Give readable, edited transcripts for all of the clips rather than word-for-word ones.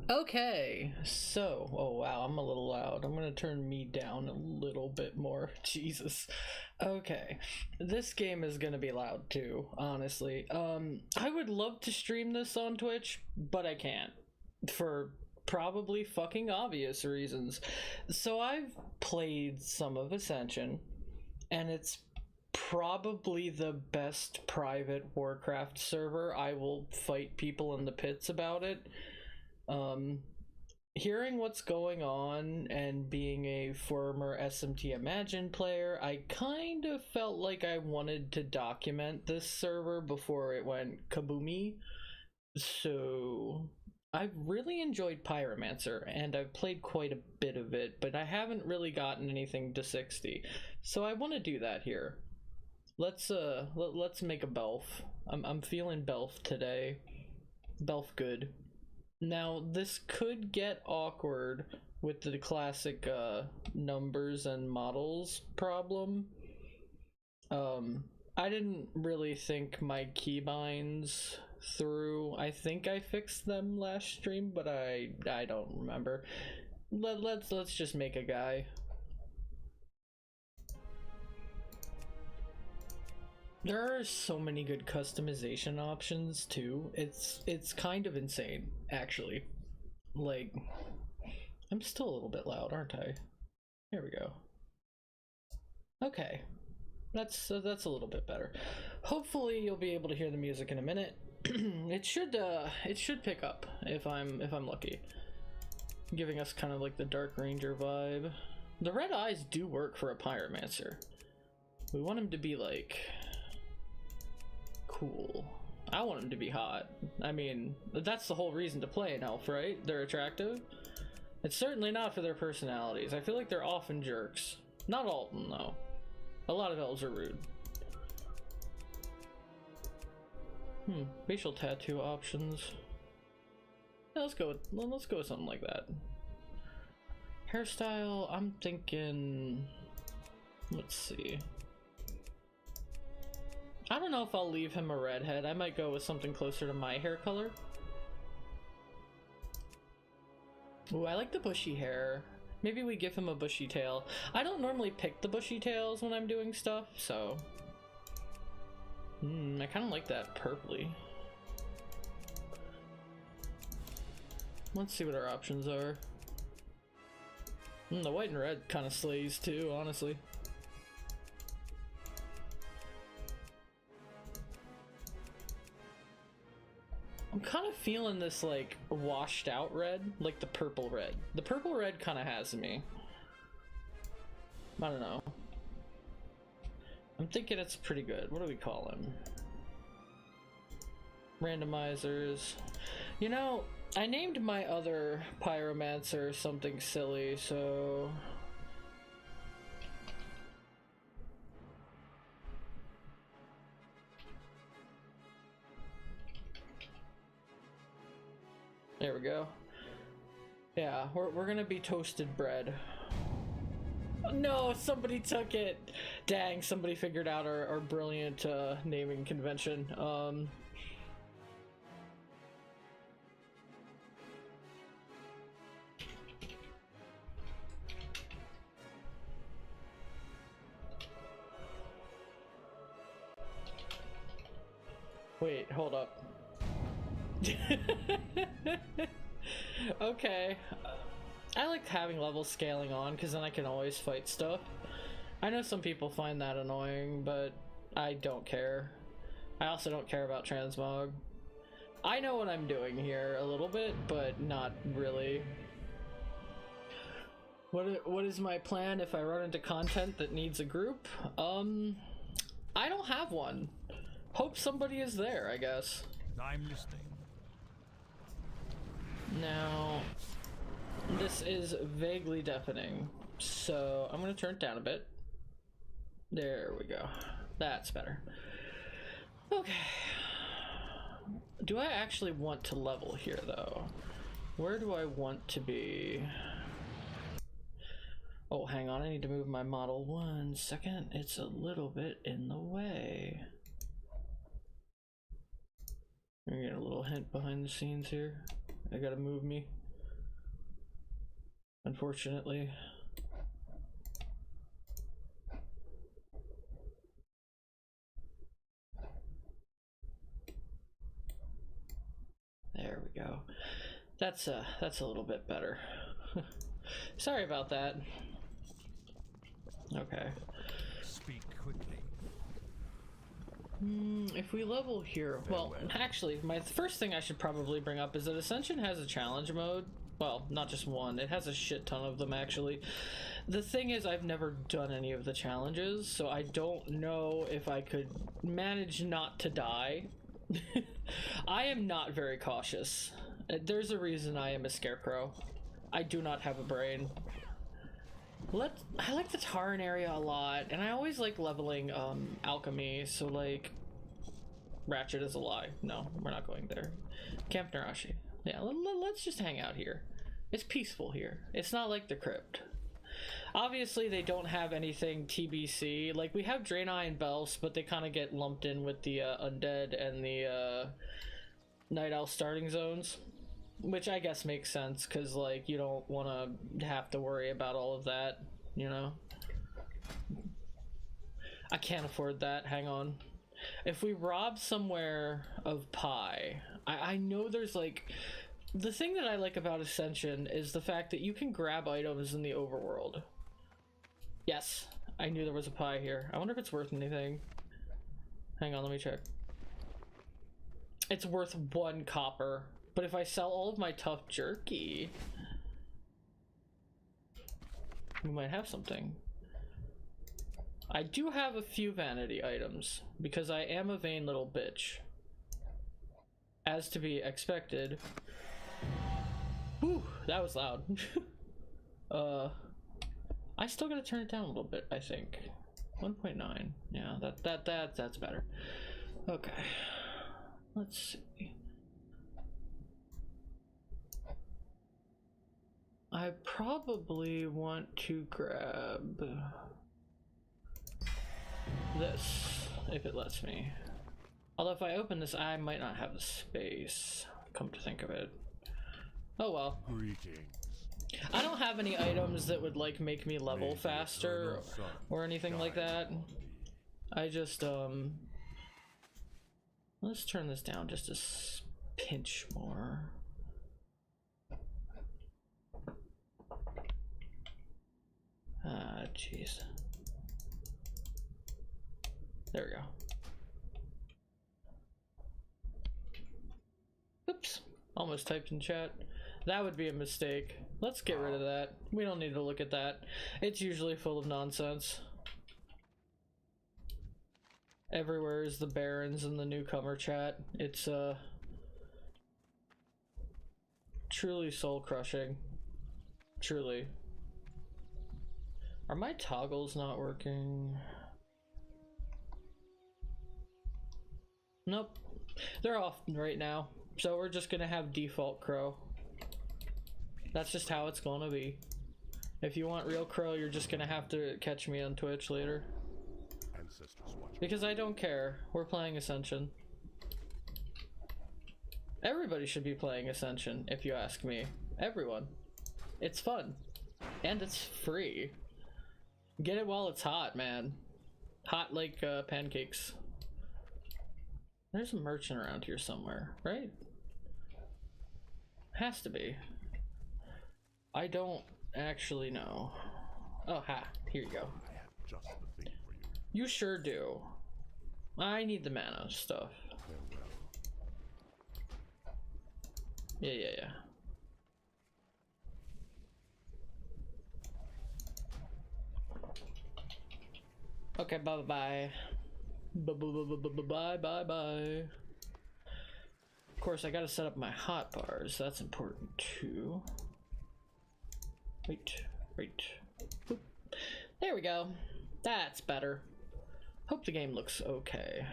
Okay, so, oh wow, I'm a little loud. I'm gonna turn me down a little bit more. Jesus. Okay, this game is gonna be loud too, honestly. I would love to stream this on Twitch, but I can't. For probably fucking obvious reasons. So I've played some of Ascension, and it's probably the best private Warcraft server. I will fight people in the pits about it. Hearing what's going on and being a former SMT Imagine player, I kind of felt like I wanted to document this server before it went kaboomy. So I've really enjoyed Pyromancer, and I've played quite a bit of it, but I haven't really gotten anything to 60. So I want to do that here. Let's make a Belf. I'm feeling Belf today. Belf good. Now, this could get awkward with the classic numbers and models problem. I didn't really think my keybinds through. I think I fixed them last stream, but I don't remember. Let's just make a guy. There are so many good customization options too. It's kind of insane, actually. Like, I'm still a little bit loud, aren't I? There we go. Okay, that's a little bit better. Hopefully you'll be able to hear the music in a minute. It should pick up if I'm lucky. Giving us kind of like the Dark Ranger vibe. The red eyes do work for a Pyromancer. We want him to be like cool. I want him to be hot. I mean, that's the whole reason to play an elf, right? They're attractive. It's certainly not for their personalities. I feel like they're often jerks. Not all of them, though. A lot of elves are rude. Facial tattoo options. Yeah, let's go with something like that. Hairstyle, I'm thinking, let's see. I don't know if I'll leave him a redhead. I might go with something closer to my hair color. Ooh, I like the bushy hair. Maybe we give him a bushy tail. I don't normally pick the bushy tails when I'm doing stuff, so... I kind of like that purpley. Let's see what our options are. The white and red kind of slays too, honestly. I'm kind of feeling this like washed out red, like the purple red. The purple red kind of has me. I don't know. I'm thinking it's pretty good. What do we call him? Randomizers. You know, I named my other Pyromancer something silly, so... There we go. Yeah, we're gonna be toasted bread. Oh, no, somebody took it! Dang, somebody figured out our brilliant naming convention. Wait, hold up. Okay. I like having level scaling on because then I can always fight stuff. I know some people find that annoying, but I don't care. I also don't care about transmog. I know what I'm doing here a little bit, but not really. What is my plan if I run into content that needs a group? I don't have one. Hope somebody is there, I guess. I'm listening. Now, this is vaguely deafening, so I'm gonna turn it down a bit. There we go. That's better. Okay. Do I actually want to level here, though? Where do I want to be? Oh, hang on. I need to move my model 1 second. It's a little bit in the way. I'm getting a little hint behind the scenes here. I gotta move me. Unfortunately. There we go. That's a little bit better. Sorry about that. Okay. Speak quickly. If we level here, well, actually, my first thing I should probably bring up is that Ascension has a challenge mode. Well, not just one, it has a shit ton of them, actually. The thing is, I've never done any of the challenges, so I don't know if I could manage not to die. I am not very cautious. There's a reason I am a scarecrow. I do not have a brain. I like the Taran area a lot, and I always like leveling alchemy, so like Ratchet is a lie. No, we're not going there. Camp Narashi. Yeah, let's just hang out here. It's peaceful here. It's not like the crypt. Obviously they don't have anything TBC. Like we have Draenei and Bells, but they kind of get lumped in with the undead and the Night Owl starting zones. Which I guess makes sense, because, like, you don't want to have to worry about all of that, you know? I can't afford that, hang on. If we rob somewhere of pie, I know there's, like... The thing that I like about Ascension is the fact that you can grab items in the overworld. Yes, I knew there was a pie here. I wonder if it's worth anything. Hang on, let me check. It's worth 1 copper. But if I sell all of my tough jerky, we might have something. I do have a few vanity items, because I am a vain little bitch. As to be expected. Whew, that was loud. I still gotta turn it down a little bit, I think. 1.9. Yeah, that's better. Okay. Let's see. I probably want to grab this, if it lets me. Although if I open this, I might not have the space, come to think of it. Oh well. Greetings. I don't have any items that would like make me level faster or anything like that. I just, let's turn this down just a pinch more. Ah, jeez. There we go. Oops. Almost typed in chat. That would be a mistake. Let's get rid of that. We don't need to look at that. It's usually full of nonsense. Everywhere is the Barons and the newcomer chat. It's, truly soul-crushing. Truly. Are my toggles not working? Nope. They're off right now. So we're just gonna have default Crow. That's just how it's gonna be. If you want real Crow, you're just gonna have to catch me on Twitch later. Because I don't care. We're playing Ascension. Everybody should be playing Ascension, if you ask me. Everyone. It's fun. And it's free. Get it while it's hot, man. Hot like pancakes. There's a merchant around here somewhere, right? Has to be. I don't actually know. Oh, ha. Here you go. I have just the thing for you. You sure do. I need the mana stuff. Farewell. Yeah. Okay, bye-bye. Bye-bye. Of course, I gotta set up my hotbars. That's important, too. Wait. Boop. There we go. That's better. Hope the game looks okay.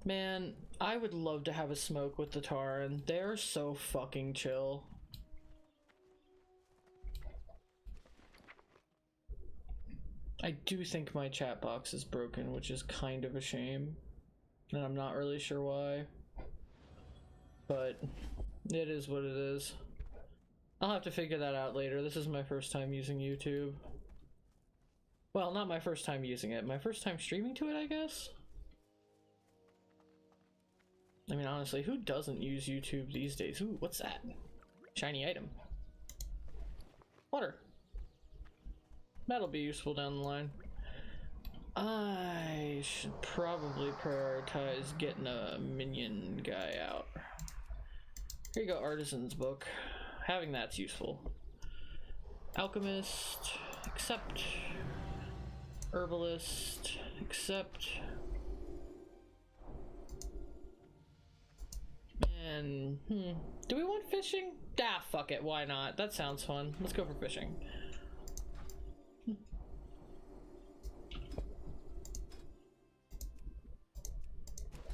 Man, I would love to have a smoke with the Tauren. They're so fucking chill. I do think my chat box is broken, which is kind of a shame. And I'm not really sure why. But it is what it is. I'll have to figure that out later. This is my first time using YouTube. Well, not my first time using it. My first time streaming to it, I guess? I mean, honestly, who doesn't use YouTube these days? Ooh, what's that? Shiny item. Water. That'll be useful down the line. I should probably prioritize getting a minion guy out. Here you go, Artisan's book. Having that's useful. Alchemist, accept. Herbalist, accept. And, do we want fishing? Ah, fuck it, why not? That sounds fun. Let's go for fishing.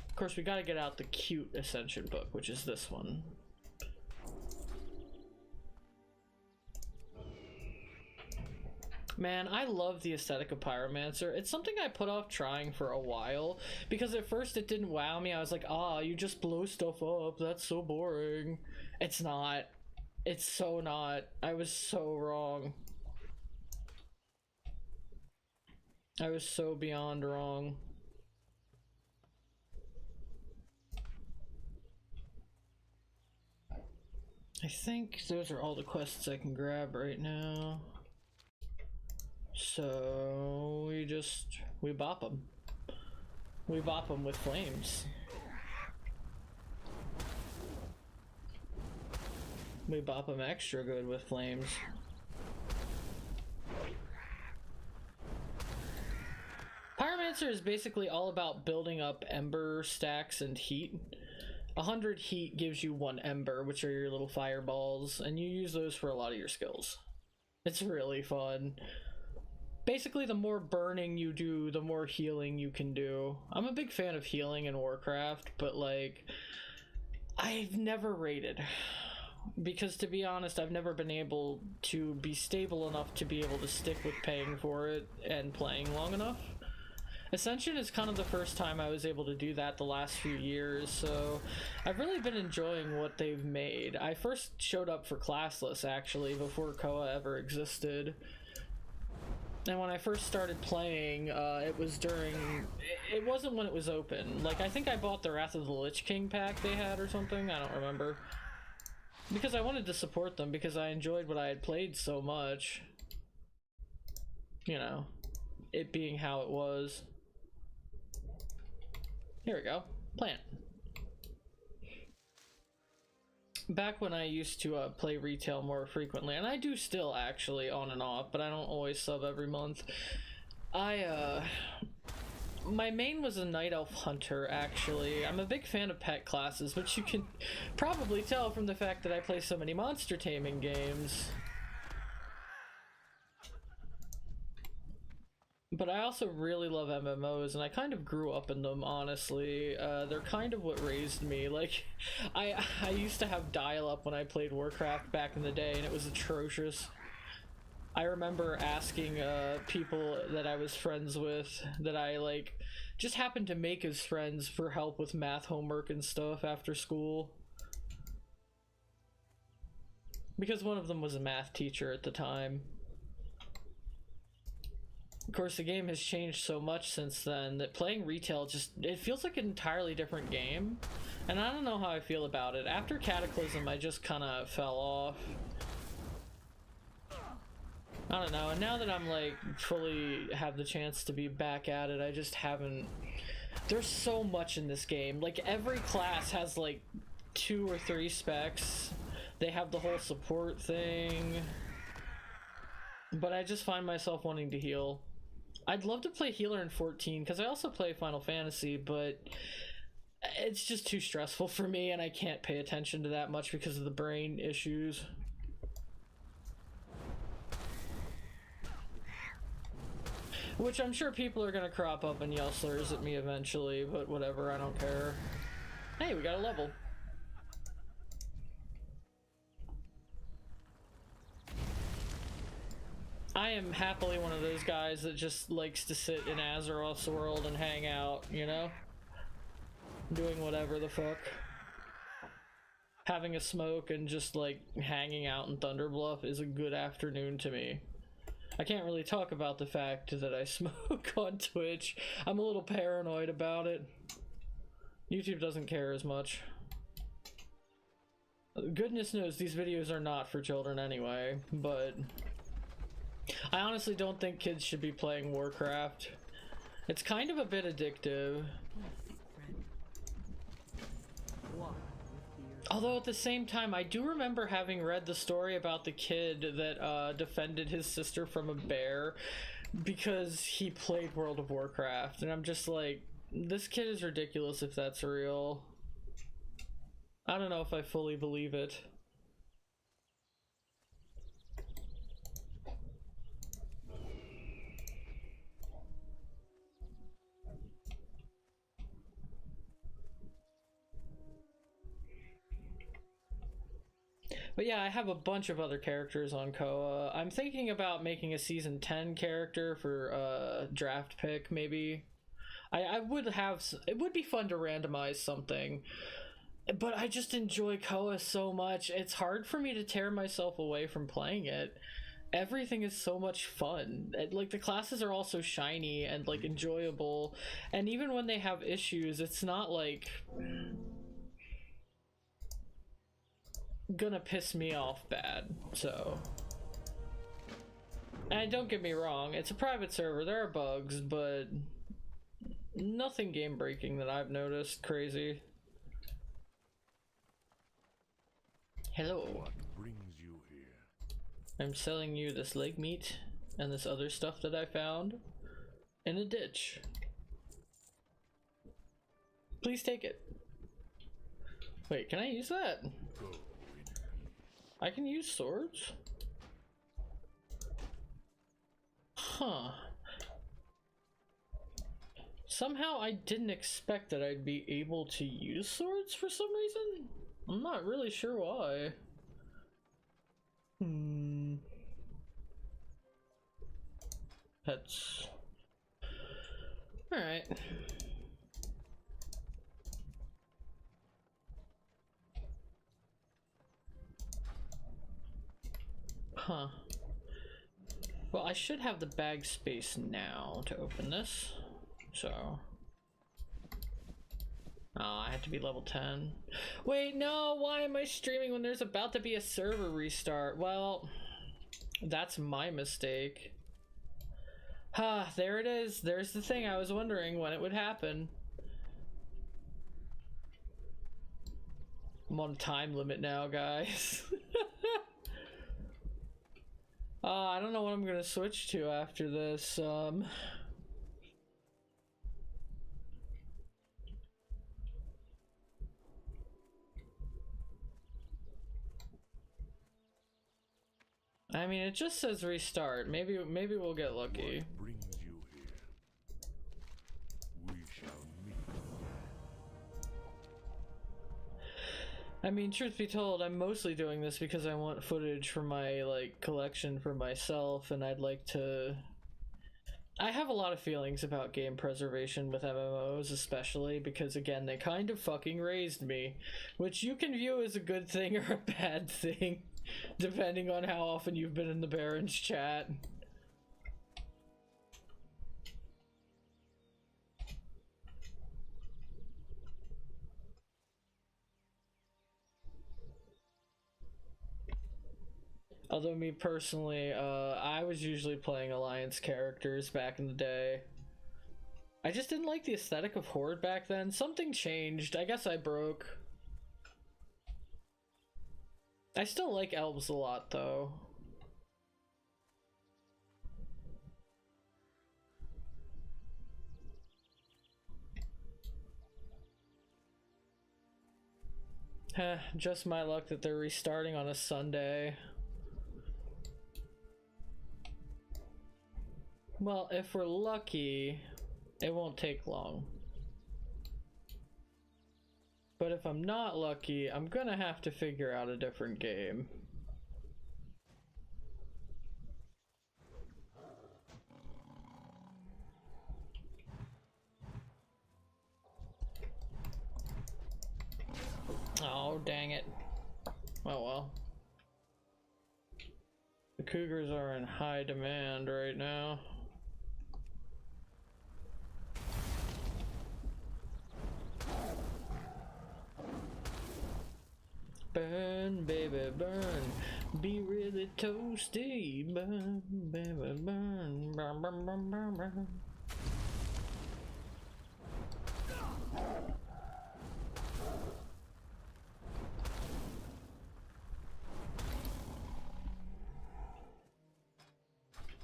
Of course, we gotta get out the cute Ascension book, which is this one. Man, I love the aesthetic of Pyromancer. It's something I put off trying for a while, because at first it didn't wow me. I was like, you just blow stuff up. That's so boring. It's not. It's so not. I was so wrong. I was so beyond wrong. I think those are all the quests I can grab right now. So we bop them. We bop them with flames. We bop them extra good with flames. Pyromancer is basically all about building up ember stacks and heat. 100 heat gives you 1 ember, which are your little fireballs, and you use those for a lot of your skills. It's really fun. Basically, the more burning you do, the more healing you can do. I'm a big fan of healing in Warcraft, but like, I've never raided. Because to be honest, I've never been able to be stable enough to be able to stick with paying for it and playing long enough. Ascension is kind of the first time I was able to do that the last few years, so I've really been enjoying what they've made. I first showed up for classless, actually, before CoA ever existed. And when I first started playing, it was during... It wasn't when it was open. Like, I think I bought the Wrath of the Lich King pack they had or something, I don't remember. Because I wanted to support them, because I enjoyed what I had played so much. You know, it being how it was. Here we go. Plant. Back when I used to play retail more frequently, and I do still actually on and off, but I don't always sub every month. My main was a Night Elf Hunter, actually. I'm a big fan of pet classes, which you can probably tell from the fact that I play so many monster taming games. But I also really love MMOs, and I kind of grew up in them, honestly. They're kind of what raised me. Like, I used to have dial-up when I played Warcraft back in the day, and it was atrocious. I remember asking people that I was friends with, that I, like, just happened to make as friends for help with math homework and stuff after school. Because one of them was a math teacher at the time. Of course, the game has changed so much since then that playing retail just, it feels like an entirely different game. And I don't know how I feel about it. After Cataclysm, I just kind of fell off. I don't know, and now that I'm like fully have the chance to be back at it, I just haven't. There's so much in this game. Like every class has like 2 or 3 specs. They have the whole support thing. But I just find myself wanting to heal. I'd love to play healer in 14 because I also play Final Fantasy, but it's just too stressful for me and I can't pay attention to that much because of the brain issues. Which I'm sure people are gonna crop up and yell slurs at me eventually, but whatever, I don't care. Hey, we got a level. I am happily one of those guys that just likes to sit in Azeroth's world and hang out, you know? Doing whatever the fuck. Having a smoke and just like hanging out in Thunderbluff is a good afternoon to me. I can't really talk about the fact that I smoke on Twitch. I'm a little paranoid about it. YouTube doesn't care as much. Goodness knows these videos are not for children anyway, but I honestly don't think kids should be playing Warcraft. It's kind of a bit addictive. Although at the same time, I do remember having read the story about the kid that defended his sister from a bear because he played World of Warcraft, and I'm just like, this kid is ridiculous if that's real. I don't know if I fully believe it. But yeah, I have a bunch of other characters on CoA. I'm thinking about making a season 10 character for draft pick, maybe. I would have, it would be fun to randomize something, but I just enjoy CoA so much. It's hard for me to tear myself away from playing it. Everything is so much fun. Like the classes are all so shiny and like enjoyable, and even when they have issues, it's not like gonna piss me off bad. So, and don't get me wrong, it's a private server, there are bugs, but nothing game breaking that I've noticed crazy. Hello. What brings you here? I'm selling you this leg meat and this other stuff that I found in a ditch. Please take it. Wait, can I use that? Go. I can use swords? Huh. Somehow I didn't expect that I'd be able to use swords for some reason. I'm not really sure why. Pets. Alright. Huh. Well, I should have the bag space now to open this, so... Oh, I have to be level 10. Wait, no, why am I streaming when there's about to be a server restart? Well, that's my mistake. Ah, there it is. There's the thing I was wondering when it would happen. I'm on a time limit now, guys. I don't know what I'm gonna switch to after this. I mean, it just says restart. Maybe we'll get lucky. What brings you here? We shall meet. I mean, truth be told, I'm mostly doing this because I want footage for my, like, collection for myself, and I'd like to... I have a lot of feelings about game preservation with MMOs, especially because, again, they kind of fucking raised me, which you can view as a good thing or a bad thing, depending on how often you've been in the Baron's chat. Although me personally, I was usually playing Alliance characters back in the day. I just didn't like the aesthetic of Horde back then. Something changed. I guess I broke. I still like elves a lot, though. Heh, just my luck that they're restarting on a Sunday. Well, if we're lucky, it won't take long. But if I'm not lucky, I'm gonna have to figure out a different game. Oh, dang it. Oh well. The cougars are in high demand right now. Burn, baby, burn. Be really toasty. Burn, baby, burn. Burn, burn, burn, burn, burn.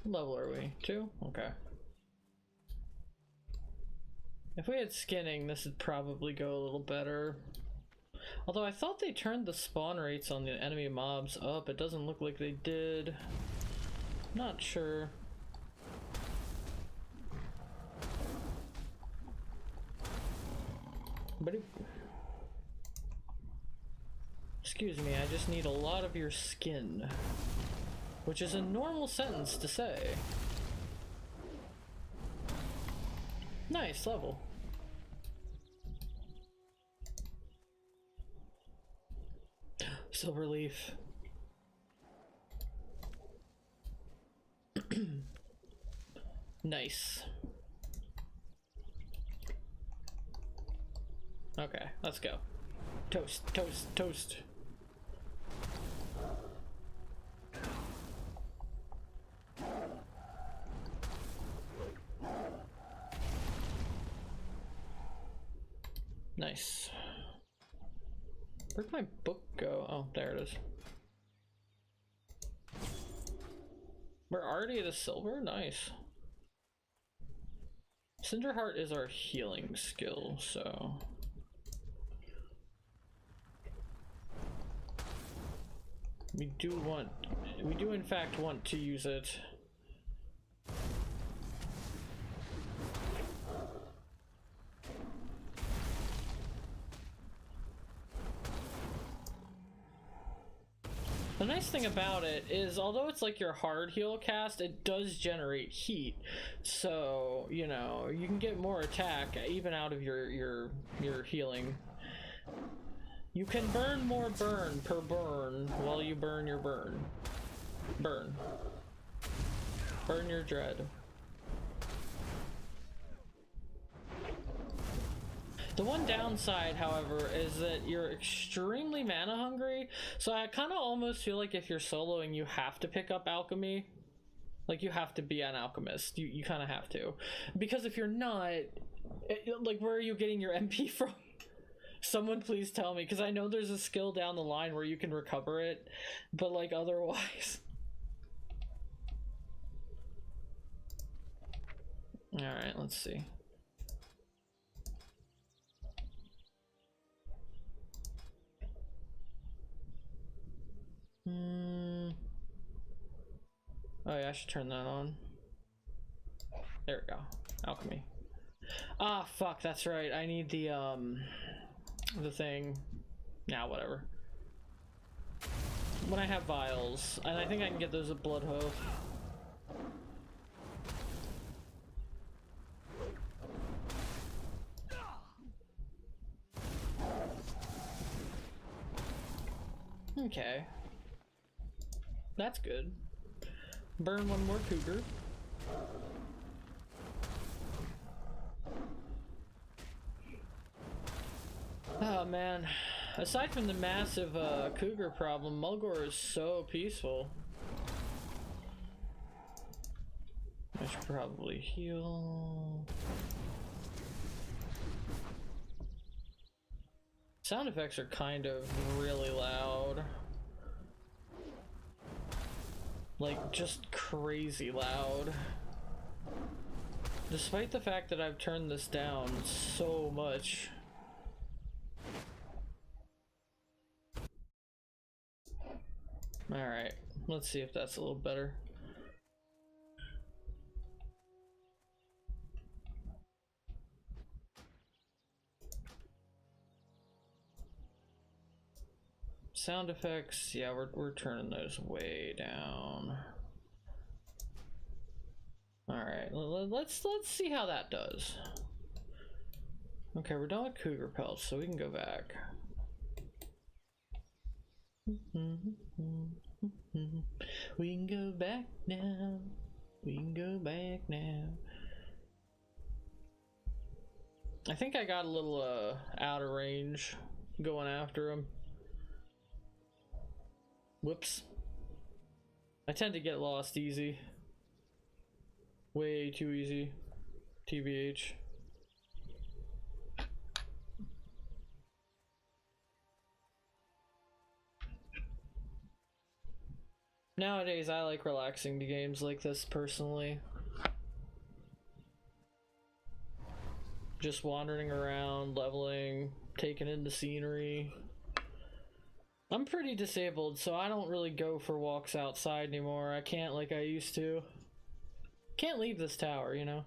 What level are we? 2? Okay. If we had skinning, this would probably go a little better. Although I thought they turned the spawn rates on the enemy mobs up. It doesn't look like they did. Not sure. But excuse me, I just need a lot of your skin. Which is a normal sentence to say. Nice level. Silver leaf. Nice. Okay, let's go. Toast, toast, toast. Nice. Where'd my book go? Oh, there it is. We're already at a silver? Nice. Cinderheart is our healing skill, so... We do in fact want to use it. The nice thing about it is, although it's like your hard heal cast, it does generate heat. So, you know, you can get more attack even out of your healing. You can burn more burn per burn while you burn your burn. Burn. Burn your dread. The one downside, however, is that you're extremely mana hungry, so I kind of almost feel like if you're soloing, you have to pick up alchemy. Like, you have to be an alchemist. You kind of have to. Because if you're not, like, where are you getting your MP from? Someone please tell me, because I know there's a skill down the line where you can recover it, but, like, otherwise... Alright, let's see. Oh yeah, I should turn that on. There we go. Alchemy. Ah, fuck, that's right. I need the thing. Nah, whatever. When I have vials, and I think I can get those at Bloodhoof. Okay. That's good. Burn one more cougar. Oh man. Aside from the massive cougar problem, Mulgore is so peaceful. probably heal. Sound effects are kind of really loud. Like, just crazy loud. Despite the fact that I've turned this down so much. Alright, let's see if that's a little better. Sound effects, yeah, we're turning those way down. Alright, let's see how that does. Okay, we're done with cougar pelts, so we can go back. We can go back now. We can go back now. I think I got a little out of range going after him. Whoops. I tend to get lost easy. Way too easy. TBH. Nowadays, I like relaxing to games like this personally. Just wandering around, leveling, taking in the scenery. I'm pretty disabled, so I don't really go for walks outside anymore. I can't like I used to. Can't leave this tower, you know?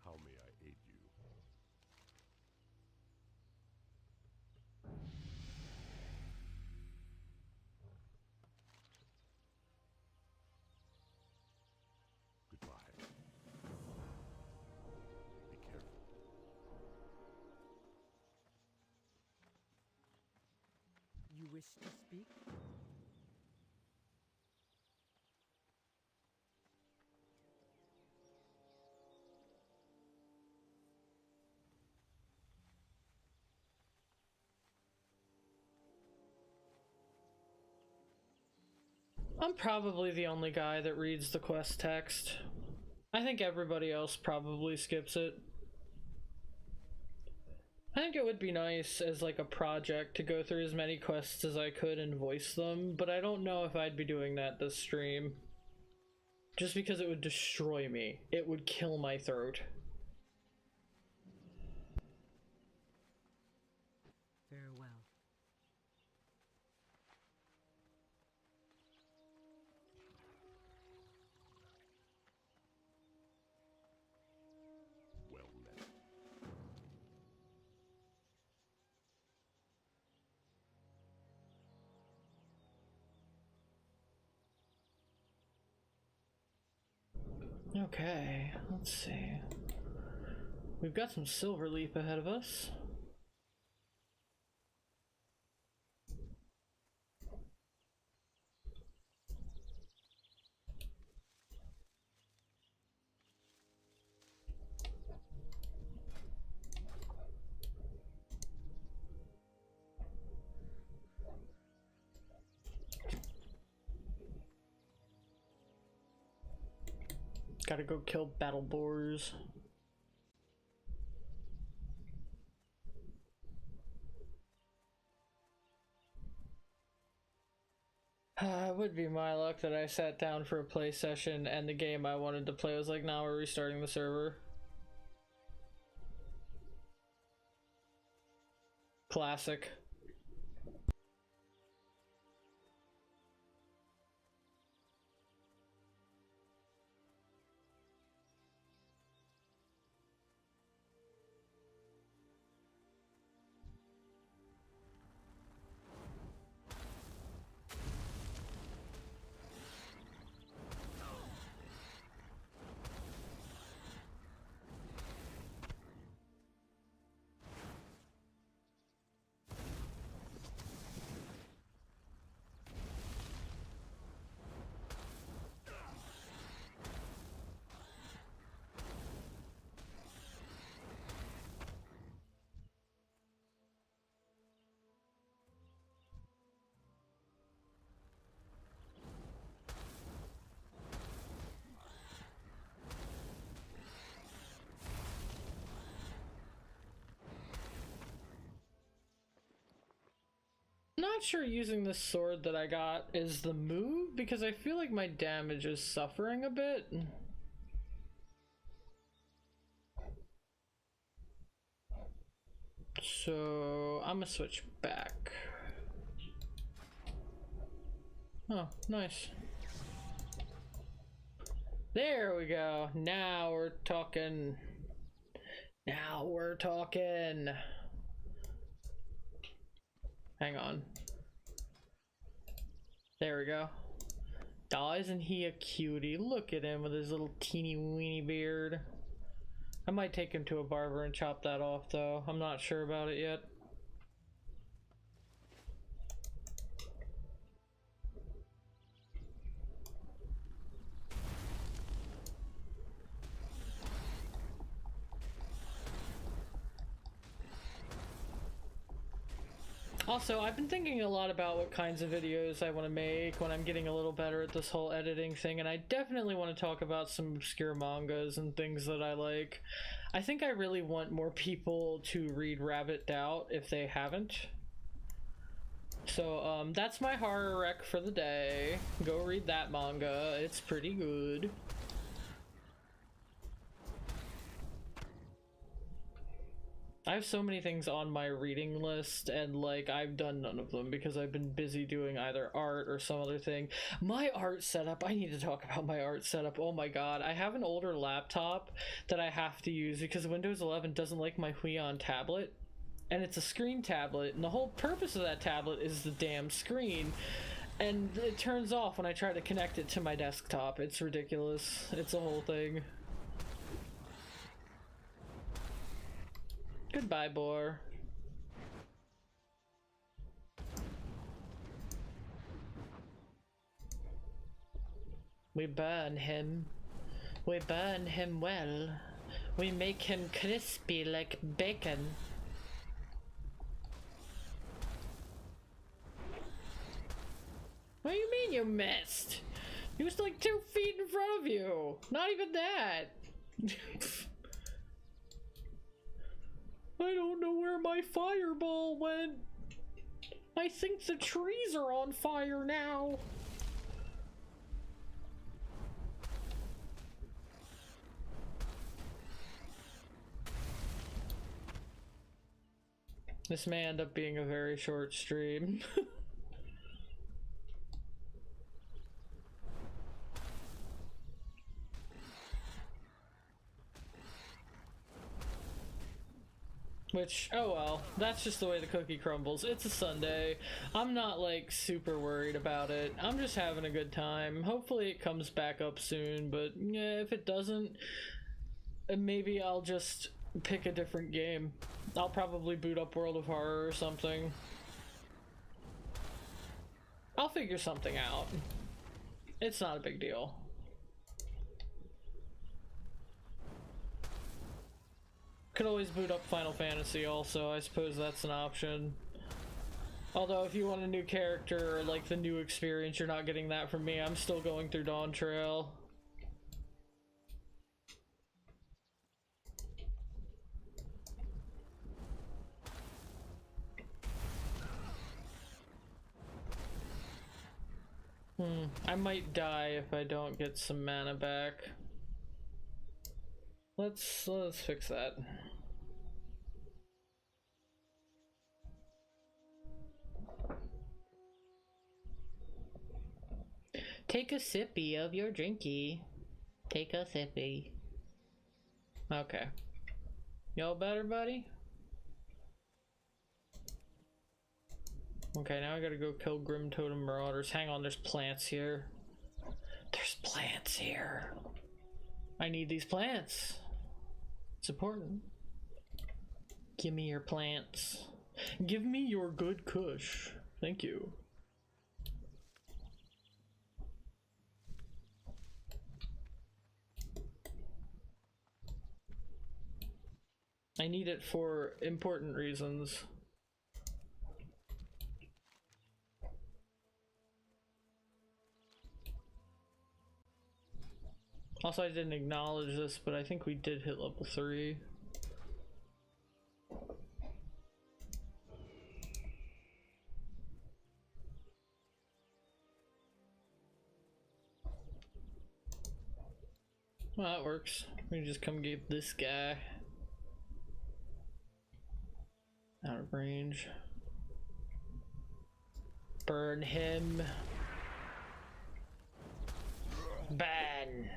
How may I aid you? Goodbye. Be careful. You wish to speak? I'm probably the only guy that reads the quest text. I think everybody else probably skips it. I think it would be nice as like a project to go through as many quests as I could and voice them, but I don't know if I'd be doing that this stream. Just because it would destroy me. It would kill my throat. Farewell. Well met. Okay, let's see. We've got some silver leap ahead of us. Gotta go kill battle boars. It would be my luck that I sat down for a play session and the game I wanted to play was like, now we're restarting the server. Classic. not sure using this sword that I got is the move, because I feel like my damage is suffering a bit. So I'm gonna switch back. Oh, nice. There we go. Now we're talking. Now we're talking. Hang on. There we go. Oh, isn't he a cutie? Look at him with his little teeny weeny beard. I might take him to a barber and chop that off, though. I'm not sure about it yet. Also, I've been thinking a lot about what kinds of videos I want to make when I'm getting a little better at this whole editing thing, and I definitely want to talk about some obscure mangas and things that I like. I think I really want more people to read Rabbit Doubt if they haven't. So, that's my horror rec for the day. Go read that manga. It's pretty good. I have so many things on my reading list, and like I've done none of them because I've been busy doing either art or some other thing. My art setup, I need to talk about my art setup. Oh my god, I have an older laptop that I have to use because Windows 11 doesn't like my Huion tablet, and it's a screen tablet, and the whole purpose of that tablet is the damn screen, and it turns off when I try to connect it to my desktop. It's ridiculous. It's a whole thing. Goodbye, boar. We burn him. We burn him well. We make him crispy like bacon. What do you mean you missed? He was like 2 feet in front of you. Not even that. I don't know where my fireball went. I think the trees are on fire now. This may end up being a very short stream. Which, oh well, that's just the way the cookie crumbles. It's a Sunday. I'm not like super worried about it. I'm just having a good time. Hopefully it comes back up soon, but yeah, if it doesn't, maybe I'll just pick a different game. I'll probably boot up World of Horror or something. I'll figure something out. It's not a big deal. Could always boot up Final Fantasy also, I suppose that's an option. Although if you want a new character or like the new experience, you're not getting that from me. I'm still going through Dawn Trail. I might die if I don't get some mana back. Let's fix that. Take a sippy of your drinky. Take a sippy. Okay. Y'all better, buddy? Okay, now I gotta go kill Grim Totem Marauders. Hang on, there's plants here. There's plants here. I need these plants. It's important. Give me your plants. Give me your good kush. Thank you. I need it for important reasons. Also, I didn't acknowledge this, but I think we did hit level 3. Well, that works. We can just come get this guy. Out of range. Burn him. Ban.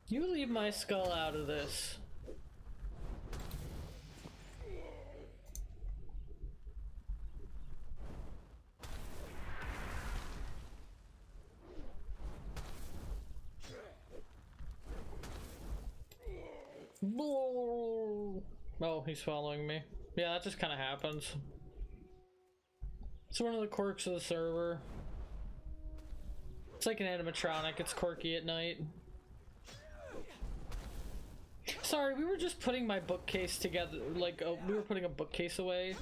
You leave my skull out of this. Oh, he's following me. Yeah, that just kind of happens. It's one of the quirks of the server. It's like an animatronic, it's quirky at night. Sorry, we were just putting my bookcase together, like, we were putting a bookcase away.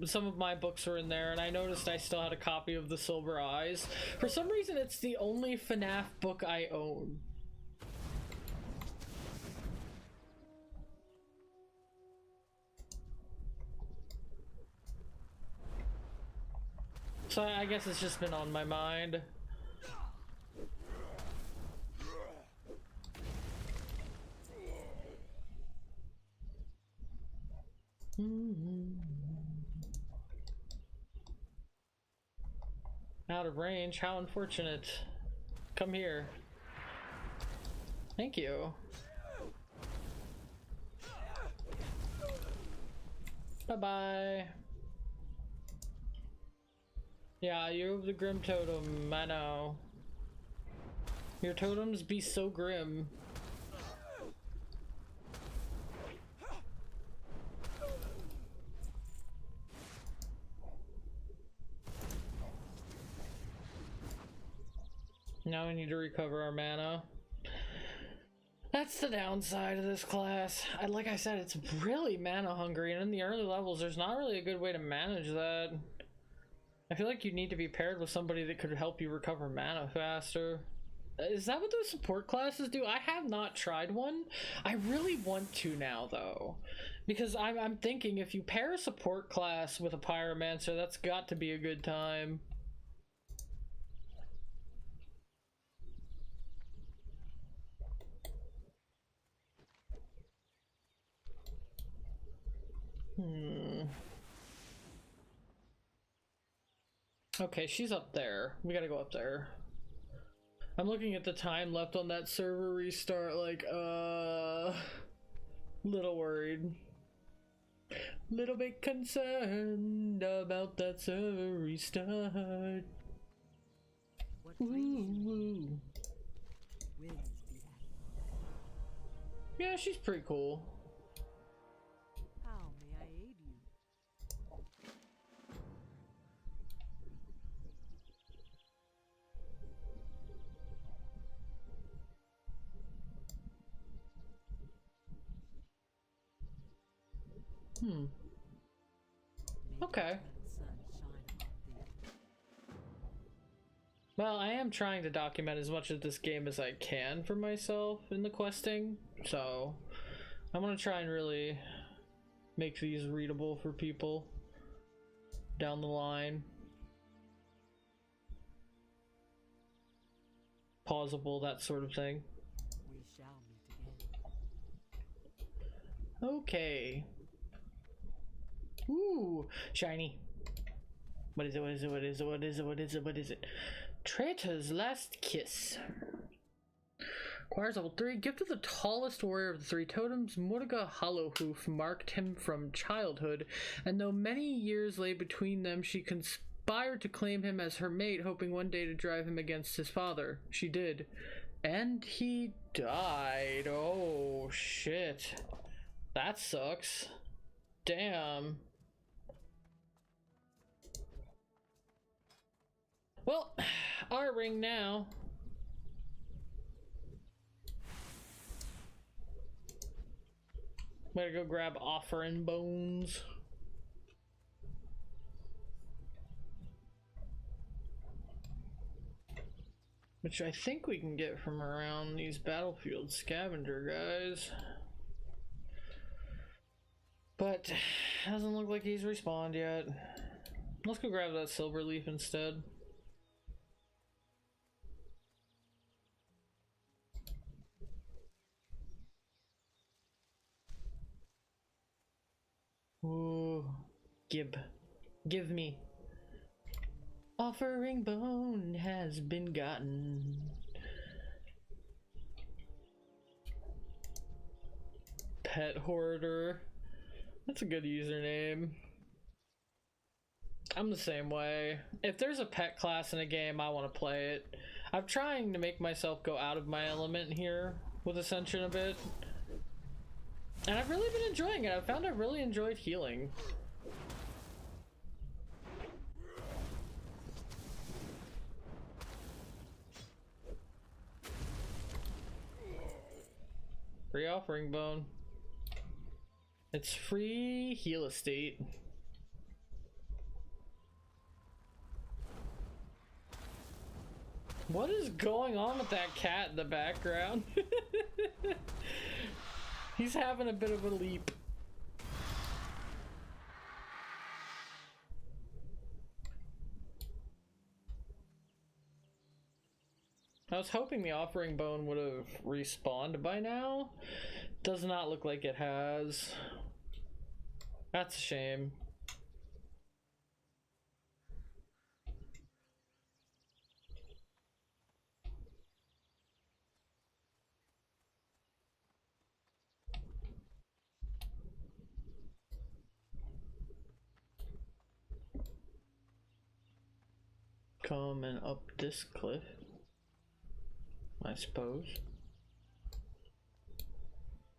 Some of my books were in there, and I noticed I still had a copy of The Silver Eyes. For some reason, it's the only FNAF book I own. So I guess it's just been on my mind. Out of range, how unfortunate. Come here. Thank you. Bye-bye. Yeah, you're the Grim Totem, I know. Your totems be so grim. Now we need to recover our mana. That's the downside of this class. Like I said, it's really mana hungry, and in the early levels, there's not really a good way to manage that. I feel like you need to be paired with somebody that could help you recover mana faster. Is that what those support classes do? I have not tried one. I really want to now, though. Because I'm thinking if you pair a support class with a pyromancer, that's got to be a good time. Okay, she's up there. We gotta go up there. I'm looking at the time left on that server restart, like, little worried. Little bit concerned about that server restart. Ooh. Yeah, she's pretty cool. How may I aid you? Okay. Well, I am trying to document as much of this game as I can for myself in the questing, so I'm gonna try and really make these readable for people down the line. Pausable, that sort of thing. We shall meet again. Okay. Ooh, shiny. What is it? What is it? What is it? What is it? What is it? What is it? Traitor's Last Kiss. Acquires level 3. Gift of the tallest warrior of the three totems, Mordega Hollowhoof marked him from childhood, and though many years lay between them, she conspired to claim him as her mate, hoping one day to drive him against his father. She did. And he died. Oh, shit. That sucks. Damn. Well, our ring now. Better go grab offering bones. which I think we can get from around these battlefield scavenger guys. But doesn't look like he's respawned yet. Let's go grab that silver leaf instead. Ooh, give me. Offering bone has been gotten. Pet hoarder. That's a good username. I'm the same way. If there's a pet class in a game, I want to play it. I'm trying to make myself go out of my element here with Ascension a bit. And I've really been enjoying it. I found I've really enjoyed healing. Free offering bone. It's free heal estate. What is going on with that cat in the background? He's having a bit of a leap. I was hoping the offering bone would have respawned by now. Does not look like it has. That's a shame. Coming up this cliff, I suppose.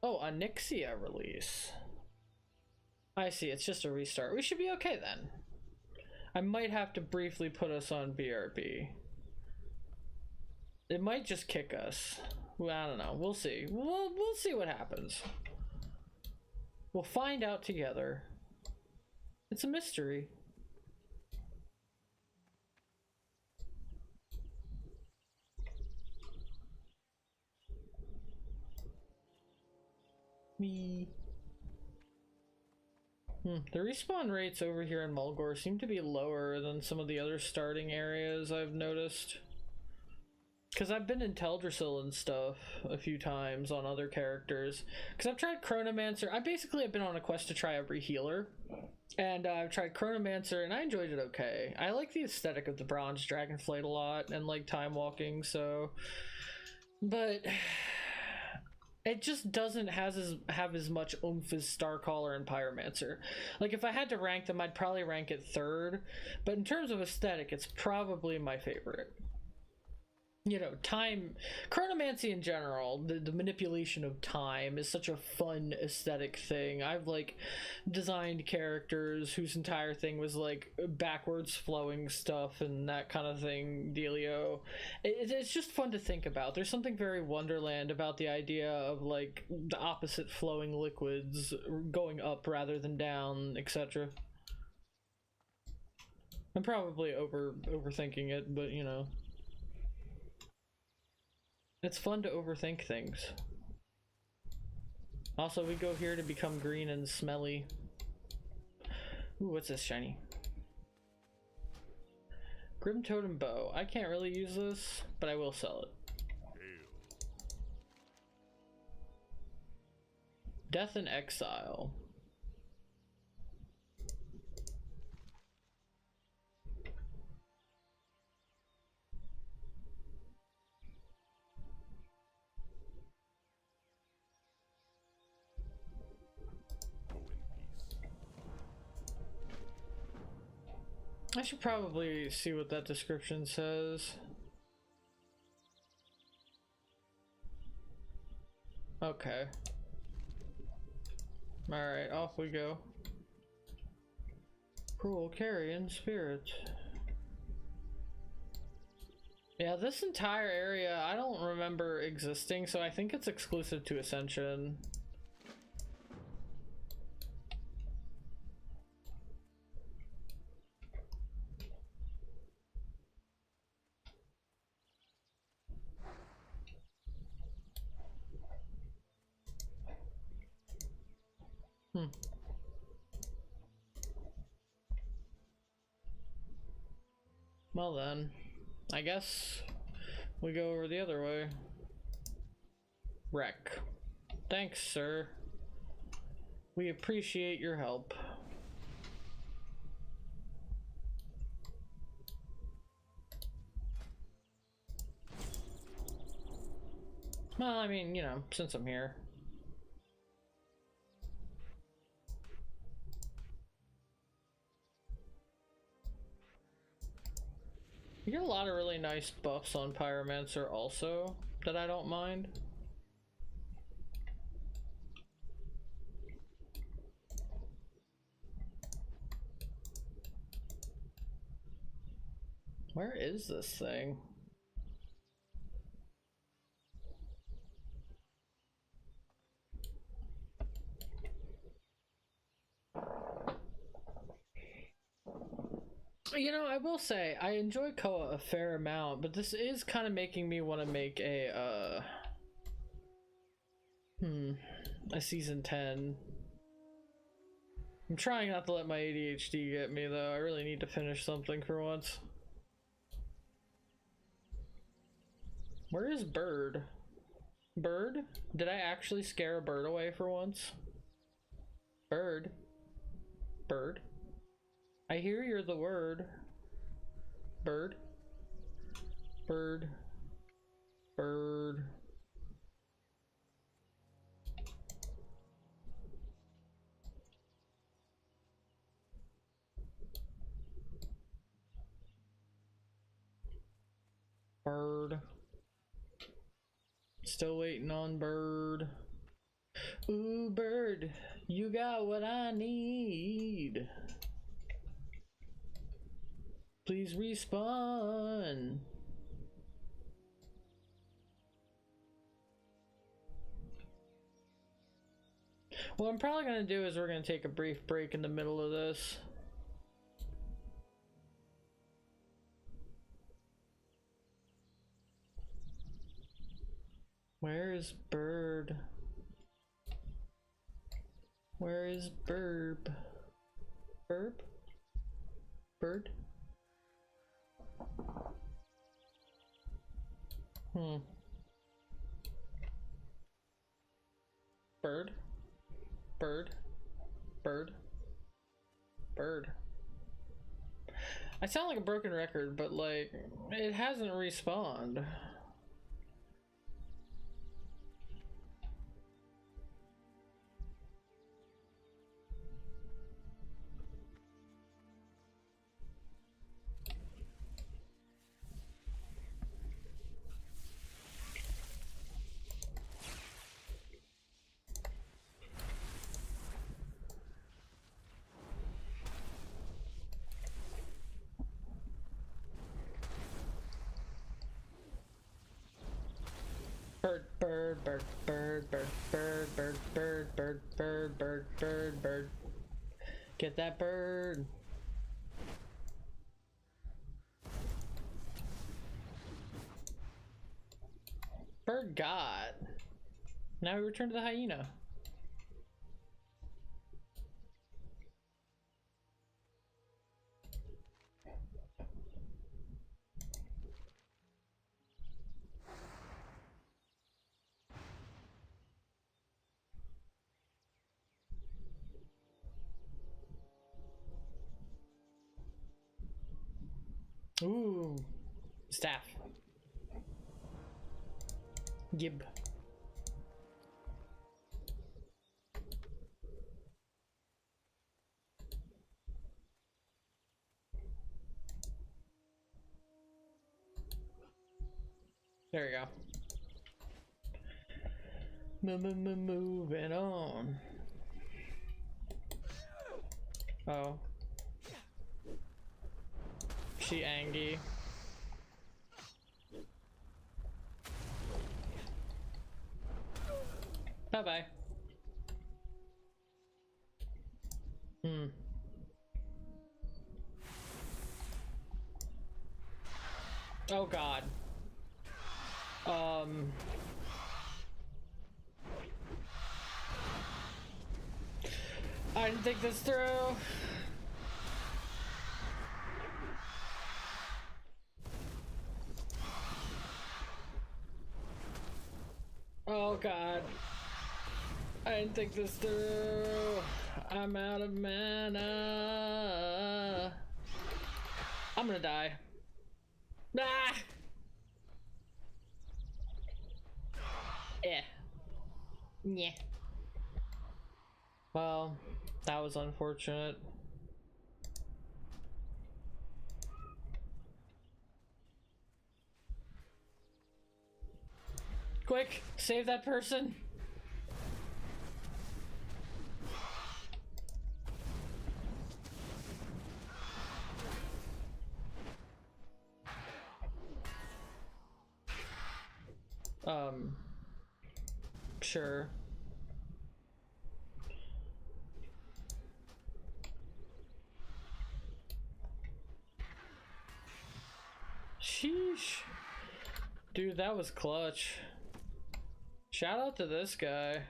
Oh, a Nixia release. I see, it's just a restart. We should be okay then. I might have to briefly put us on BRB. It might just kick us. Well, I don't know. We'll see. We'll see what happens. We'll find out together. It's a mystery. Me. The respawn rates over here in Mulgore seem to be lower than some of the other starting areas I've noticed. Because I've been in Teldrassil and stuff a few times on other characters. Because I've tried Chronomancer. I basically have been on a quest to try every healer. And I've tried Chronomancer and I enjoyed it okay. I like the aesthetic of the Bronze Dragonflight a lot and like time walking, so... But... it just doesn't have as much oomph as Starcaller and Pyromancer. Like, if I had to rank them, I'd probably rank it third. But in terms of aesthetic, it's probably my favorite. You know, time... Chronomancy in general, the manipulation of time is such a fun aesthetic thing. I've, like, designed characters whose entire thing was, like, backwards flowing stuff and that kind of thing, dealio. It's just fun to think about. There's something very Wonderland about the idea of, like, the opposite flowing liquids going up rather than down, etc. I'm probably overthinking it, but, you know. It's fun to overthink things. Also, we go here to become green and smelly. Ooh, what's this shiny? Grim Totem Bow. I can't really use this, but I will sell it. Death in Exile. I should probably see what that description says. Okay. Alright, off we go. Cruel carrion spirit. Yeah, this entire area I don't remember existing, so I think it's exclusive to Ascension. Well then, I guess we go over the other way. Wreck. Thanks, sir. We appreciate your help. Well, I mean, you know, since I'm here. You get a lot of really nice buffs on Pyromancer also that I don't mind. Where is this thing? You know, I will say, I enjoy CoA a fair amount, but this is kind of making me want to make a season 10. I'm trying not to let my ADHD get me, though. I really need to finish something for once. Where is Bird? Bird? Did I actually scare a bird away for once? Bird? Bird? I hear you're the word. Bird? Bird? Bird? Bird? Still waiting on Bird. Ooh, Bird, you got what I need. Please respawn. What I'm probably gonna do is we're gonna take a brief break in the middle of this. Where is Bird? Where is Burb? Burb? Bird? Bird? Bird? Bird? Bird? I sound like a broken record, but like, it hasn't respawned. Bird, bird, bird, bird, bird, bird, bird, bird, bird, bird, bird, bird. Get that bird. Bird got. Now we return to the hyena. Ooh, staff. Gib. There we go. Moving on. Oh. She angry. Bye-bye. Oh god. I didn't think this through. Oh god. I didn't think this through. I'm out of mana. I'm gonna die. Ah! Yeah. Yeah. Well, that was unfortunate. Quick, save that person. Sure. Sheesh. Dude, that was clutch. Shout out to this guy.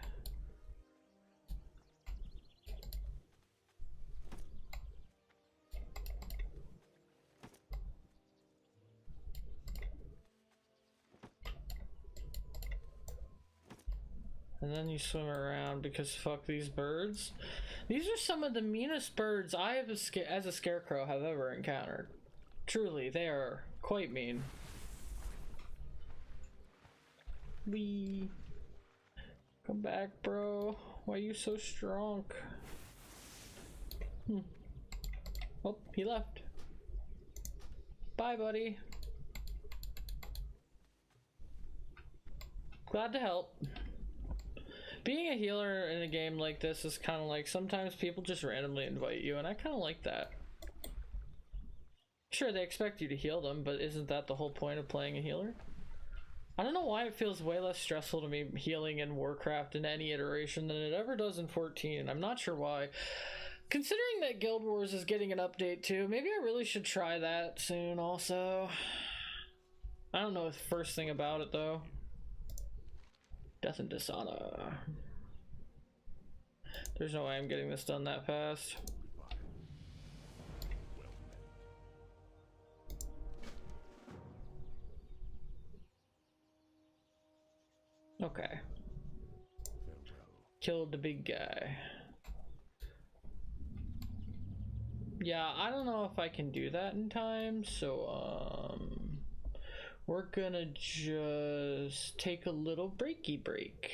And then you swim around because fuck these birds. These are some of the meanest birds I have as a scarecrow have ever encountered. Truly, they are quite mean. Wee. Come back, bro. Why are you so strong? Oh, he left. Bye, buddy. Glad to help. Being a healer in a game like this is kind of like sometimes people just randomly invite you, and I kind of like that. Sure, they expect you to heal them, but isn't that the whole point of playing a healer? I don't know why it feels way less stressful to me healing in Warcraft in any iteration than it ever does in 14, and I'm not sure why. Considering that Guild Wars is getting an update too, maybe I really should try that soon also. I don't know the first thing about it though. Death and Dishonor. There's no way I'm getting this done that fast. Okay. Killed the big guy. Yeah, I don't know if I can do that in time, so we're gonna just take a little breaky break.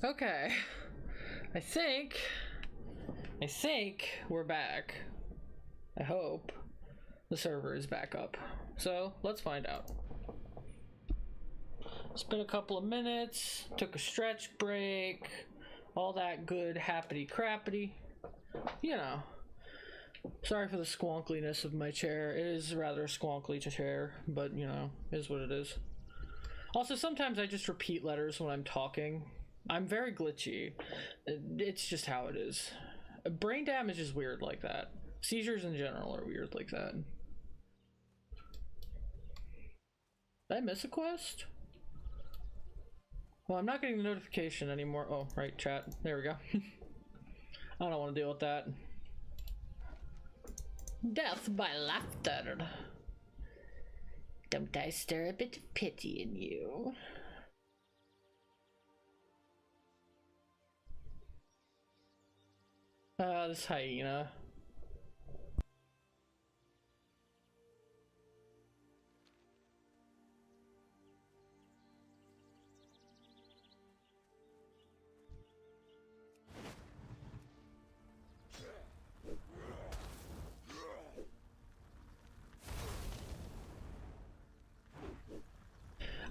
Okay. I think we're back. I hope the server is back up. So let's find out. It's been a couple of minutes, took a stretch break, all that good happity crappity. You know. Sorry for the squonkliness of my chair. It is rather a squonkly chair, but you know, is what it is. Also, sometimes I just repeat letters when I'm talking. I'm very glitchy. It's just how it is. Brain damage is weird like that. Seizures in general are weird like that. Did I miss a quest? Well, I'm not getting the notification anymore. Oh, right, chat. There we go. I don't want to deal with that. Death by laughter. Don't I stir a bit of pity in you? This hyena.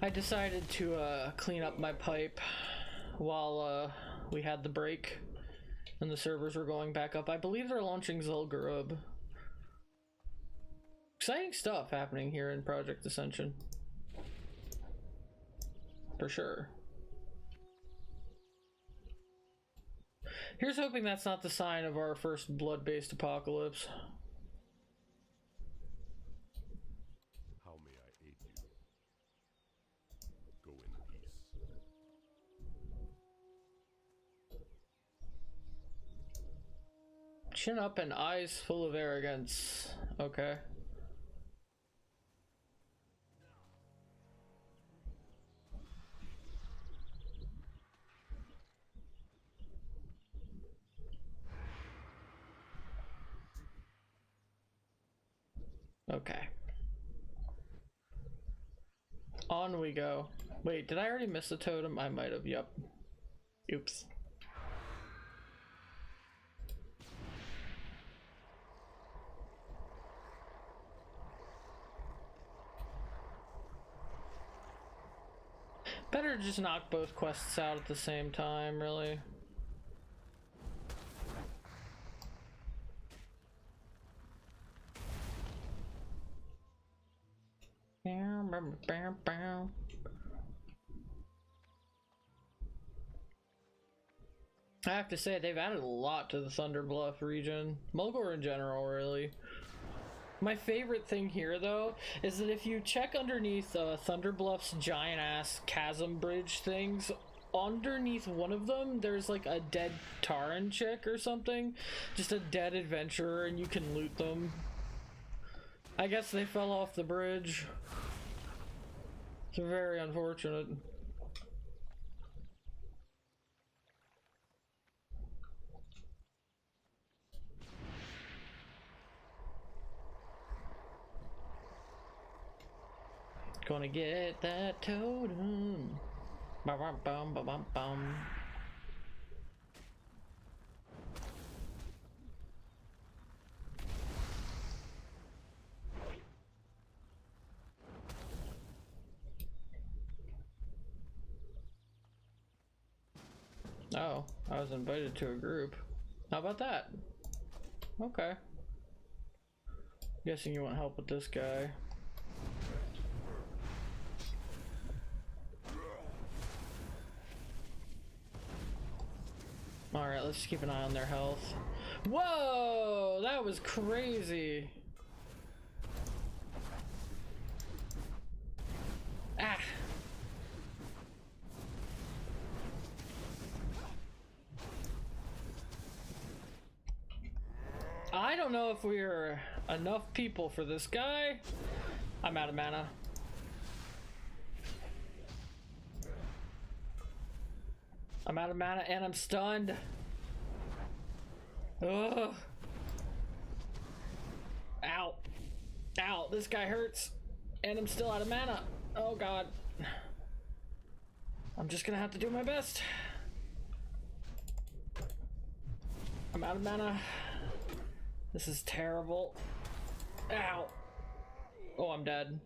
I decided to clean up my pipe while we had the break and the servers were going back up. I believe they're launching Zul'Gurub. Exciting stuff happening here in Project Ascension. For sure. Here's hoping that's not the sign of our first blood-based apocalypse. How may I aid you? Go in peace. Chin up and eyes full of arrogance. Okay. Okay. On we go. Wait, did I already miss the totem? I might have, yep. Oops. Better just knock both quests out at the same time, really. I have to say, they've added a lot to the Thunder Bluff region. Mulgore in general, really. My favorite thing here, though, is that if you check underneath Thunder Bluff's giant-ass chasm bridge things, underneath one of them, there's like a dead Taran chick or something. Just a dead adventurer, and you can loot them. I guess they fell off the bridge. It's very unfortunate. Gonna get that totem. Bum bum bum bum bum bum. Oh, I was invited to a group. How about that? Okay. Guessing you want help with this guy. Alright, let's keep an eye on their health. Whoa! That was crazy! Ah! I don't know if we're enough people for this guy. I'm out of mana. I'm out of mana and I'm stunned. Ugh. Ow. Ow, this guy hurts. And I'm still out of mana. Oh god. I'm just gonna have to do my best. I'm out of mana. This is terrible. Ow. Oh, I'm dead.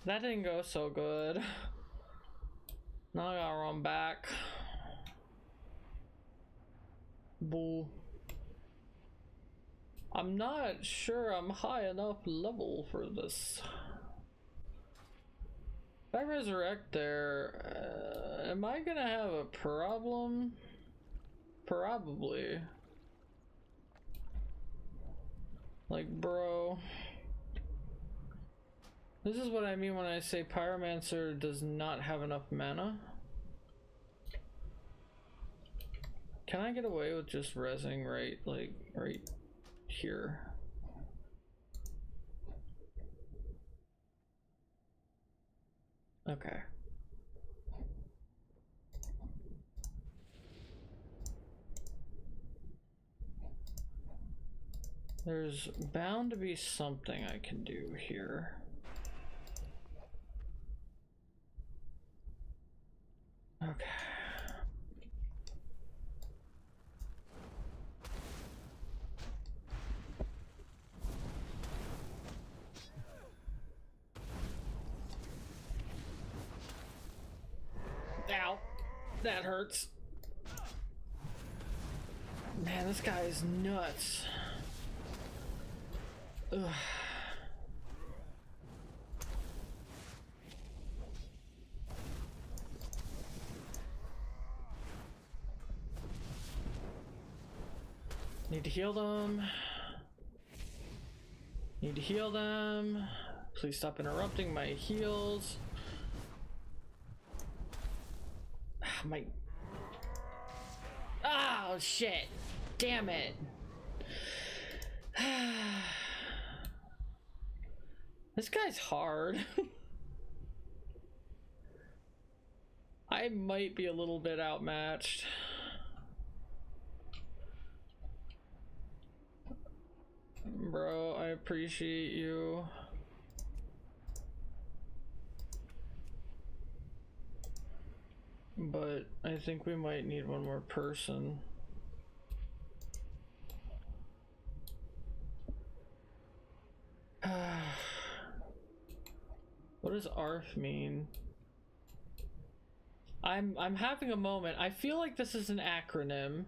That didn't go so good. Now I gotta run back. Boo. I'm not sure I'm high enough level for this. If I resurrect there, am I gonna have a problem? Probably. Like, bro. This is what I mean when I say Pyromancer does not have enough mana. Can I get away with just rezzing right, like, right here? Okay. There's bound to be something I can do here. Okay. Ow. That hurts. Man, this guy is nuts. Ugh. Need to heal them. Need to heal them. Please stop interrupting my heals. My... Oh, shit. Damn it. This guy's hard. I might be a little bit outmatched. Bro, I appreciate you. But I think we might need one more person. What does ARF mean? I'm having a moment. I feel like this is an acronym,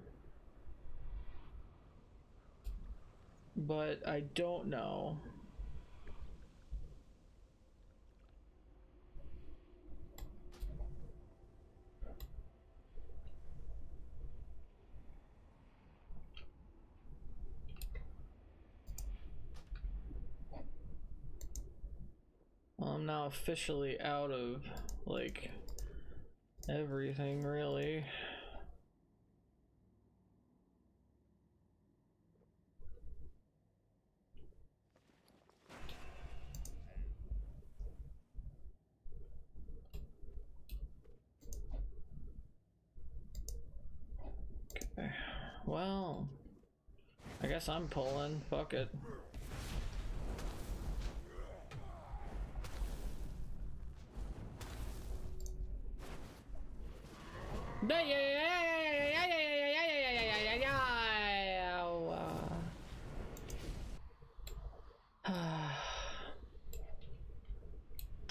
but I don't know. I'm now officially out of, like, everything, really. Okay, well, I guess I'm pulling. Fuck it.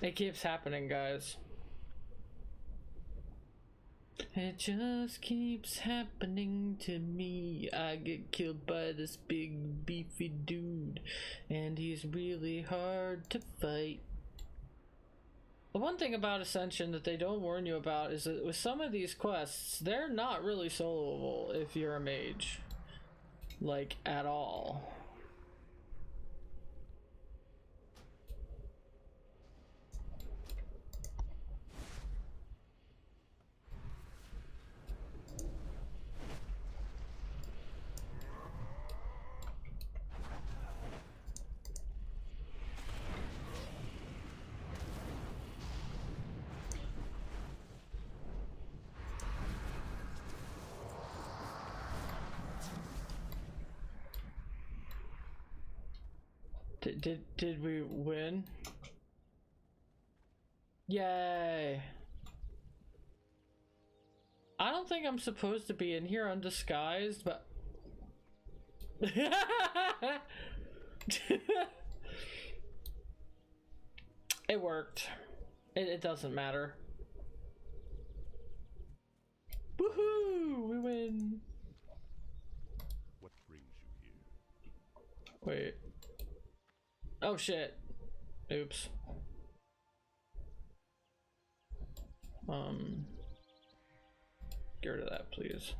It keeps happening, guys. It just keeps happening to me. I get killed by this big beefy dude, and he's really hard to fight. The one thing about Ascension that they don't warn you about is that with some of these quests, they're not really soloable if you're a mage. Like, at all. Did we win? Yay! I don't think I'm supposed to be in here undisguised, but it worked. It doesn't matter. Woohoo! We win. What brings you here? Wait. Oh shit. Oops. Get rid of that, please.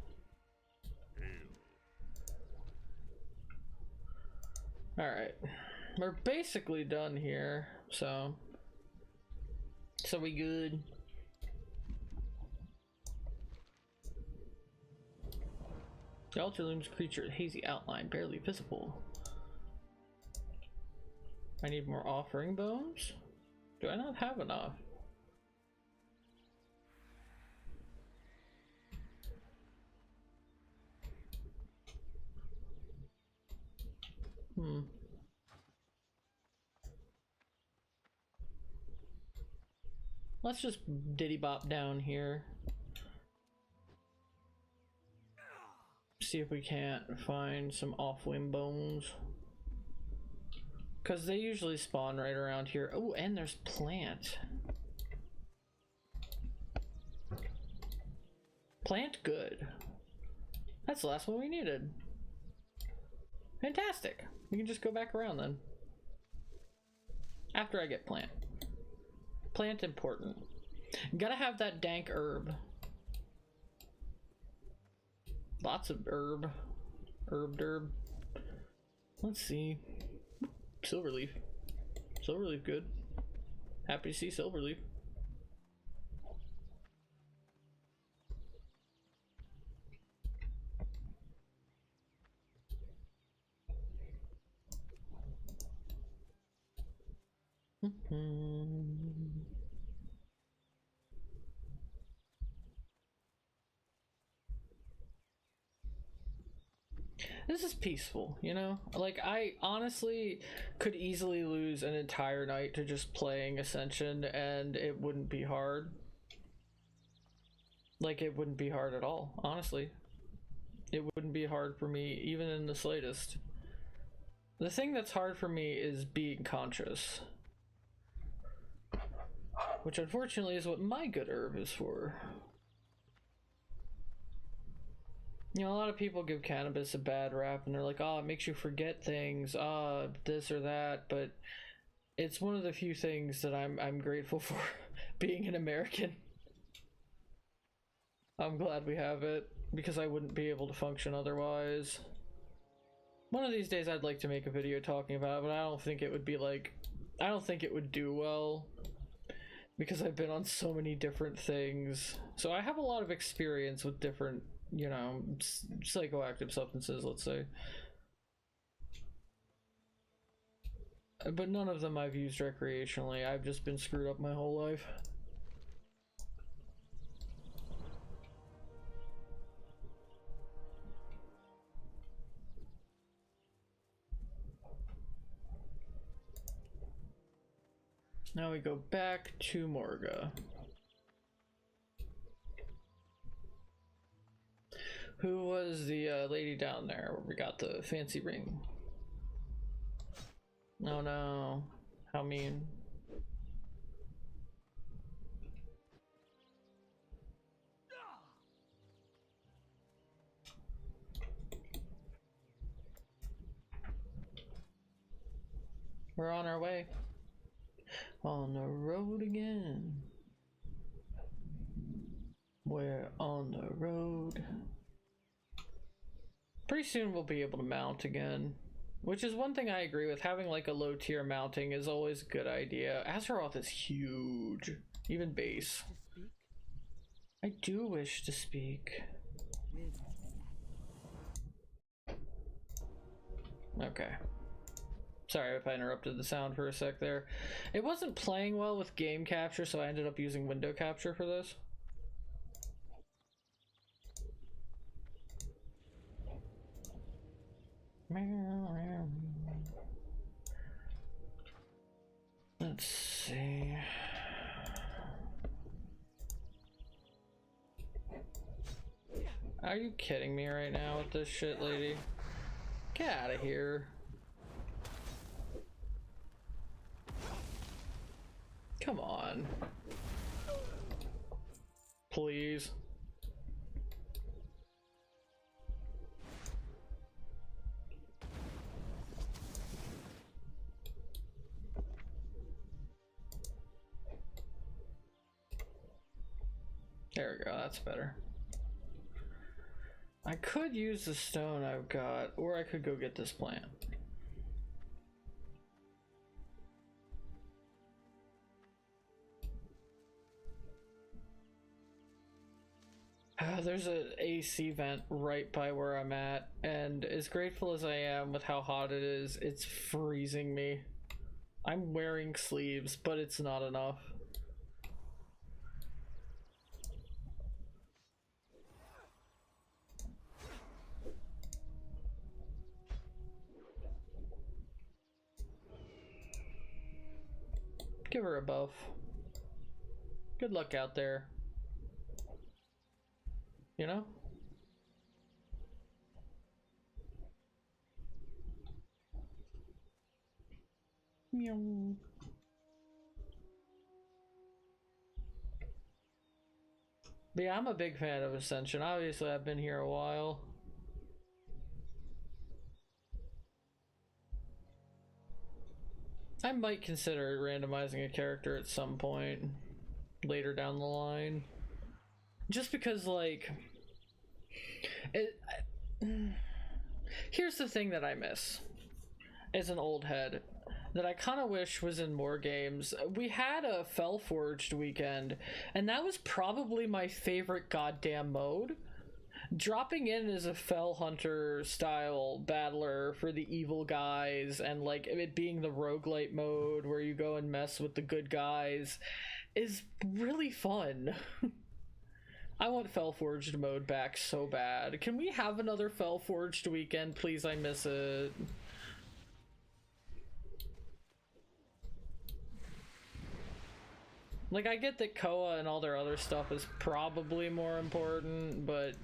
Alright. We're basically done here, so we good. The altar looms creature, hazy outline, barely visible. I need more offering bones? Do I not have enough? Let's just diddy bop down here. See if we can't find some off-whim bones. Because they usually spawn right around here. Oh, and there's plant. Plant good. That's the last one we needed. Fantastic. We can just go back around then. After I get plant. Plant important. Gotta have that dank herb. Lots of herb. Herb. Let's see. Silverleaf. Silverleaf good. Happy to see Silverleaf. This is peaceful, you know? Like, I honestly could easily lose an entire night to just playing Ascension and it wouldn't be hard. Like, it wouldn't be hard at all, honestly. It wouldn't be hard for me, even in the slightest. The thing that's hard for me is being conscious. Which unfortunately is what my good herb is for. You know, a lot of people give cannabis a bad rap and they're like, oh, it makes you forget things, this or that, but it's one of the few things that I'm grateful for being an American. I'm glad we have it, because I wouldn't be able to function otherwise. One of these days I'd like to make a video talking about it, but I don't think it would be like, I don't think it would do well, because I've been on so many different things. So I have a lot of experience with different, you know, psychoactive substances, let's say. But none of them I've used recreationally. I've just been screwed up my whole life. Now we go back to Morga. Who was the lady down there where we got the fancy ring? Oh no, how mean. We're on our way. On the road again. We're on the road. Pretty soon we'll be able to mount again. Which is one thing I agree with. Having like a low tier mounting is always a good idea. Azeroth is huge. Even base. I do wish to speak. Okay. Sorry if I interrupted the sound for a sec there. It wasn't playing well with game capture, so I ended up using window capture for this. Let's see. Are you kidding me right now with this shit, lady? Get out of here. Come on. Please. There we go, that's better. I could use the stone I've got, or I could go get this plant. There's an AC vent right by where I'm at, and as grateful as I am with how hot it is, it's freezing me. I'm wearing sleeves, but it's not enough. Give her a buff. Good luck out there. You know? Meow. But yeah, I'm a big fan of Ascension. Obviously, I've been here a while. I might consider randomizing a character at some point later down the line. Just because, like, here's the thing that I miss as an old head that I kind of wish was in more games. We had a Fellforged weekend, and that was probably my favorite goddamn mode. Dropping in as a Fell Hunter style battler for the evil guys, and like it being the roguelite mode where you go and mess with the good guys, is really fun. I want Fellforged mode back so bad. Can we have another Fellforged weekend, please? I miss it. Like, I get that CoA and all their other stuff is probably more important, but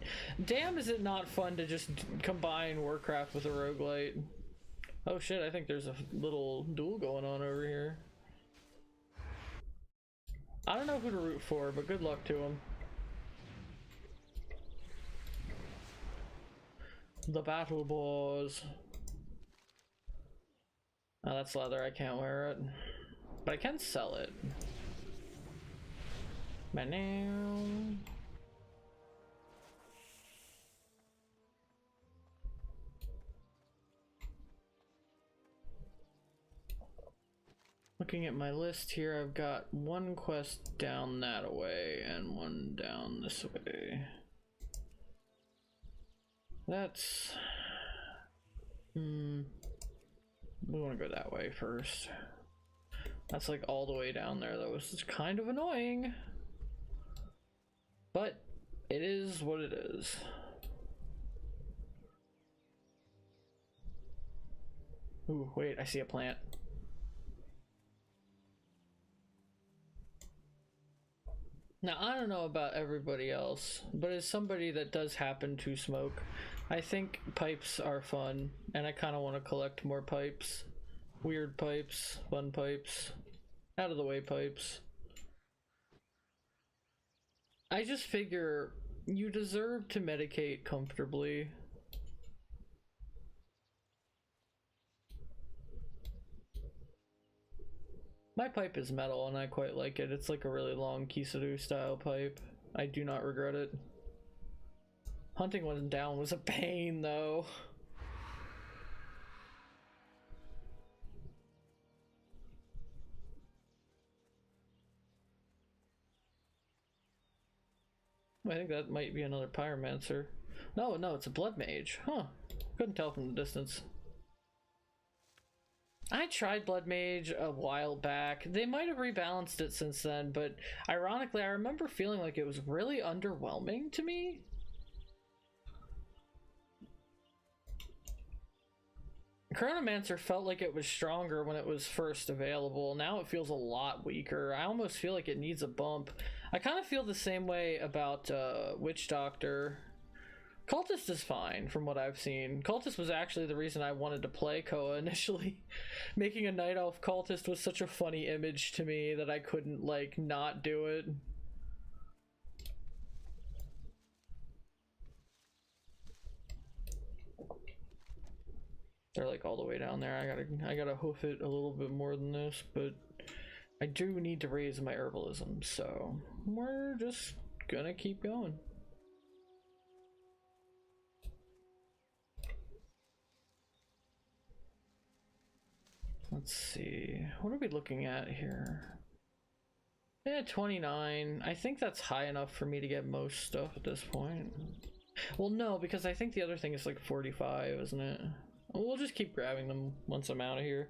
damn is it not fun to just combine Warcraft with a roguelite. Oh shit, I think there's a little duel going on over here. I don't know who to root for, but good luck to him. The battle boss. Oh, that's leather, I can't wear it. But I can sell it. Looking at my list here, I've got one quest down that way and one down this way. That's... we want to go that way first. That's like all the way down there though, which is kind of annoying. But it is what it is. Ooh, wait, I see a plant. Now, I don't know about everybody else, but as somebody that does happen to smoke, I think pipes are fun, and I kind of want to collect more pipes. Weird pipes, fun pipes, out of the way pipes. I just figure you deserve to medicate comfortably. My pipe is metal and I quite like it. It's like a really long Kisuru style pipe. I do not regret it. Hunting one down was a pain though. I think that might be another pyromancer. No, it's a blood mage. Huh. Couldn't tell from the distance. I tried blood mage a while back. They might have rebalanced it since then, but ironically, I remember feeling like it was really underwhelming to me. Chronomancer felt like it was stronger when it was first available. Now it feels a lot weaker. I almost feel like it needs a bump. I kind of feel the same way about Witch Doctor. Cultist is fine from what I've seen. Cultist was actually the reason I wanted to play CoA initially. Making a Night Elf Cultist was such a funny image to me that I couldn't, like, not do it. They're like all the way down there. I gotta hoof it a little bit more than this, but I do need to raise my herbalism, so we're just gonna keep going. Let's see, what are we looking at here? Yeah, 29. I think that's high enough for me to get most stuff at this point. Well, no, because I think the other thing is like 45, isn't it? We'll just keep grabbing them once I'm out of here.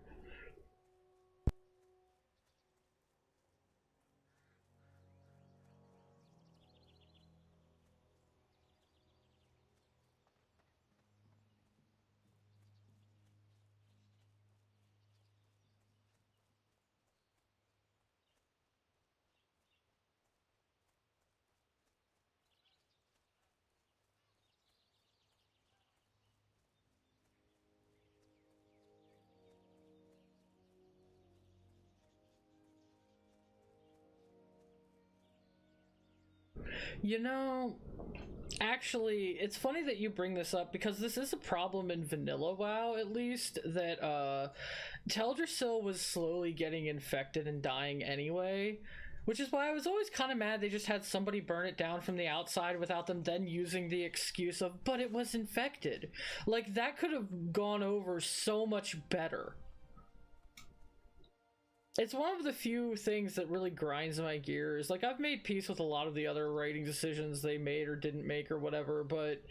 You know, actually, it's funny that you bring this up because this is a problem in vanilla WoW, at least, that Teldrassil was slowly getting infected and dying anyway, which is why I was always kind of mad they just had somebody burn it down from the outside without them then using the excuse of, but it was infected. Like, that could have gone over so much better. It's one of the few things that really grinds my gears. Like, I've made peace with a lot of the other writing decisions they made or didn't make or whatever, but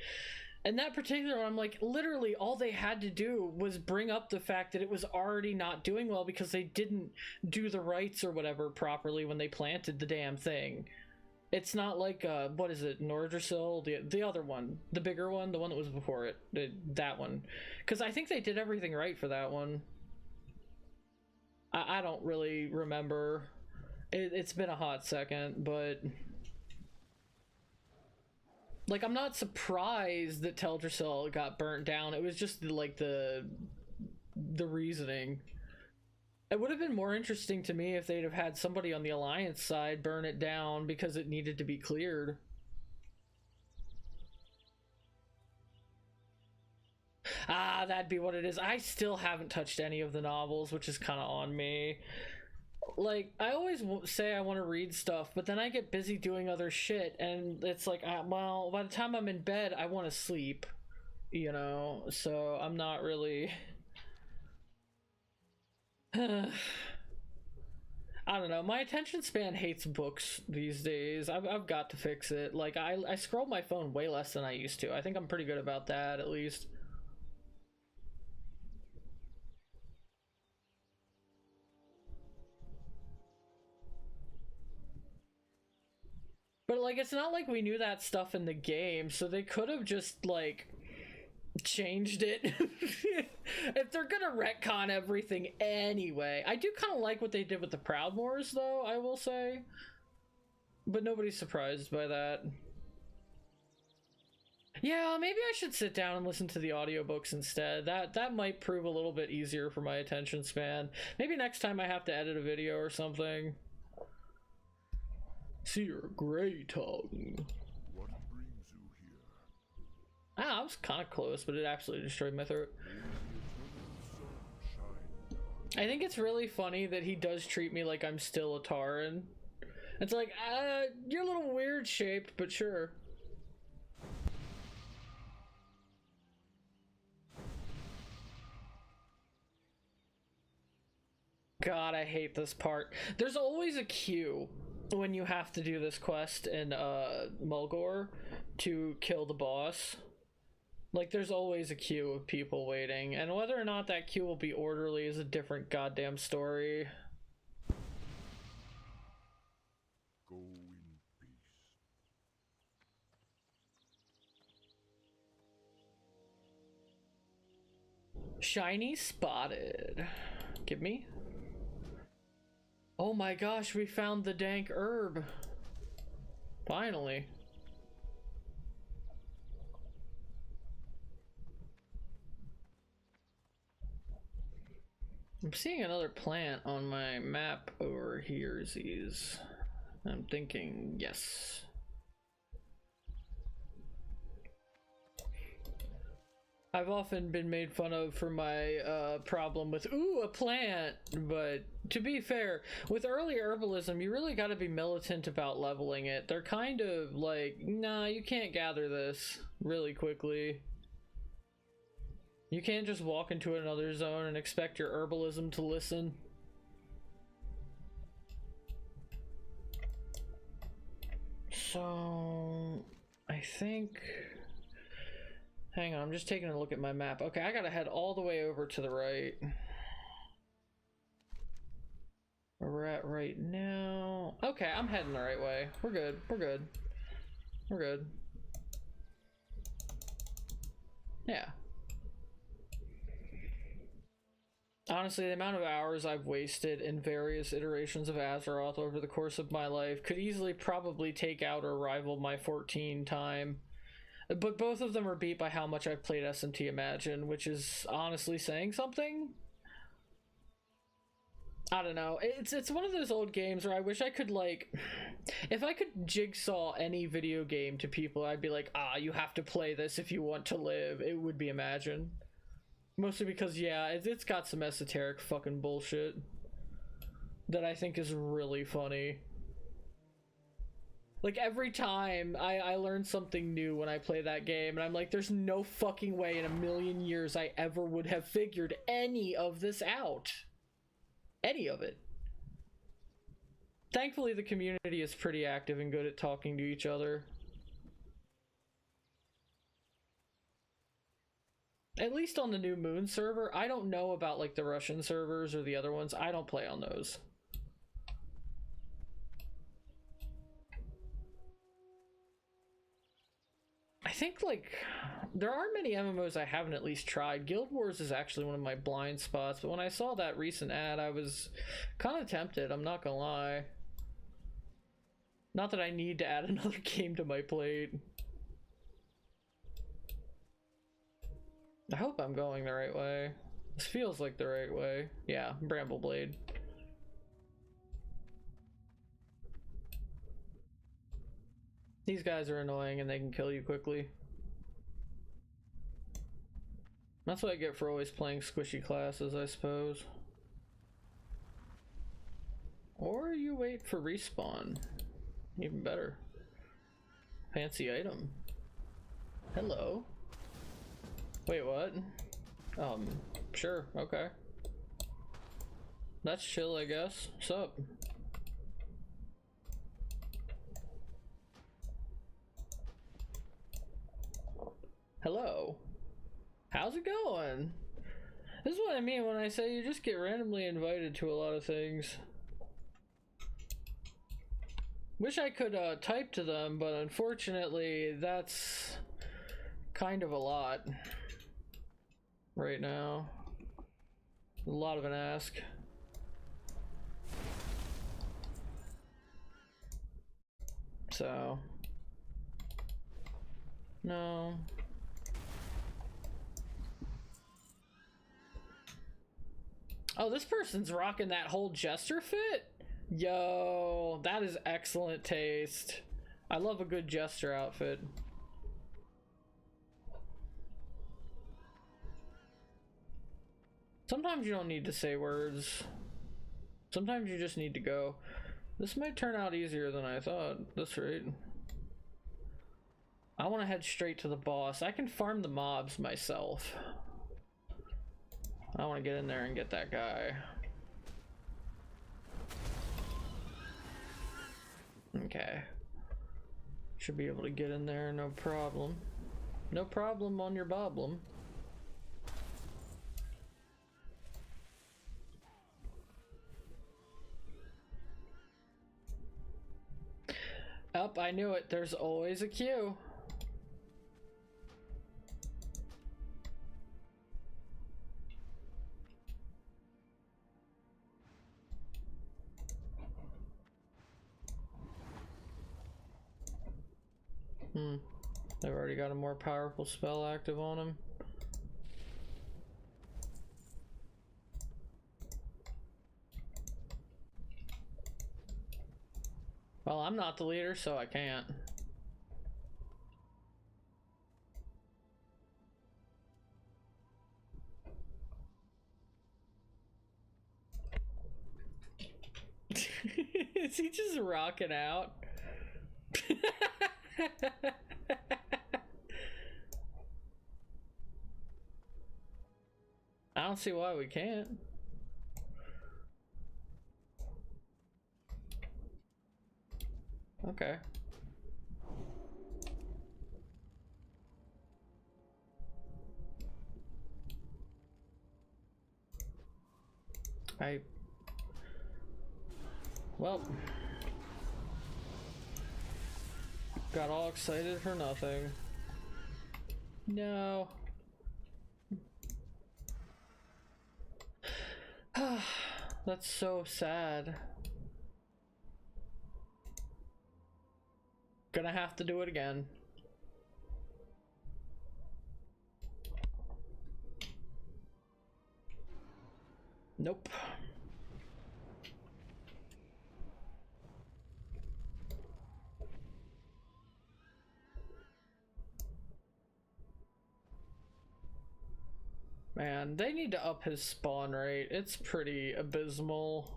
in that particular one, I'm like, literally all they had to do was bring up the fact that it was already not doing well because they didn't do the rites or whatever properly when they planted the damn thing. It's not like, what is it, Nordrassil? The other one, the bigger one, the one that was before it, that one. Because I think they did everything right for that one. I don't really remember. It's been a hot second, but like, I'm not surprised that Teldrassil got burnt down. It was just like the reasoning. It would have been more interesting to me if they'd have had somebody on the Alliance side burn it down because it needed to be cleared. Ah, that'd be what it is. I still haven't touched any of the novels, which is kind of on me. Like, I always say I want to read stuff, but then I get busy doing other shit, and it's like, well, by the time I'm in bed, I want to sleep, you know? So I'm not really... I don't know, my attention span hates books these days. I've got to fix it. Like, I scroll my phone way less than I used to. I think I'm pretty good about that, at least. But, like, it's not like we knew that stuff in the game, so they could have just, like, changed it. If they're gonna retcon everything anyway. I do kind of like what they did with the Proudmoors, though, I will say. But nobody's surprised by that. Yeah, maybe I should sit down and listen to the audiobooks instead. That might prove a little bit easier for my attention span. Maybe next time I have to edit a video or something. Seer Grey Tongue. What brings you here? Ah, I was kind of close, but it absolutely destroyed my throat. I think it's really funny that he does treat me like I'm still a Tauren. It's like, you're a little weird shaped, but sure. God, I hate this part. There's always a queue when you have to do this quest in Mulgore to kill the boss. Like, there's always a queue of people waiting, and whether or not that queue will be orderly is a different goddamn story. Go in peace. Shiny spotted. Give me. Oh my gosh, we found the dank herb. Finally. I'm seeing another plant on my map over here. I'm thinking yes. I've often been made fun of for my problem with, ooh, a plant, but to be fair, with early herbalism, you really gotta be militant about leveling it. They're kind of like, nah, you can't gather this really quickly. You can't just walk into another zone and expect your herbalism to listen. So, I think... Hang on, I'm just taking a look at my map. Okay, I gotta head all the way over to the right. Where we're at right now. Okay, I'm heading the right way. We're good. We're good. We're good. Yeah. Honestly, the amount of hours I've wasted in various iterations of Azeroth over the course of my life could easily probably take out or rival my 14 time. But both of them are beat by how much I've played SMT Imagine, which is honestly saying something. I don't know. It's one of those old games where I wish I could, like, if I could jigsaw any video game to people, I'd be like, ah, you have to play this if you want to live. It would be Imagine. Mostly because, yeah, it's got some esoteric fucking bullshit that I think is really funny. Like, every time I learn something new when I play that game, and I'm like, there's no fucking way in a million years I ever would have figured any of this out. Any of it. Thankfully, the community is pretty active and good at talking to each other. At least on the New Moon server. I don't know about, like, the Russian servers or the other ones. I don't play on those. I think, like, there are many MMOs I haven't at least tried. Guild Wars is actually one of my blind spots, but when I saw that recent ad, I was kind of tempted, I'm not gonna lie. Not that I need to add another game to my plate. I hope I'm going the right way. This feels like the right way. Yeah, Brambleblade. These guys are annoying and they can kill you quickly. That's what I get for always playing squishy classes, I suppose. Or you wait for respawn. Even better. Fancy item. Hello. Wait, what? Sure, okay. That's chill, I guess. What's up? Hello. How's it going? This is what I mean when I say you just get randomly invited to a lot of things. Wish I could type to them, but unfortunately that's kind of a lot right now. A lot of an ask. So, no. Oh, this person's rocking that whole jester fit? Yo, that is excellent taste. I love a good jester outfit. Sometimes you don't need to say words. Sometimes you just need to go. This might turn out easier than I thought. That's right. I want to head straight to the boss. I can farm the mobs myself. I want to get in there and get that guy. Okay. Should be able to get in there, no problem. No problem on your boblem. Up, I knew it. There's always a queue. They've already got a more powerful spell active on him. Well, I'm not the leader, so I can't. Is he just rocking out? I don't see why we can't. Okay. Well, got all excited for nothing. No. That's so sad. Gonna have to do it again. Nope. Man, they need to up his spawn rate. It's pretty abysmal.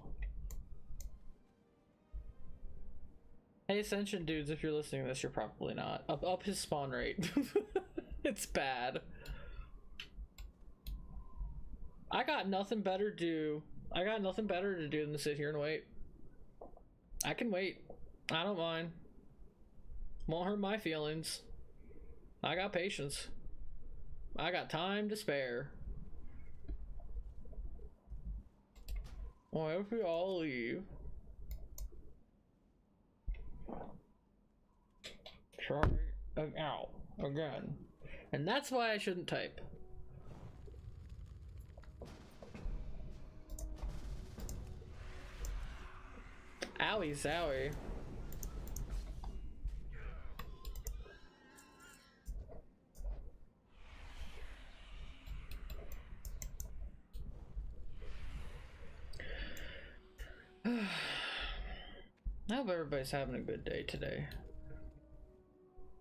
Hey, Ascension dudes, if you're listening to this, you're probably not. Up his spawn rate. It's bad. I got nothing better to do. I got nothing better to do than to sit here and wait. I can wait. I don't mind. Won't hurt my feelings. I got patience. I got time to spare. Why if we all leave? Try out again. And that's why I shouldn't type. Owie zowie. I hope everybody's having a good day today.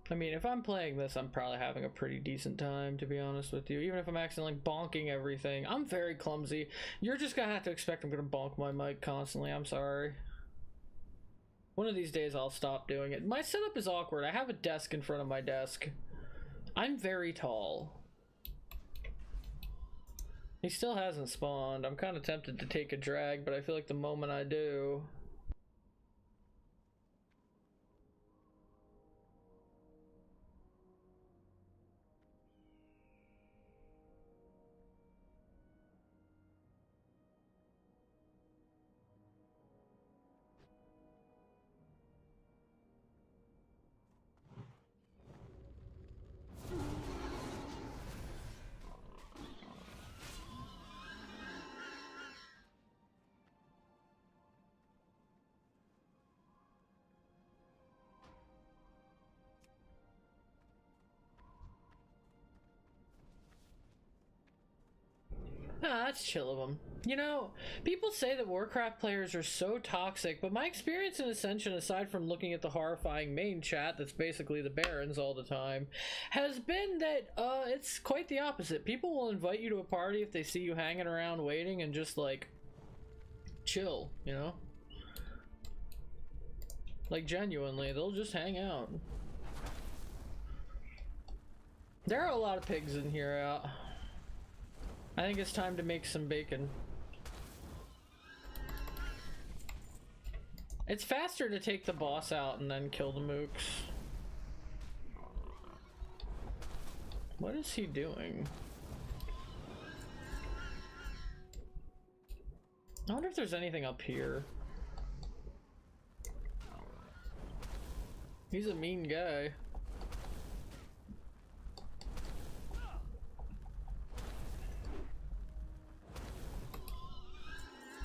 I mean, if I'm playing this, I'm probably having a pretty decent time, to be honest with you. Even if I'm accidentally bonking everything. I'm very clumsy. You're just gonna have to expect I'm gonna bonk my mic constantly. I'm sorry. One of these days I'll stop doing it. My setup is awkward. I have a desk in front of my desk. I'm very tall. He still hasn't spawned. I'm kind of tempted to take a drag, but I feel like the moment I do... Ah, that's chill of them. You know, people say that Warcraft players are so toxic, but my experience in Ascension, aside from looking at the horrifying main chat that's basically the Barons all the time, has been that it's quite the opposite. People will invite you to a party if they see you hanging around waiting and just like chill, you know? Like genuinely, they'll just hang out. There are a lot of pigs in here out. I think it's time to make some bacon. It's faster to take the boss out and then kill the mooks. What is he doing? I wonder if there's anything up here. He's a mean guy.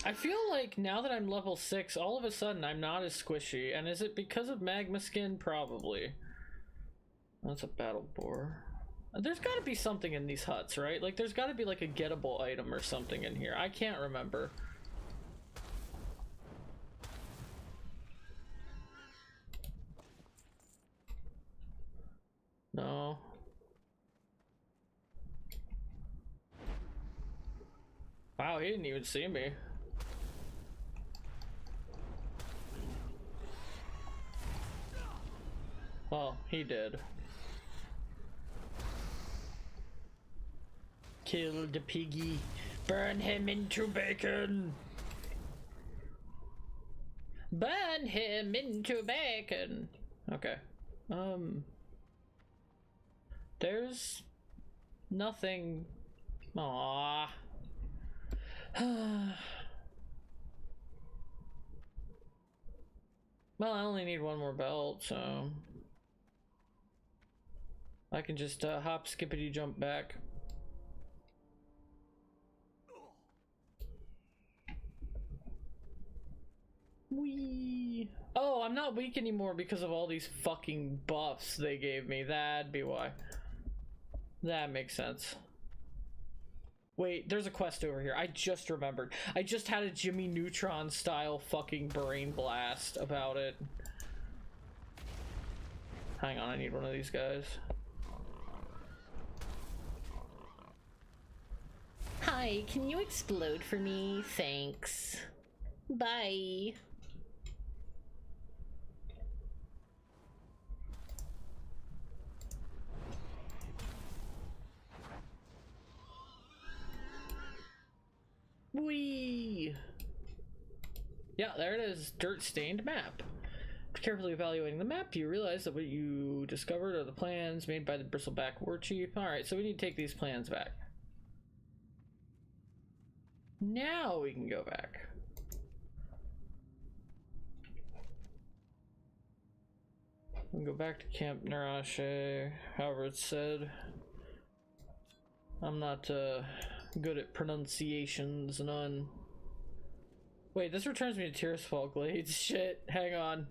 I feel like now that I'm level 6, all of a sudden I'm not as squishy. And is it because of magma skin? Probably. That's a battle boar. There's got to be something in these huts, right? Like there's got to be like a gettable item or something in here. I can't remember. he didn't even see me. Well, he did. Kill the piggy. Burn him into bacon. Burn him into bacon. Okay. There's nothing. Aww. Well, I only need one more belt, so I can just hop, skippity, jump back. Whee! Oh, I'm not weak anymore because of all these fucking buffs they gave me. That'd be why. That makes sense. Wait, there's a quest over here. I just remembered. I just had a Jimmy Neutron style fucking brain blast about it. Hang on, I need one of these guys. Hi, can you explode for me? Thanks. Bye. Whee! Yeah, there it is. Dirt-stained map. Carefully evaluating the map, you realize that what you discovered are the plans made by the bristleback war chief. Alright, so we need to take these plans back. Now we can go back. We'll go back to Camp Narache, however it's said. I'm not good at pronunciations, none. Wait, this returns me to Tearsfall Glades. Shit, hang on.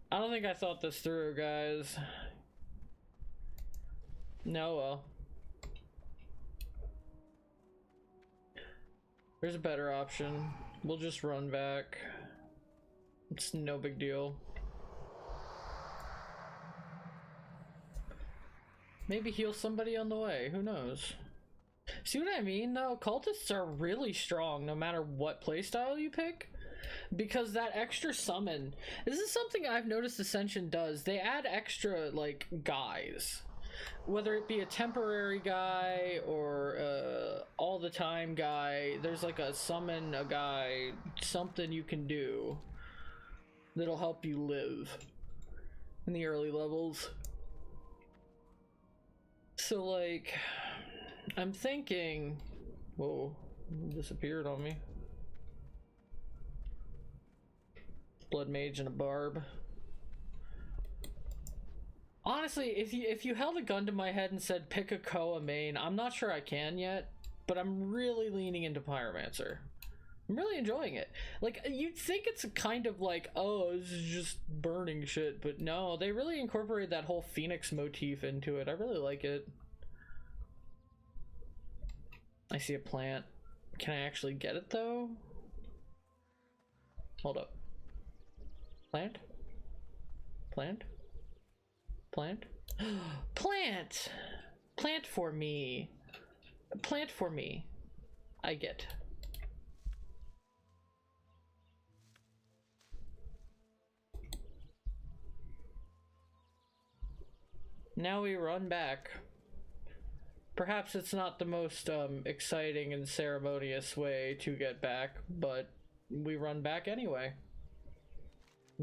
I don't think I thought this through, guys. No, well. There's a better option. We'll just run back. It's no big deal. Maybe heal somebody on the way, who knows? See what I mean though? Cultists are really strong no matter what playstyle you pick. Because that extra summon, this is something I've noticed Ascension does. They add extra, like, guys. Whether it be a temporary guy or all the time guy, there's like a summon a guy, something you can do that'll help you live in the early levels. So, like, I'm thinking, whoa, it disappeared on me. Blood mage and a barb. Honestly, if you held a gun to my head and said pick a CoA main, I'm not sure I can yet, but I'm really leaning into Pyromancer. I'm really enjoying it. Like, you'd think it's kind of like, oh, this is just burning shit, but no, they really incorporated that whole Phoenix motif into it. I really like it. I see a plant. Can I actually get it though? Hold up. Plant? Plant? Plant? Plant! Plant for me. Plant for me. I get. Now we run back. Perhaps it's not the most exciting and ceremonious way to get back, but we run back anyway.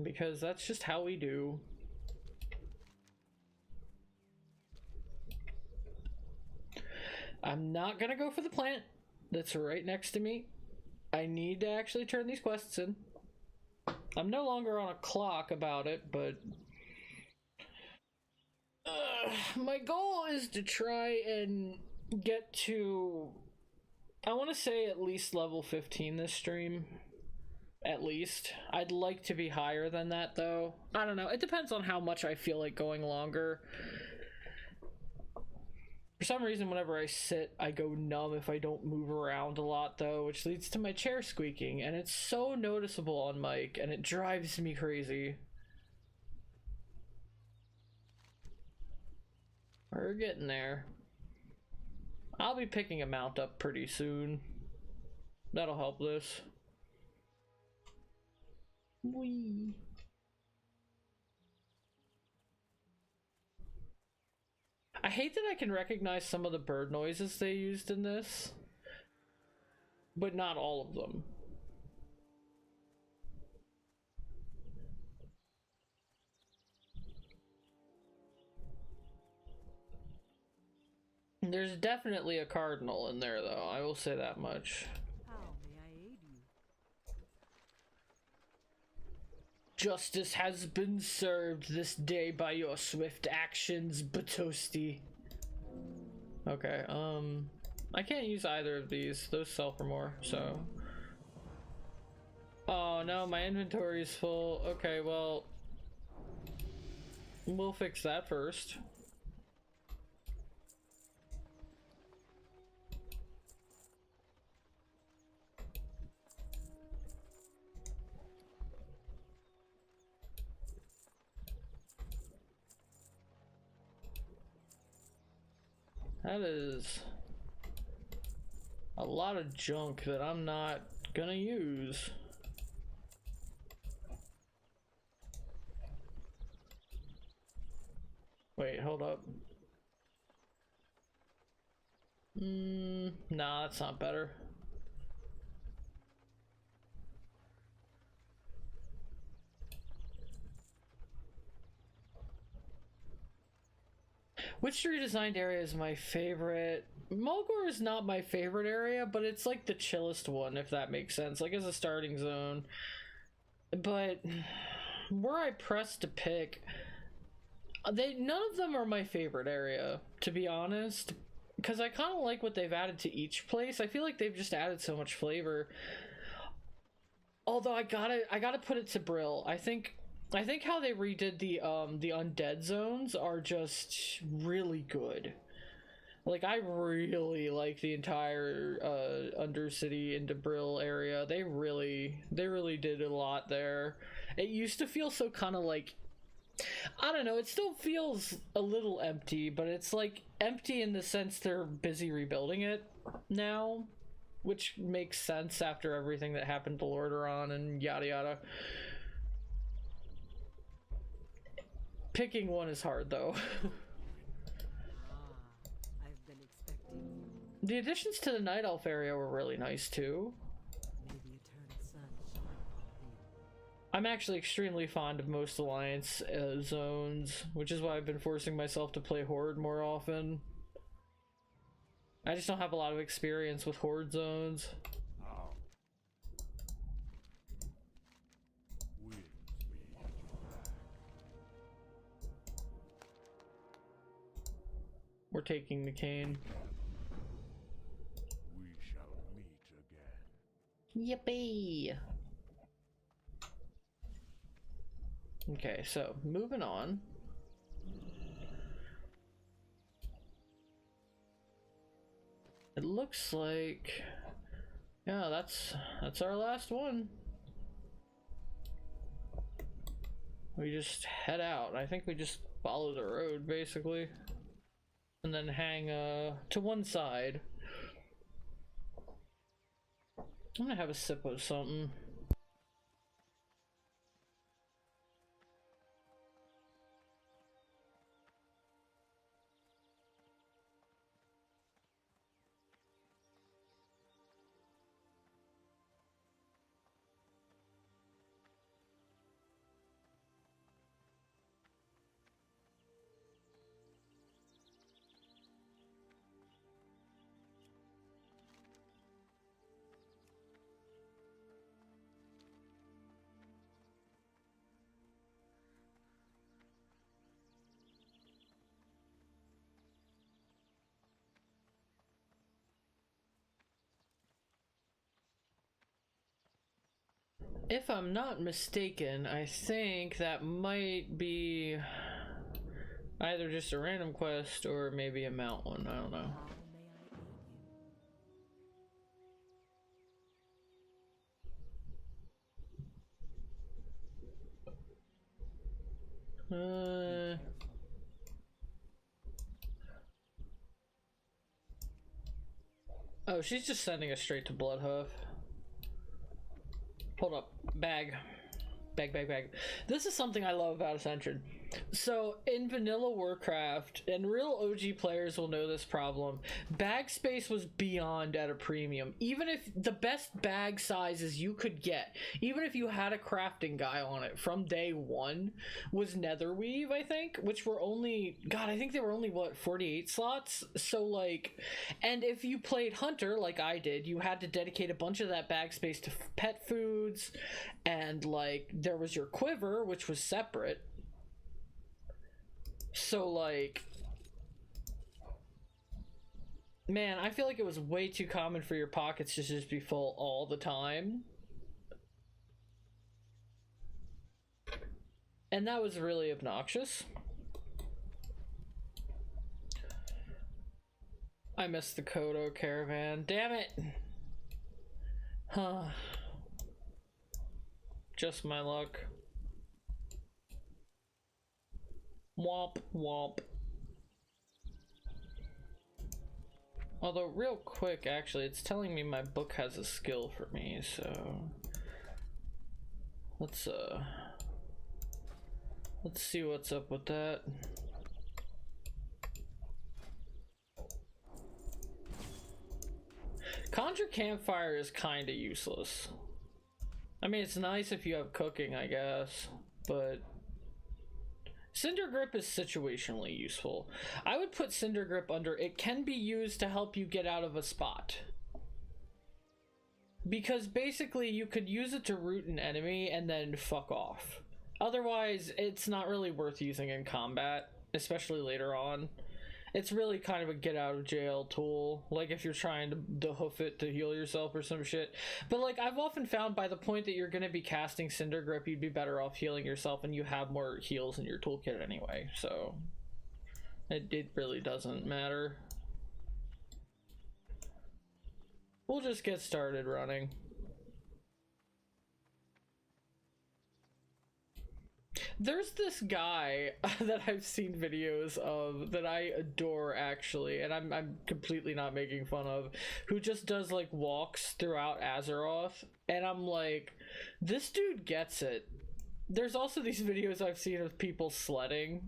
Because that's just how we do. I'm not gonna go for the plant that's right next to me. I need to actually turn these quests in. I'm no longer on a clock about it, but my goal is to try and get to, I want to say at least level 15 this stream. At least. I'd like to be higher than that though. I don't know. It depends on how much I feel like going longer. For some reason, whenever I sit, I go numb if I don't move around a lot though, which leads to my chair squeaking, and it's so noticeable on mic, and it drives me crazy. We're getting there. I'll be picking a mount up pretty soon. That'll help this. Whee. I hate that I can recognize some of the bird noises they used in this, but not all of them. There's definitely a cardinal in there, though. I will say that much. How may I aid you? Justice has been served this day by your swift actions, Batosti. Okay, I can't use either of these. Those sell for more, so... Oh no, my inventory is full. Okay, well... We'll fix that first. That is a lot of junk that I'm not gonna use. Wait, hold up. Nah, that's not better. Which redesigned area is my favorite? Mulgore is not my favorite area, but it's like the chillest one, if that makes sense, like as a starting zone. But were I pressed to pick, none of them are my favorite area, to be honest, because I kind of like what they've added to each place. I feel like they've just added so much flavor. Although I gotta put it to Brill. I think how they redid the undead zones are just really good. Like, I really like the entire Undercity into Brill area. They really did a lot there. It used to feel so kind of like, I don't know, it still feels a little empty, but it's like empty in the sense they're busy rebuilding it now, which makes sense after everything that happened to Lordaeron and yada yada. Picking one is hard, though. I've been expecting you. The additions to the Night Elf area were really nice, too. May the eternal sun shine upon thee. I'm actually extremely fond of most Alliance zones, which is why I've been forcing myself to play Horde more often. I just don't have a lot of experience with Horde zones. We're taking the cane. We shall meet again. Yippee! Okay, so moving on. It looks like, yeah, that's our last one. We just head out. I think we just follow the road basically, and then hang to one side. I'm gonna have a sip of something. If I'm not mistaken, I think that might be either just a random quest or maybe a mount one. I don't know. How may I aid you? Oh, she's just sending us straight to Bloodhoof. Hold up. Bag. This is something I love about Ascension. So in vanilla Warcraft, and real OG players will know this problem, bag space was beyond at a premium. Even if the best bag sizes you could get, even if you had a crafting guy on it from day one, was netherweave, I think, which were only, God, I think they were only, what, 48 slots? So like, and if you played hunter like I did, you had to dedicate a bunch of that bag space to pet foods, and like there was your quiver, which was separate. So like, man, I feel like it was way too common for your pockets to just be full all the time. And that was really obnoxious. I missed the Kodo caravan. Damn it. Huh. Just my luck. Womp womp. Although real quick, actually, it's telling me my book has a skill for me, so let's see what's up with that. Conjure campfire is kind of useless. I mean, it's nice if you have cooking, I guess, but Cinder Grip is situationally useful. I would put Cinder Grip under, it can be used to help you get out of a spot. Because basically you could use it to root an enemy and then fuck off. Otherwise, it's not really worth using in combat, especially later on. It's really kind of a get out of jail tool, like if you're trying to hoof it to heal yourself or some shit. But like, I've often found by the point that you're going to be casting Cinder Grip, you'd be better off healing yourself, and you have more heals in your toolkit anyway, so it really doesn't matter. We'll just get started running. There's this guy that I've seen videos of that I adore, actually, and I'm completely not making fun of, who just does like walks throughout Azeroth, and I'm like, this dude gets it. There's also these videos I've seen of people sledding.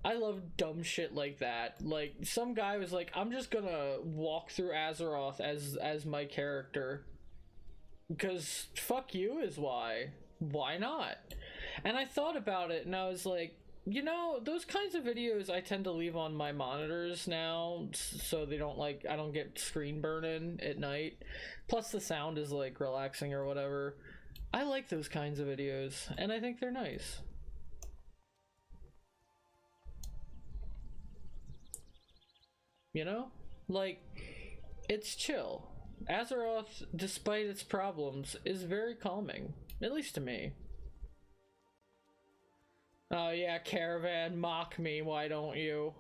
I love dumb shit like that. Like, some guy was like, I'm just gonna walk through Azeroth as my character, because fuck you is why not? And I thought about it, and I was like, you know, those kinds of videos I tend to leave on my monitors now, so they don't, like, I don't get screen burning at night. Plus the sound is like relaxing or whatever. I like those kinds of videos, and I think they're nice. You know? Like, it's chill. Azeroth, despite its problems, is very calming. At least to me. Oh yeah, caravan, mock me, why don't you?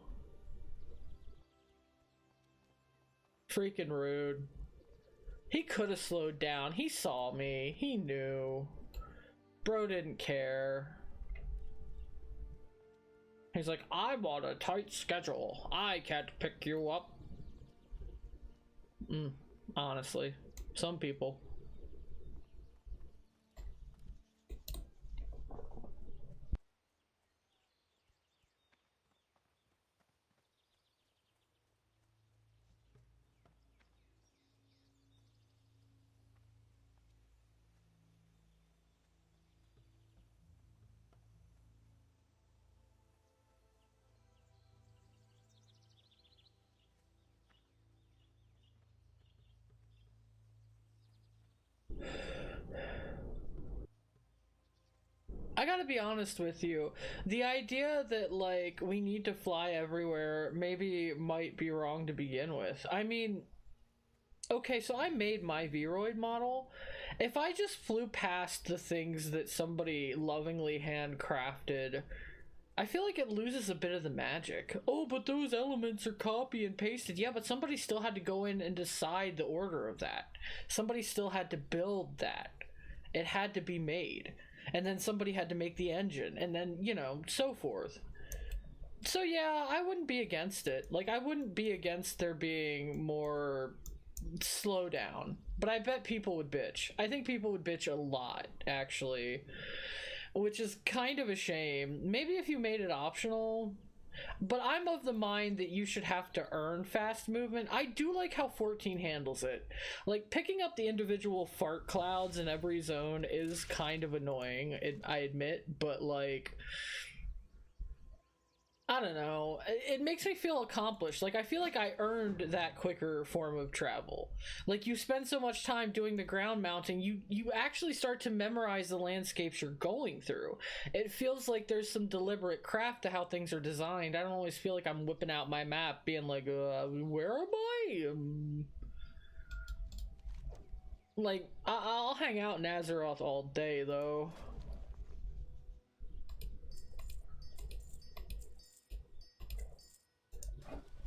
Freaking rude. He could have slowed down. He saw me. He knew. Bro didn't care. He's like, I'm on a tight schedule. I can't pick you up. Honestly, some people. I gotta be honest with you, the idea that like we need to fly everywhere maybe might be wrong to begin with. I mean, okay, so I made my Vroid model. If I just flew past the things that somebody lovingly handcrafted, I feel like it loses a bit of the magic. Oh, but those elements are copy and pasted. Yeah, but somebody still had to go in and decide the order of that. Somebody still had to build that. It had to be made. And then somebody had to make the engine, and then, you know, so forth. So yeah, I wouldn't be against it. Like, I wouldn't be against there being more slowdown. But I bet people would bitch. I think people would bitch a lot, actually, which is kind of a shame. Maybe if you made it optional, but I'm of the mind that you should have to earn fast movement. I do like how 14 handles it. Like, picking up the individual fart clouds in every zone is kind of annoying, I admit, but like, I don't know. It makes me feel accomplished. Like, I feel like I earned that quicker form of travel. Like, you spend so much time doing the ground mounting, you actually start to memorize the landscapes you're going through. It feels like there's some deliberate craft to how things are designed. I don't always feel like I'm whipping out my map being like, where am I? Like, I'll hang out in Azeroth all day, though.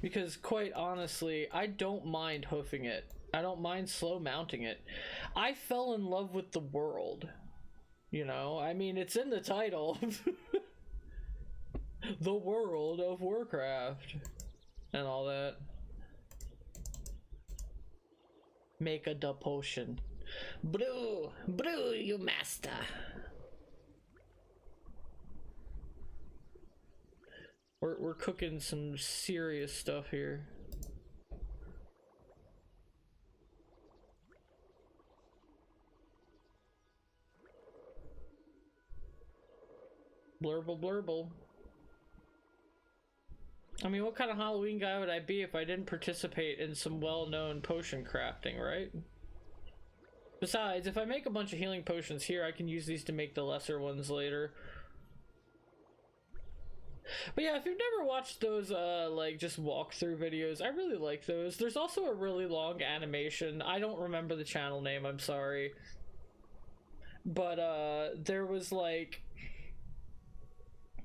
Because quite honestly, I don't mind hoofing it. I don't mind slow mounting it. I fell in love with the world. You know, I mean, it's in the title. The world of Warcraft. And all that. Make a da potion. Brew! Brew, you master! We're cooking some serious stuff here. Blurble blurble. I mean, what kind of Halloween guy would I be if I didn't participate in some well-known potion crafting, right? Besides, if I make a bunch of healing potions here, I can use these to make the lesser ones later. But yeah, if you've never watched those, like, just walkthrough videos, I really like those. There's also a really long animation. I don't remember the channel name, I'm sorry. But, there was, like...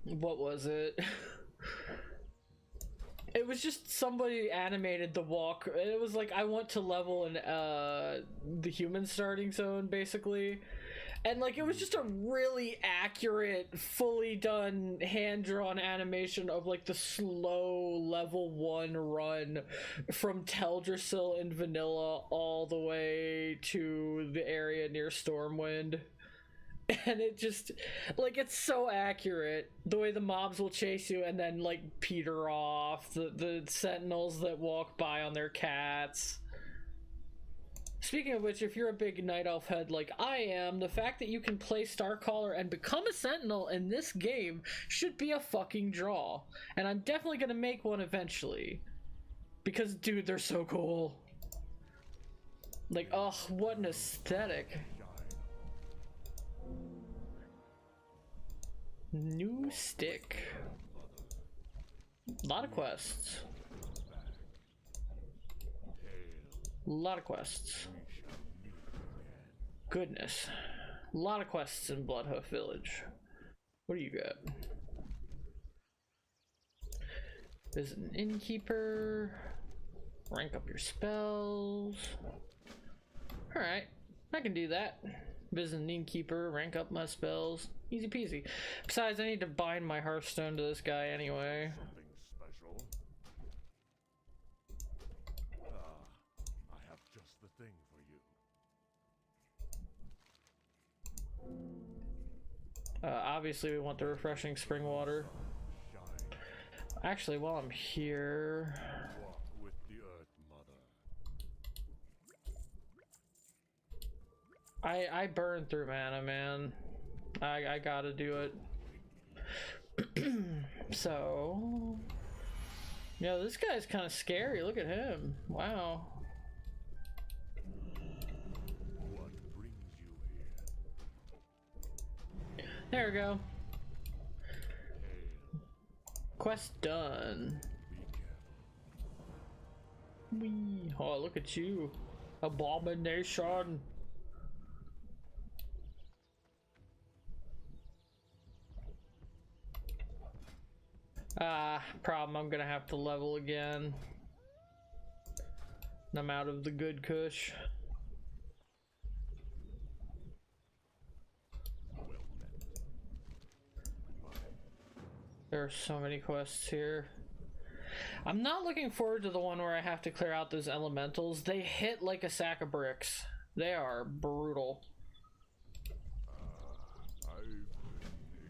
What was it? It was just somebody animated the walk. It was like, I want to level in, the human starting zone, basically. And like, it was just a really accurate, fully done, hand-drawn animation of like the slow level 1 run from Teldrassil in vanilla all the way to the area near Stormwind. And it just, like, it's so accurate. The way the mobs will chase you and then like peter off, the sentinels that walk by on their cats. Speaking of which, if you're a big night elf head like I am, the fact that you can play Starcaller and become a sentinel in this game should be a fucking draw. And I'm definitely gonna make one eventually. Because, dude, they're so cool. Like, ugh, what an aesthetic. New stick. A lot of quests. A lot of quests. Goodness. A lot of quests in Bloodhoof Village. What do you got? There's an innkeeper. Rank up your spells. Alright, I can do that. Visit an innkeeper, rank up my spells. Easy peasy. Besides, I need to bind my Hearthstone to this guy anyway. Obviously we want the refreshing spring water. Actually, while I'm here... I burn through mana, man. I gotta do it. So... Yeah, this guy's kind of scary. Look at him. Wow. There we go. Quest done. Whee. Oh, look at you. Abomination. Problem, I'm gonna have to level again. I'm out of the good kush. There are so many quests here. I'm not looking forward to the one where I have to clear out those elementals. They hit like a sack of bricks. They are brutal. I've been expecting you.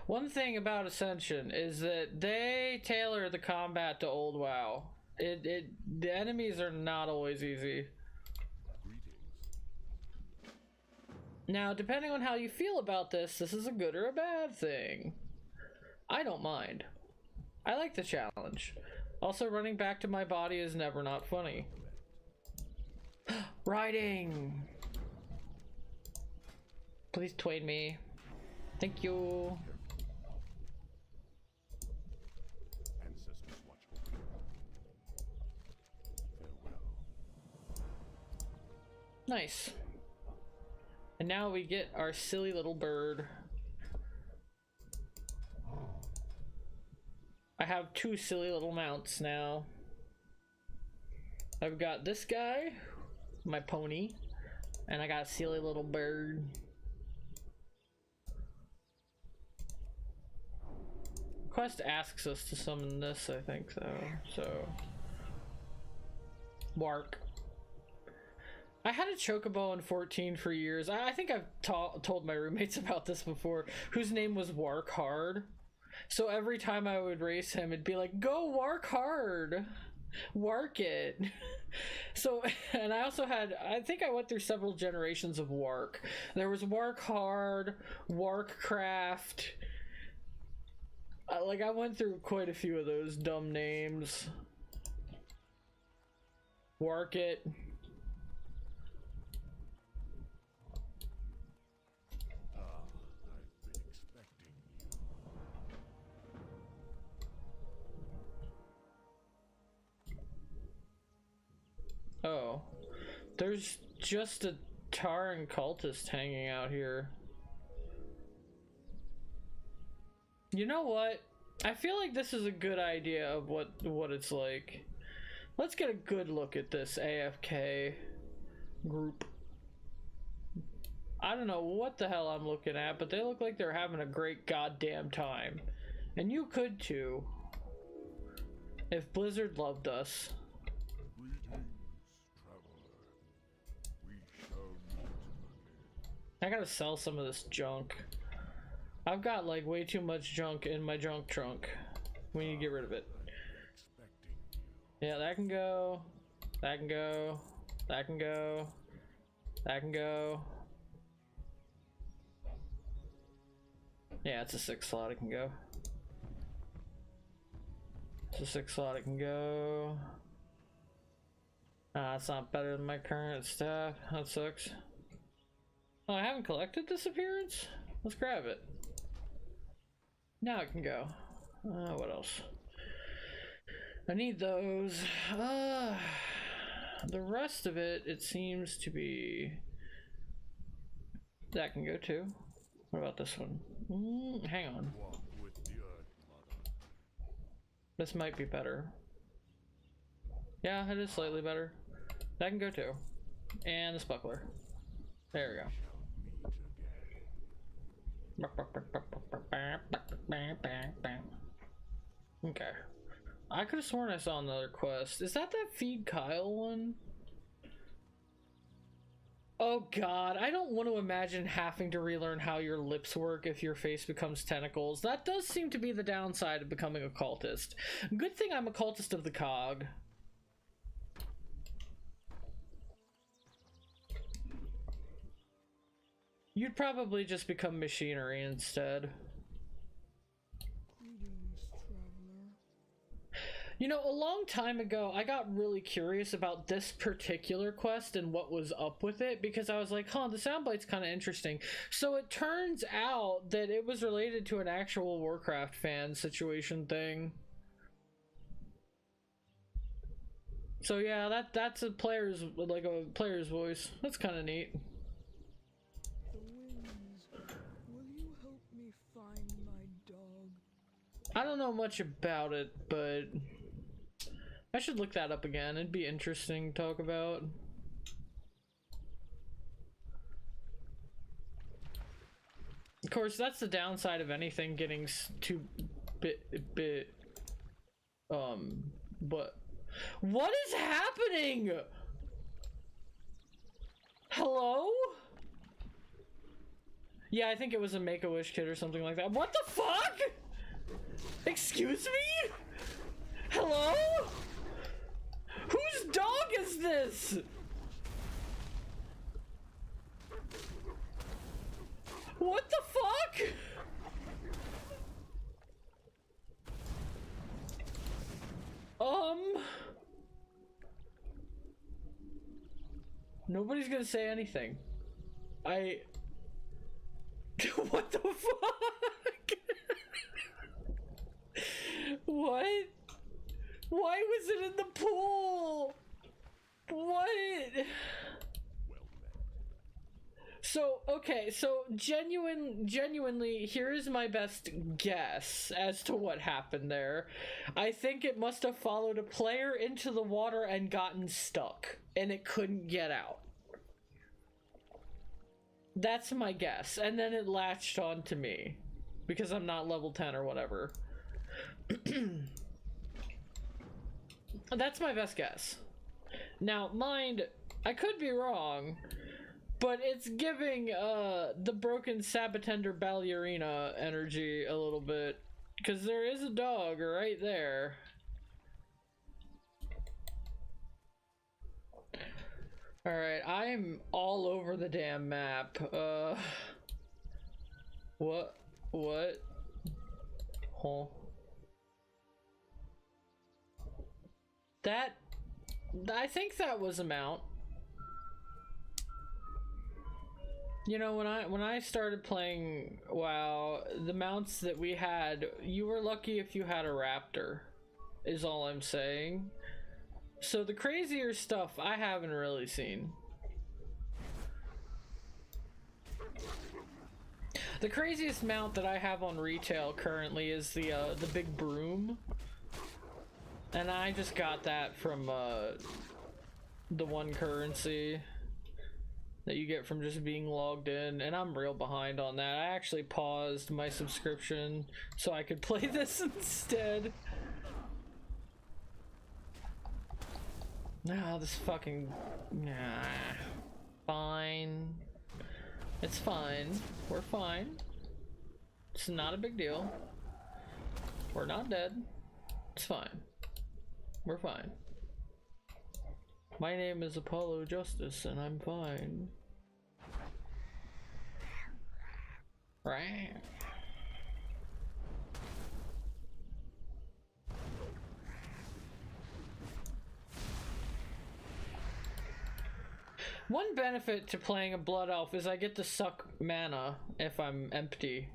One thing about Ascension is that they tailor the combat to old WoW. The enemies are not always easy. Greetings. Now, depending on how you feel about this is a good or a bad thing. I don't mind. I like the challenge. Also, running back to my body is never not funny. Riding! Please twain me. Thank you. Ancestors watch over you. Farewell. Nice. And now we get our silly little bird. I have two silly little mounts now. I've got this guy, my pony, and I got a silly little bird. Quest asks us to summon this, I think, though. So, Wark. I had a chocobo in 14 for years. I think I've told my roommates about this before, whose name was Wark Hard. So every time I would race him, it'd be like, go Wark Hard! Wark it! So, and I also had, I think I went through several generations of Wark. There was Wark Hard, Warkcraft. Like, I went through quite a few of those dumb names. Wark it. I've been expecting you. Oh. There's just a Taran cultist hanging out here. You know what? I feel like this is a good idea of what it's like. Let's get a good look at this AFK group. I don't know what the hell I'm looking at, but they look like they're having a great goddamn time. And you could too. If Blizzard loved us. Greetings, traveler. We shall meet again. I gotta sell some of this junk. I've got like way too much junk in my junk trunk. We need to get rid of it. Expecting you. Yeah, that can go. That can go. That can go. That can go. Yeah, it's a 6 slot. It can go. It's a 6 slot. It can go. It's not better than my current stuff. That sucks. Oh, I haven't collected this appearance? Let's grab it. Now it can go. What else? I need those. The rest of it, it seems to be... That can go too. What about this one? Hang on. Walk with the earth, mother. This might be better. Yeah, it is slightly better. That can go too. And the spuckler. There we go. Okay. I could have sworn I saw another quest. Is that Feed Kyle one? Oh god, I don't want to imagine having to relearn how your lips work if your face becomes tentacles. That does seem to be the downside of becoming a cultist. Good thing I'm a cultist of the cog. You'd probably just become machinery instead. Greetings, traveler. You know, a long time ago, I got really curious about this particular quest and what was up with it, because I was like, huh, the soundbite's kind of interesting. So it turns out that it was related to an actual Warcraft fan situation thing. So yeah, that's a player's, like a player's voice. That's kind of neat. The winds. Will you help me find my dog? I don't know much about it, but I should look that up again. It'd be interesting to talk about. Of course, that's the downside of anything getting too but What is happening? Hello? Yeah, I think it was a Make-A-Wish kid or something like that. What the fuck? Excuse me? Hello? Whose dog is this? What the fuck? Nobody's gonna say anything. What the fuck? What? Why was it in the pool? What? So, okay, so genuinely, here is my best guess as to what happened there. I think it must have followed a player into the water and gotten stuck, and it couldn't get out. That's my guess, and then it latched on to me, because I'm not level 10 or whatever. That's my best guess. Now, mind, I could be wrong, but it's giving the broken Sabatender ballerina energy a little bit, because there is a dog right there. Alright, I'm all over the damn map. What? Huh? That, I think that was a mount. You know, when I started playing WoW, the mounts that we had, you were lucky if you had a raptor, is all I'm saying. So the crazier stuff I haven't really seen. The craziest mount that I have on retail currently is the big broom. And I just got that from the one currency that you get from just being logged in, and I'm real behind on that. I actually paused my subscription so I could play this instead. No, this fucking... Nah. Fine. It's fine. We're fine. It's not a big deal. We're not dead. It's fine. We're fine. My name is Apollo Justice, and I'm fine. Right. One benefit to playing a Blood Elf is I get to suck mana if I'm empty.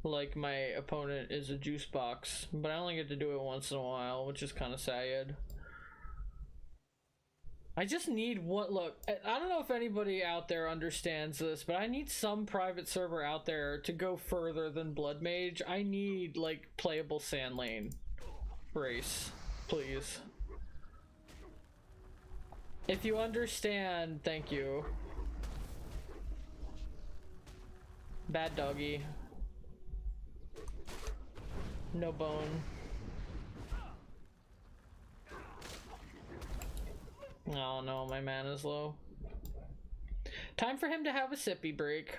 Like my opponent is a juice box, but I only get to do it once in a while, which is kind of sad. I just need what, look, I don't know if anybody out there understands this, but I need some private server out there to go further than Blood Mage. I need, like, playable Sand Lane race, please. If you understand, thank you. Bad doggy. No bone. Oh no, my mana's low. Time for him to have a sippy break.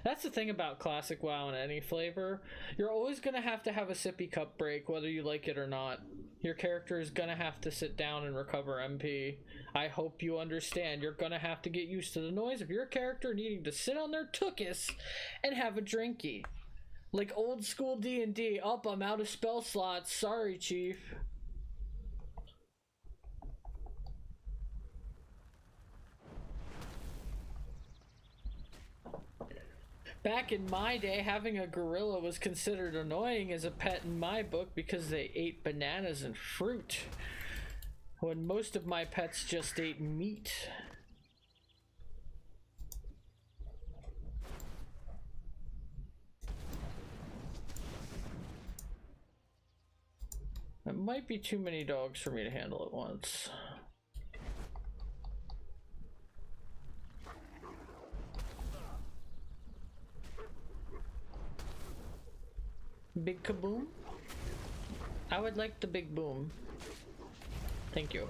That's the thing about classic WoW in any flavor. You're always gonna have to have a sippy cup break, whether you like it or not. Your character is gonna have to sit down and recover MP. I hope you understand. You're gonna have to get used to the noise of your character needing to sit on their tuchus and have a drinky. Like old school D&D. Oh, I'm out of spell slots. Sorry, Chief. Back in my day, having a gorilla was considered annoying as a pet in my book because they ate bananas and fruit, when most of my pets just ate meat. It might be too many dogs for me to handle at once. Big kaboom? I would like the big boom. Thank you.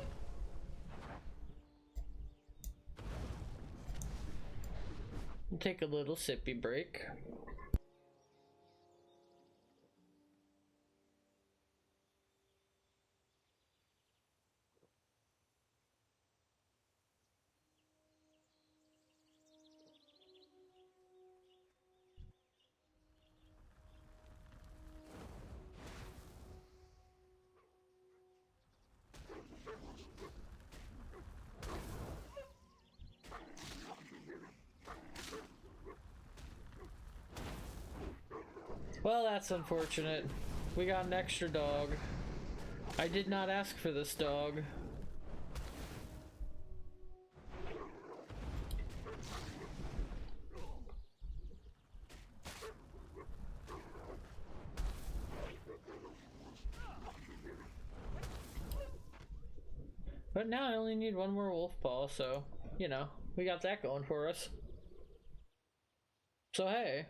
We'll take a little sippy break. Well, that's unfortunate. We got an extra dog. I did not ask for this dog. But now I only need one more wolf paw, so, you know, we got that going for us. So hey.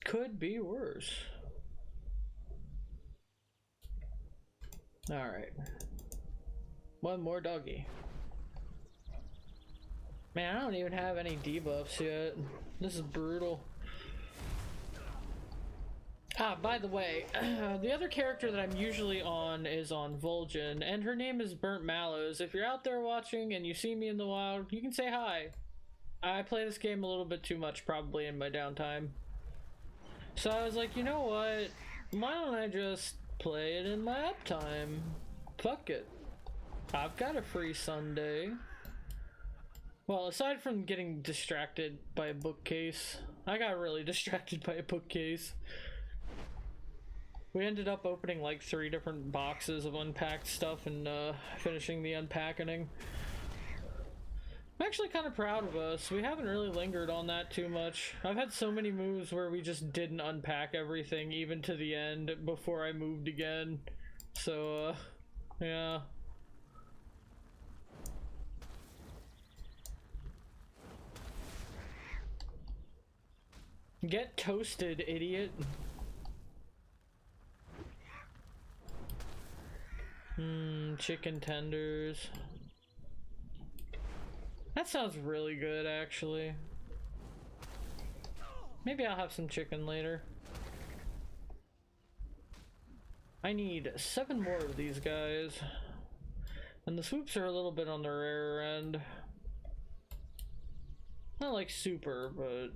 Could be worse. Alright. One more doggy. Man, I don't even have any debuffs yet. This is brutal. Ah, by the way, the other character that I'm usually on is on Vol'jin, and her name is Burnt Mallows. If you're out there watching and you see me in the wild, you can say hi. I play this game a little bit too much, probably in my downtime. So I was like, you know what? Why don't I just play it in my uptime? Fuck it. I've got a free Sunday. Well, aside from getting distracted by a bookcase, I got really distracted by a bookcase. We ended up opening like 3 different boxes of unpacked stuff and finishing the unpacking. I'm actually kind of proud of us. We haven't really lingered on that too much. I've had so many moves where we just didn't unpack everything even to the end before I moved again. So, yeah. Get toasted, idiot. Chicken tenders. That sounds really good, actually. Maybe I'll have some chicken later. I need 7 more of these guys. And the swoops are a little bit on the rarer end. Not like super, but...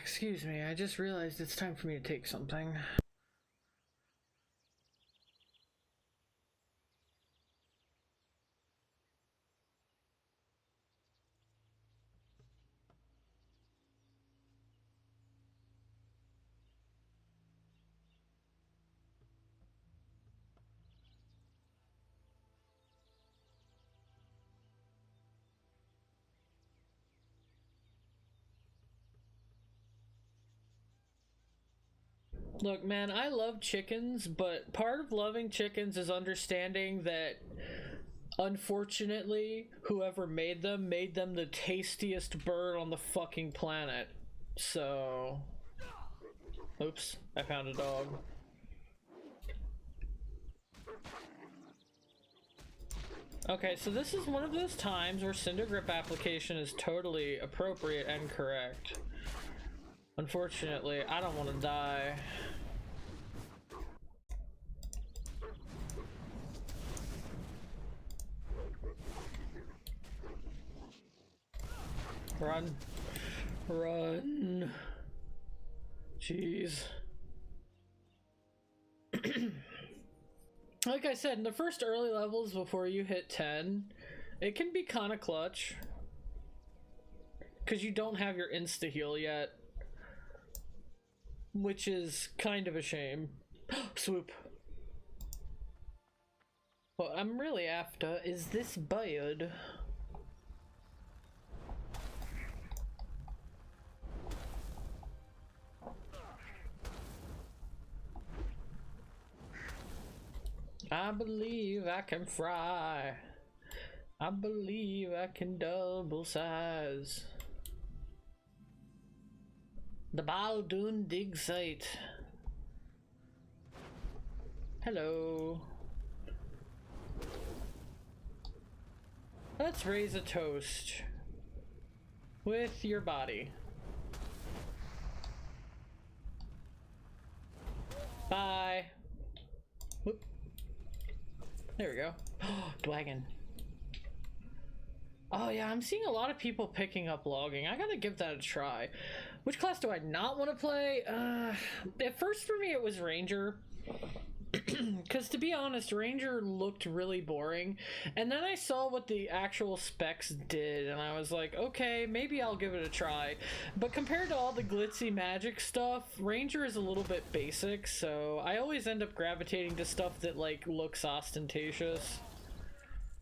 excuse me, I just realized it's time for me to take something. Look, man, I love chickens, but part of loving chickens is understanding that, unfortunately, whoever made them the tastiest bird on the fucking planet. So... Oops, I found a dog. Okay, so this is one of those times where Cinder Grip application is totally appropriate and correct. Unfortunately, I don't want to die. Run. Run. Jeez. Like I said, in the first early levels before you hit 10, it can be kind of clutch. because you don't have your insta-heal yet. Which is kind of a shame. Swoop. What I'm really after is this bird. I believe I can fry. I believe I can double size. The Baldoon dig site. Hello. Let's raise a toast with your body. Bye. Whoop. There we go. Dwagon. Oh yeah, I'm seeing a lot of people picking up logging. I gotta give that a try. Which class do I not want to play? At first for me it was Ranger. Because to be honest, Ranger looked really boring. And then I saw what the actual specs did, and I was like, okay, maybe I'll give it a try. But compared to all the glitzy magic stuff, Ranger is a little bit basic, so I always end up gravitating to stuff that, like, looks ostentatious.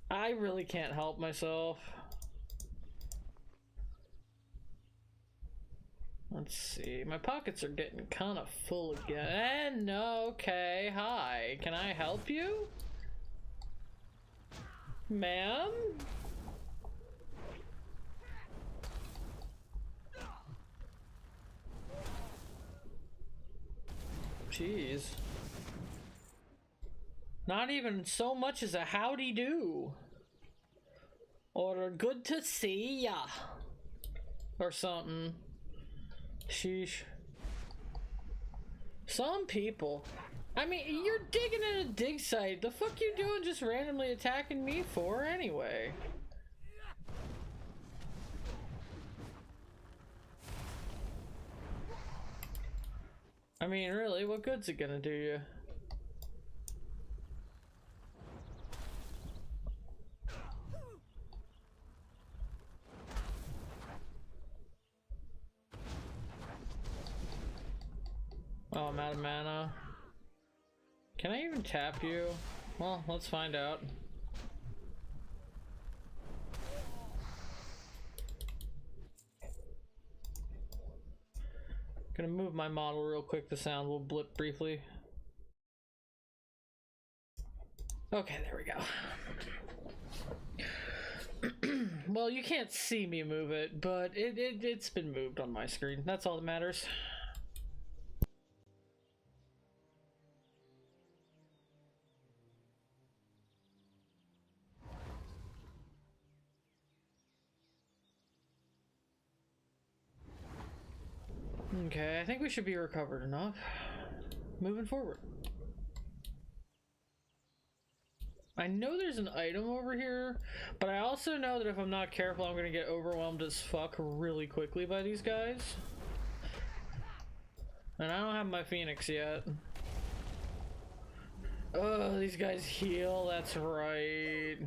I really can't help myself. Let's see, my pockets are getting kind of full again. Okay, hi, can I help you? Ma'am? Jeez. Not even so much as a howdy do. Or a good to see ya. Or something. Sheesh. Some people. I mean, you're digging in a dig site. The fuck you doing just randomly attacking me for anyway? I mean, really, what good's it gonna do you? Oh, I'm out of mana. Can I even tap you? Well, let's find out. Gonna move my model real quick. The sound will blip briefly. Okay, there we go. Well, you can't see me move it, but it's been moved on my screen. That's all that matters. Okay, I think we should be recovered enough. Moving forward. I know there's an item over here, but I also know that if I'm not careful, I'm gonna get overwhelmed as fuck really quickly by these guys. And I don't have my Phoenix yet. Oh, these guys heal, that's right.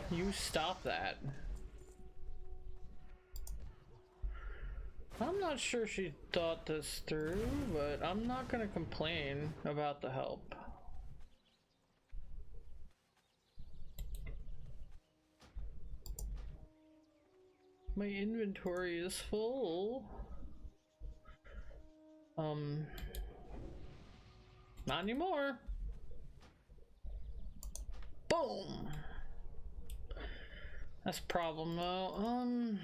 You stop that. I'm not sure she thought this through, but I'm not gonna complain about the help. My inventory is full. Not anymore. Boom! That's a problem though.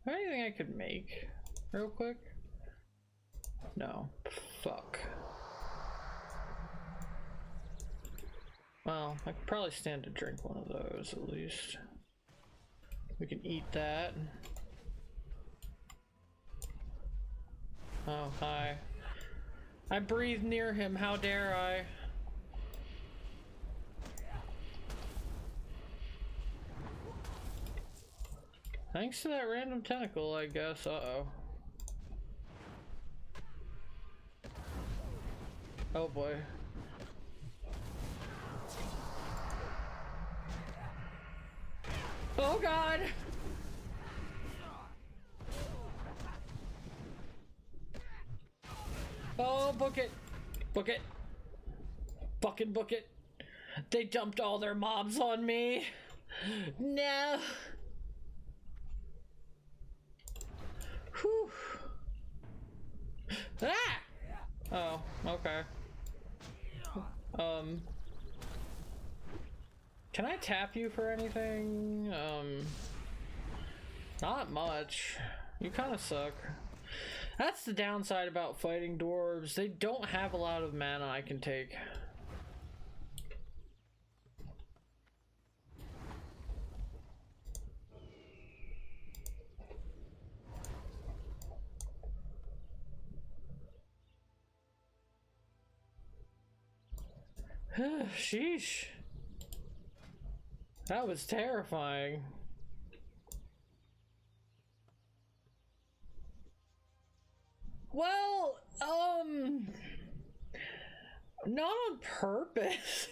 Anything I could make real quick? No. Fuck. Well, I could probably stand to drink one of those at least. We can eat that. Oh, hi. I breathed near him, how dare I? Thanks to that random tentacle, I guess. Uh-oh. Oh boy. Oh god! Oh, book it. Book it. Fucking book it. They dumped all their mobs on me. No. Whew. Ah! Oh, okay. Can I tap you for anything? Not much. You kind of suck. That's the downside about fighting dwarves. They don't have a lot of mana I can take. Sheesh. That was terrifying. Well, not on purpose.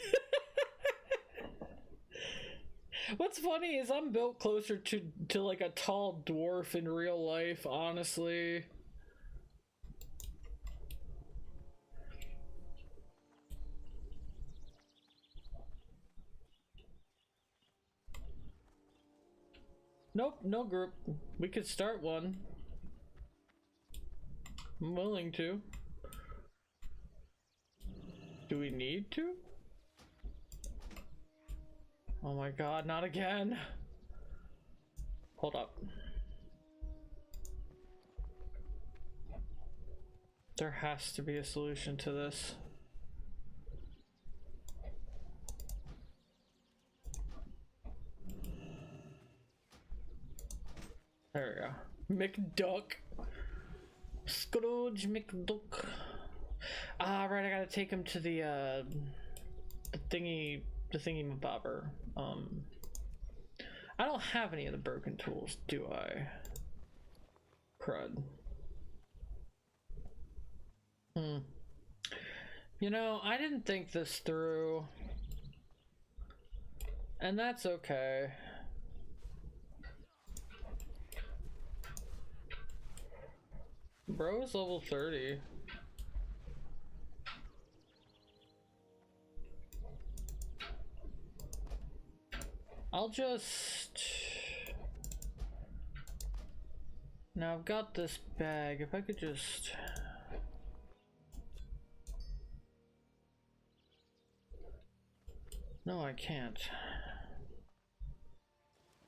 What's funny is I'm built closer to like a tall dwarf in real life, honestly. Nope, no group. We could start one. I'm willing to. Do we need to? Oh my god, not again. Hold up. There has to be a solution to this. There we go. McDuck. Scrooge McDuck. Ah, right, I gotta take him to the thingy-mabobber. I don't have any of the broken tools, do I? Crud. You know, I didn't think this through. And that's okay. Bro is level 30. I'll just... Now I've got this bag, if I could just... No, I can't.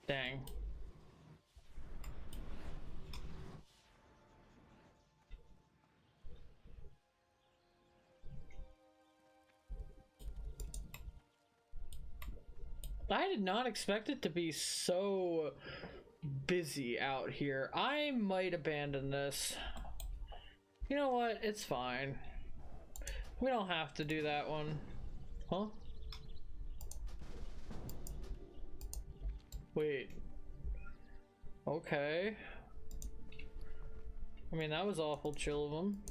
Dang. I did not expect it to be so busy out here. I might abandon this. You know what? It's fine. We don't have to do that one. Huh? Wait. Okay. I mean, that was awful chill of them.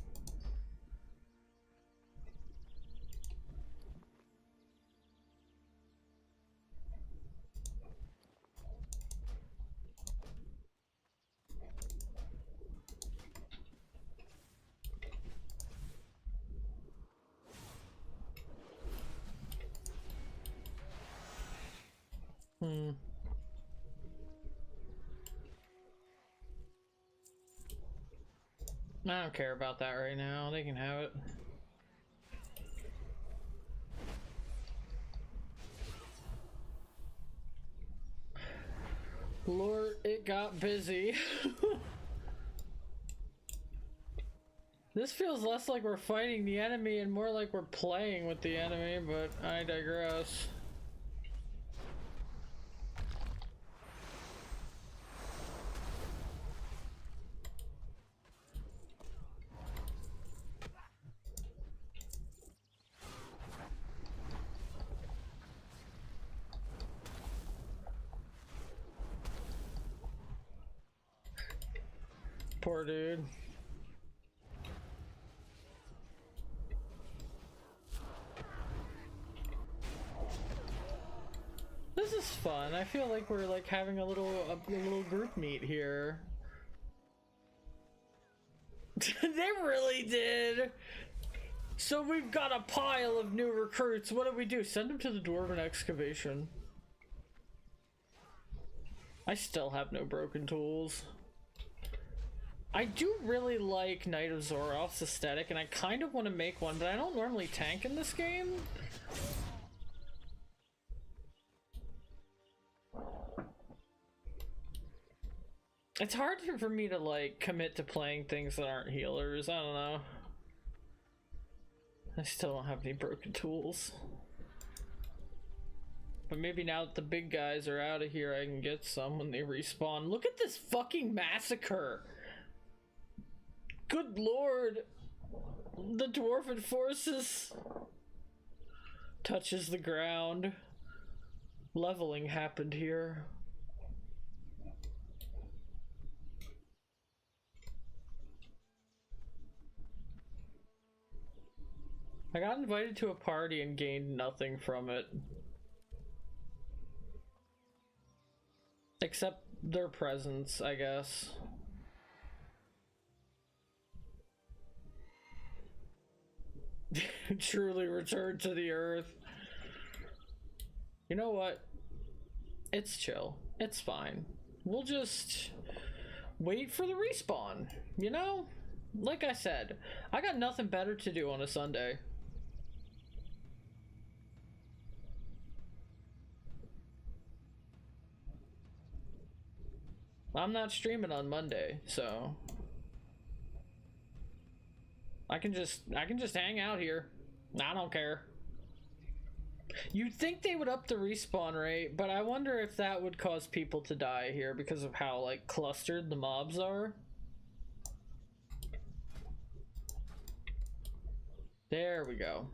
I don't care about that right now. They can have it. Lord, it got busy. This feels less like we're fighting the enemy and more like we're playing with the enemy, but I digress. Poor dude. This is fun. I feel like we're like having a little group meet here. They really did. So we've got a pile of new recruits. What do we do? Send them to the Dwarven excavation. I still have no broken tools. I do really like Knight of Zoroth's aesthetic, and I kind of want to make one, but I don't normally tank in this game. It's hard for me to, like, commit to playing things that aren't healers. I don't know. I still don't have any broken tools. But maybe now that the big guys are out of here, I can get some when they respawn. Look at this fucking massacre! Good lord! The dwarven forces touches the ground. Leveling happened here. I got invited to a party and gained nothing from it. Except their presence, I guess. Truly returned to the earth. You know what? It's chill. It's fine. We'll just wait for the respawn, you know? Like I said, I got nothing better to do on a Sunday. I'm not streaming on Monday, so I can just hang out here. I don't care. You'd think they would up the respawn rate, but I wonder if that would cause people to die here because of how, like, clustered the mobs are. There we go.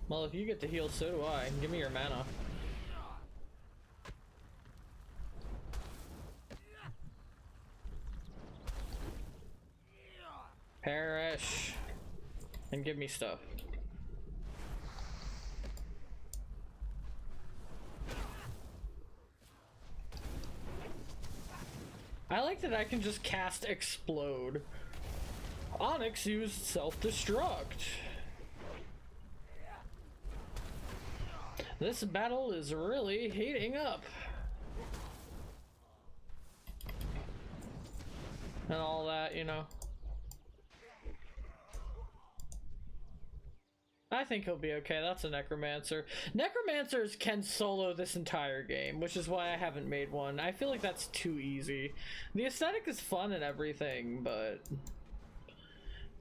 Well, if you get to heal, so do I. Give me your mana. Perish. And give me stuff. I like that I can just cast Explode. Onyx used self-destruct. This battle is really heating up. And all that, you know. I think he'll be okay. That's a Necromancer. Necromancers can solo this entire game, which is why I haven't made one. I feel like that's too easy. The aesthetic is fun and everything, but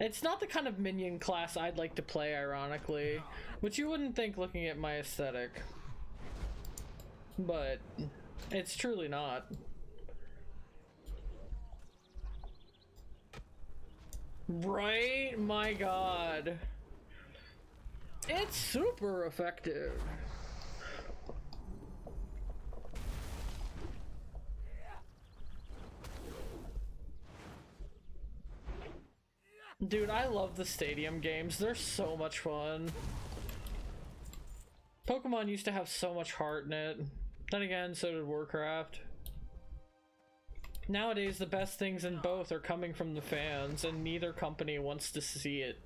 it's not the kind of minion class I'd like to play, ironically. Which you wouldn't think looking at my aesthetic. But it's truly not. Right? My god. It's super effective. Dude, I love the stadium games. They're so much fun. Pokemon used to have so much heart in it. Then again, so did Warcraft. Nowadays, the best things in both are coming from the fans, and neither company wants to see it.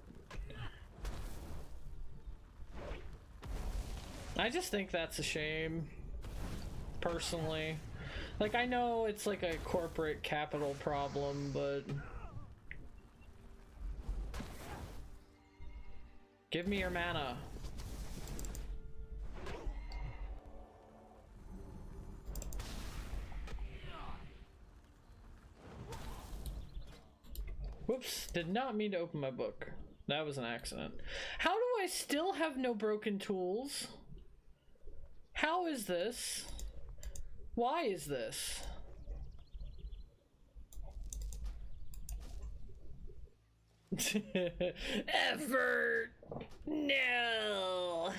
I just think that's a shame, personally. Like, I know it's like a corporate capital problem, but give me your mana. Whoops, did not mean to open my book. That was an accident. How do I still have no broken tools? How is this? Why is this? Effort! No!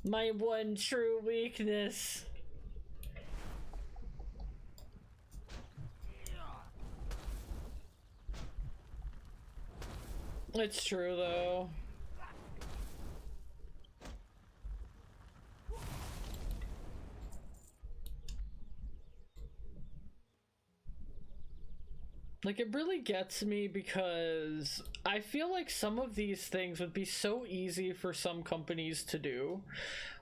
My one true weakness. It's true though. Like, it really gets me because I feel like some of these things would be so easy for some companies to do.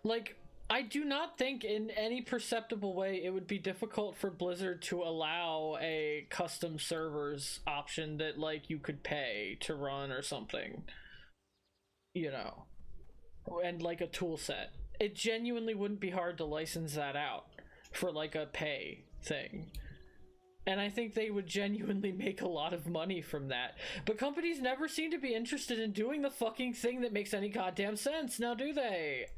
Like, I do not think in any perceptible way it would be difficult for Blizzard to allow a custom servers option that, like, you could pay to run or something. You know. And, like, a tool set. It genuinely wouldn't be hard to license that out for, like, a pay thing. And I think they would genuinely make a lot of money from that. But companies never seem to be interested in doing the fucking thing that makes any goddamn sense, now do they?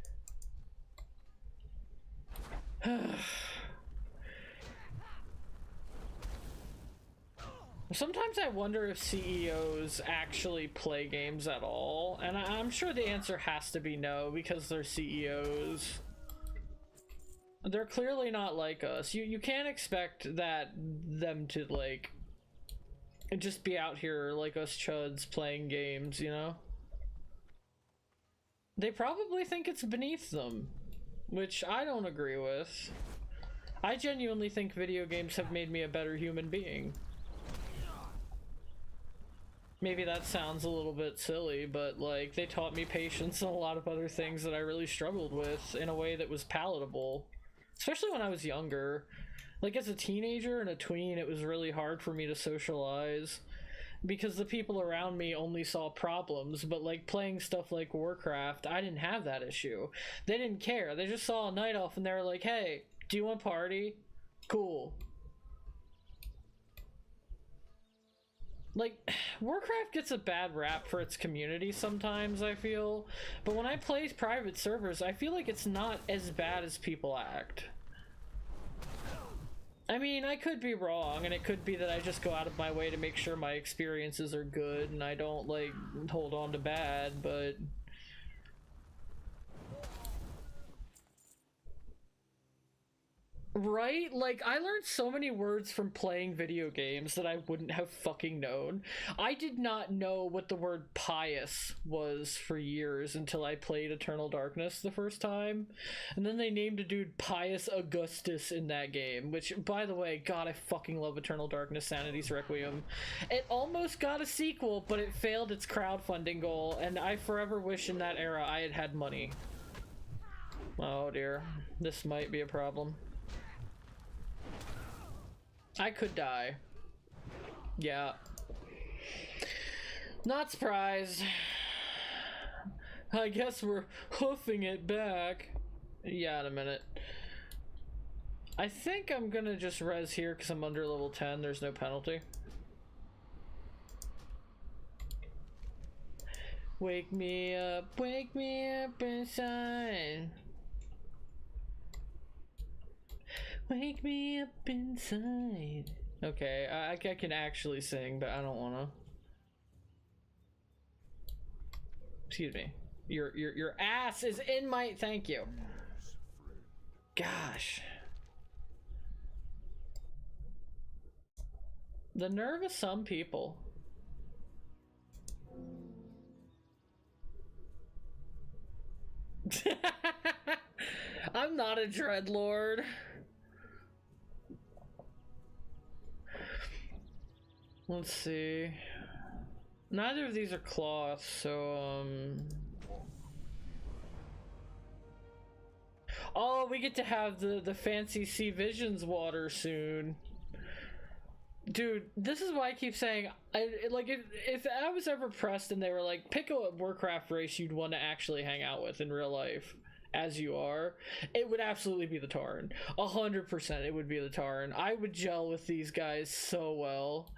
Sometimes I wonder if CEOs actually play games at all, and I'm sure the answer has to be no, because they're CEOs. They're clearly not like us. You can't expect them to, like, just be out here like us chuds playing games, you know? They probably think it's beneath them, which I don't agree with. I genuinely think video games have made me a better human being. Maybe that sounds a little bit silly, but, like, they taught me patience and a lot of other things that I really struggled with in a way that was palatable. Especially when I was younger. Like, as a teenager and a tween, it was really hard for me to socialize because the people around me only saw problems. But, like, playing stuff like Warcraft, I didn't have that issue. They didn't care. They just saw a night elf and they were like, hey, do you want to party? Cool. Like, Warcraft gets a bad rap for its community sometimes, I feel. But when I play private servers, I feel like it's not as bad as people act. I mean, I could be wrong, and it could be that I just go out of my way to make sure my experiences are good and I don't, like, hold on to bad, but... Right? Like, I learned so many words from playing video games that I wouldn't have fucking known. I did not know what the word pious was for years until I played Eternal Darkness the first time. And then they named a dude Pious Augustus in that game, which, by the way, God, I fucking love Eternal Darkness Sanity's Requiem. It almost got a sequel, but it failed its crowdfunding goal, and I forever wish in that era I had had money. Oh dear, this might be a problem. I could die. Yeah. Not surprised. I guess we're hoofing it back. Yeah, in a minute. I think I'm gonna just res here because I'm under level 10. There's no penalty. Wake me up inside. Wake me up inside. Okay, I can actually sing, but I don't wanna. Excuse me. Your ass is in my. Thank you. Gosh. The nerve of some people. I'm not a dreadlord. Let's see. Neither of these are cloths, so oh, we get to have the fancy Sea Visions water soon. Dude, this is why I keep saying, like, if I was ever pressed and they were like, pick a Warcraft race you'd want to actually hang out with in real life, as you are, it would absolutely be the Tauren. 100% it would be the Tauren. I would gel with these guys so well.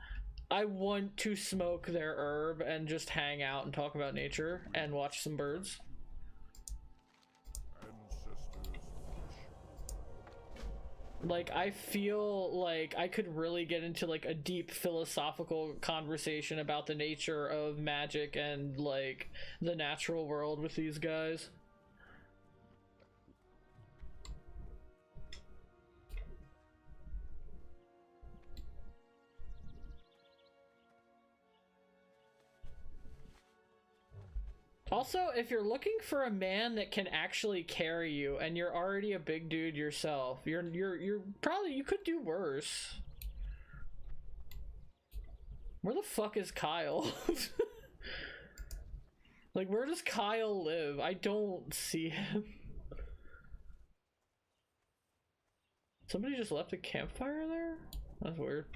I want to smoke their herb and just hang out and talk about nature and watch some birds. Like, I feel like I could really get into, like, a deep philosophical conversation about the nature of magic and, like, the natural world with these guys. Also, if you're looking for a man that can actually carry you and you're already a big dude yourself, you're probably, you could do worse. Where the fuck is Kyle? Like, where does Kyle live? I don't see him. Somebody just left a campfire there? That's weird.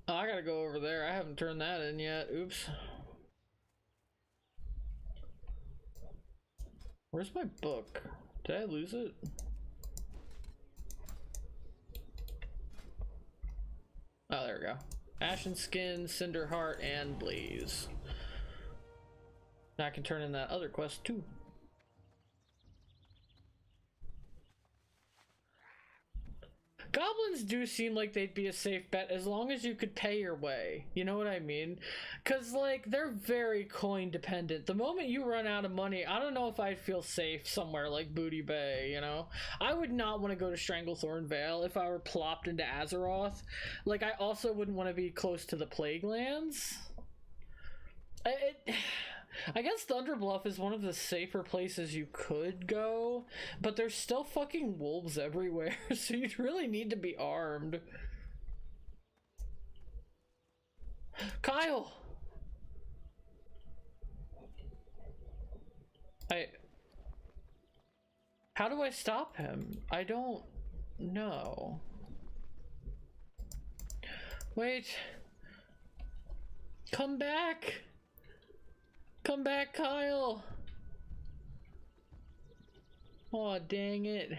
Oh, I gotta go over there. I haven't turned that in yet. Oops. Where's my book? Did I lose it? Oh, there we go. Ashen Skin, Cinder Heart, and Blaze. Now I can turn in that other quest too. Goblins do seem like they'd be a safe bet as long as you could pay your way. You know what I mean? Because, like, they're very coin dependent. The moment you run out of money, I don't know if I'd feel safe somewhere like Booty Bay, you know? I would not want to go to Stranglethorn Vale if I were plopped into Azeroth. Like, I also wouldn't want to be close to the Plague Lands. I guess Thunderbluff is one of the safer places you could go, but there's still fucking wolves everywhere, so you'd really need to be armed. Kyle! How do I stop him? I don't know. Wait. Come back! Come back, Kyle! Aw, dang it.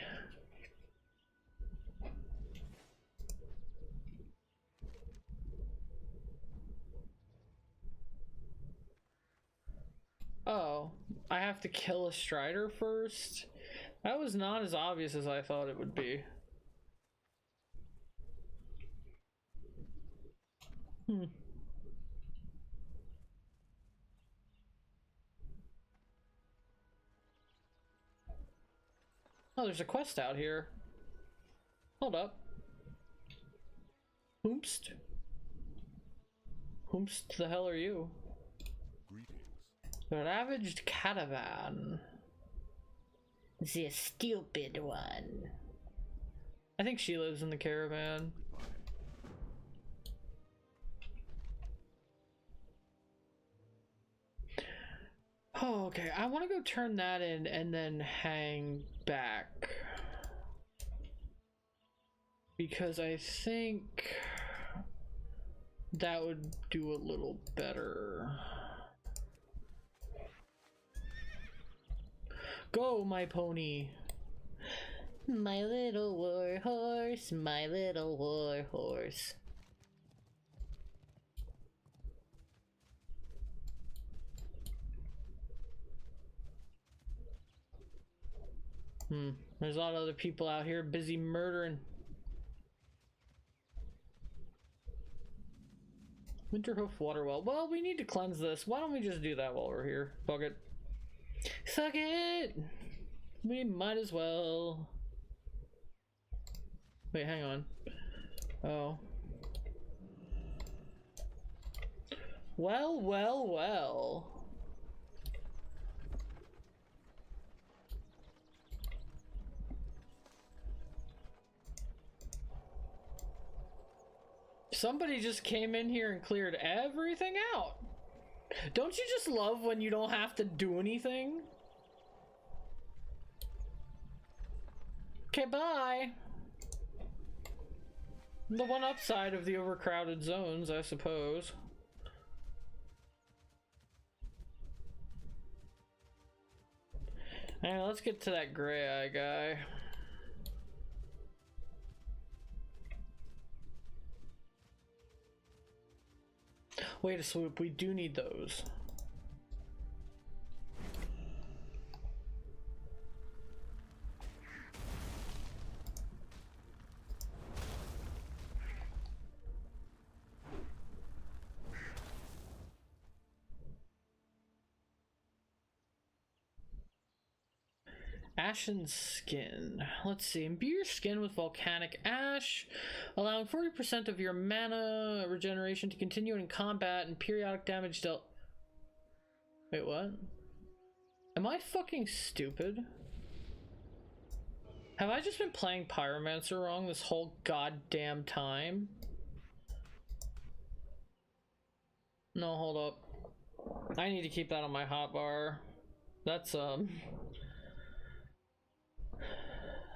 Oh, I have to kill a Strider first? That was not as obvious as I thought it would be. Oh, there's a quest out here. Hold up. Whomst? Whomst the hell are you? Greetings. The Ravaged Catavan. The stupid one. I think she lives in the caravan. Oh, okay. I want to go turn that in and then hang back. Because I think that would do a little better. Go, my pony. My little war horse, my little war horse. There's a lot of other people out here busy murdering. Winterhoof Waterwell. Well, we need to cleanse this. Why don't we just do that while we're here? Fuck it. Fuck it! We might as well. Wait, hang on. Oh. Well, well, well. Somebody just came in here and cleared everything out. Don't you just love when you don't have to do anything? Okay, bye. The one upside of the overcrowded zones, I suppose. Alright, let's get to that gray eye guy. Wait a swoop, we do need those. Ashen Skin. Let's see. Imbue your skin with volcanic ash, allowing 40% of your mana regeneration to continue in combat and periodic damage dealt. Wait, what? Am I fucking stupid? Have I just been playing Pyromancer wrong this whole goddamn time? No, hold up. I need to keep that on my hotbar. That's an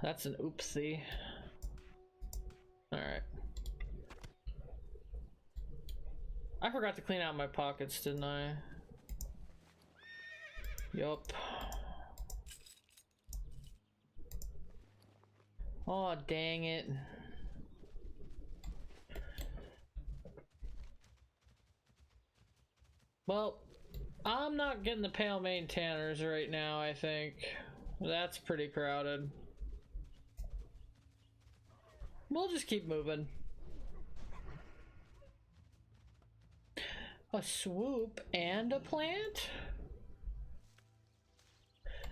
oopsie. Alright. I forgot to clean out my pockets, didn't I? Yup. Oh, dang it. Well, I'm not getting the Pale Mane Tanners right now, I think. That's pretty crowded. We'll just keep moving. A swoop and a plant?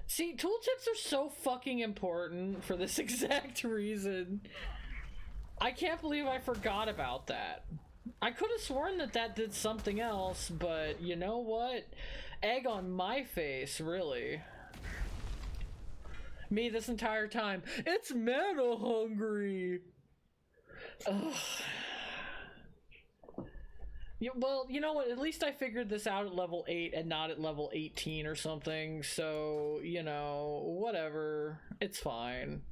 See, tooltips are so fucking important for this exact reason. I can't believe I forgot about that. I could have sworn that that did something else, but you know what? Egg on my face, really. Me this entire time. It's mana hungry. Ugh. Yeah, well, you know what? At least I figured this out at level 8 and not at level 18 or something. So, you know, whatever. It's fine.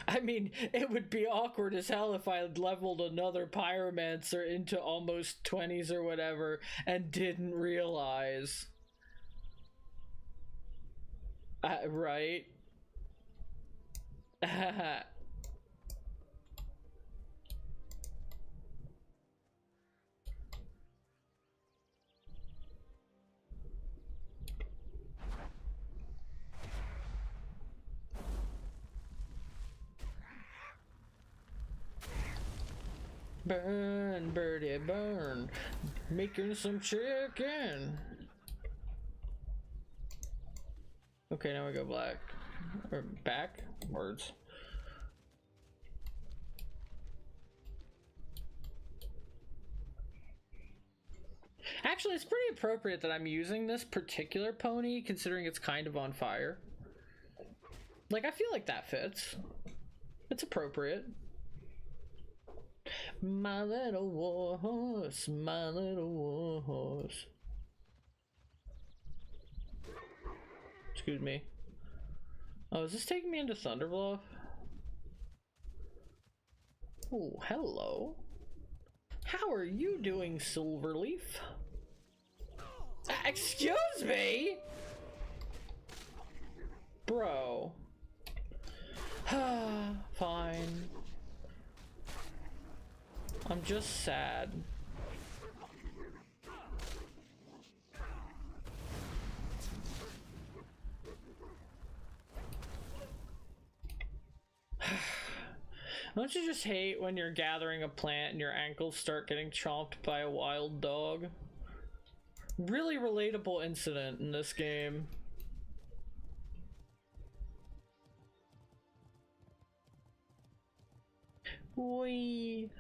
I mean, it would be awkward as hell if I had leveled another Pyromancer into almost 20s or whatever and didn't realize. Right? Burn, birdie, burn. Making some chicken. Okay, now we go black. Or back? Words. Actually, it's pretty appropriate that I'm using this particular pony, considering it's kind of on fire. Like, I feel like that fits. It's appropriate. My little war horse, my little war horse. Excuse me. Oh, is this taking me into Thunderbluff? Oh, hello. How are you doing, Silverleaf? Excuse me? Bro. Fine. I'm just sad. Don't you just hate when you're gathering a plant and your ankles start getting chomped by a wild dog? Really relatable incident in this game. Wee.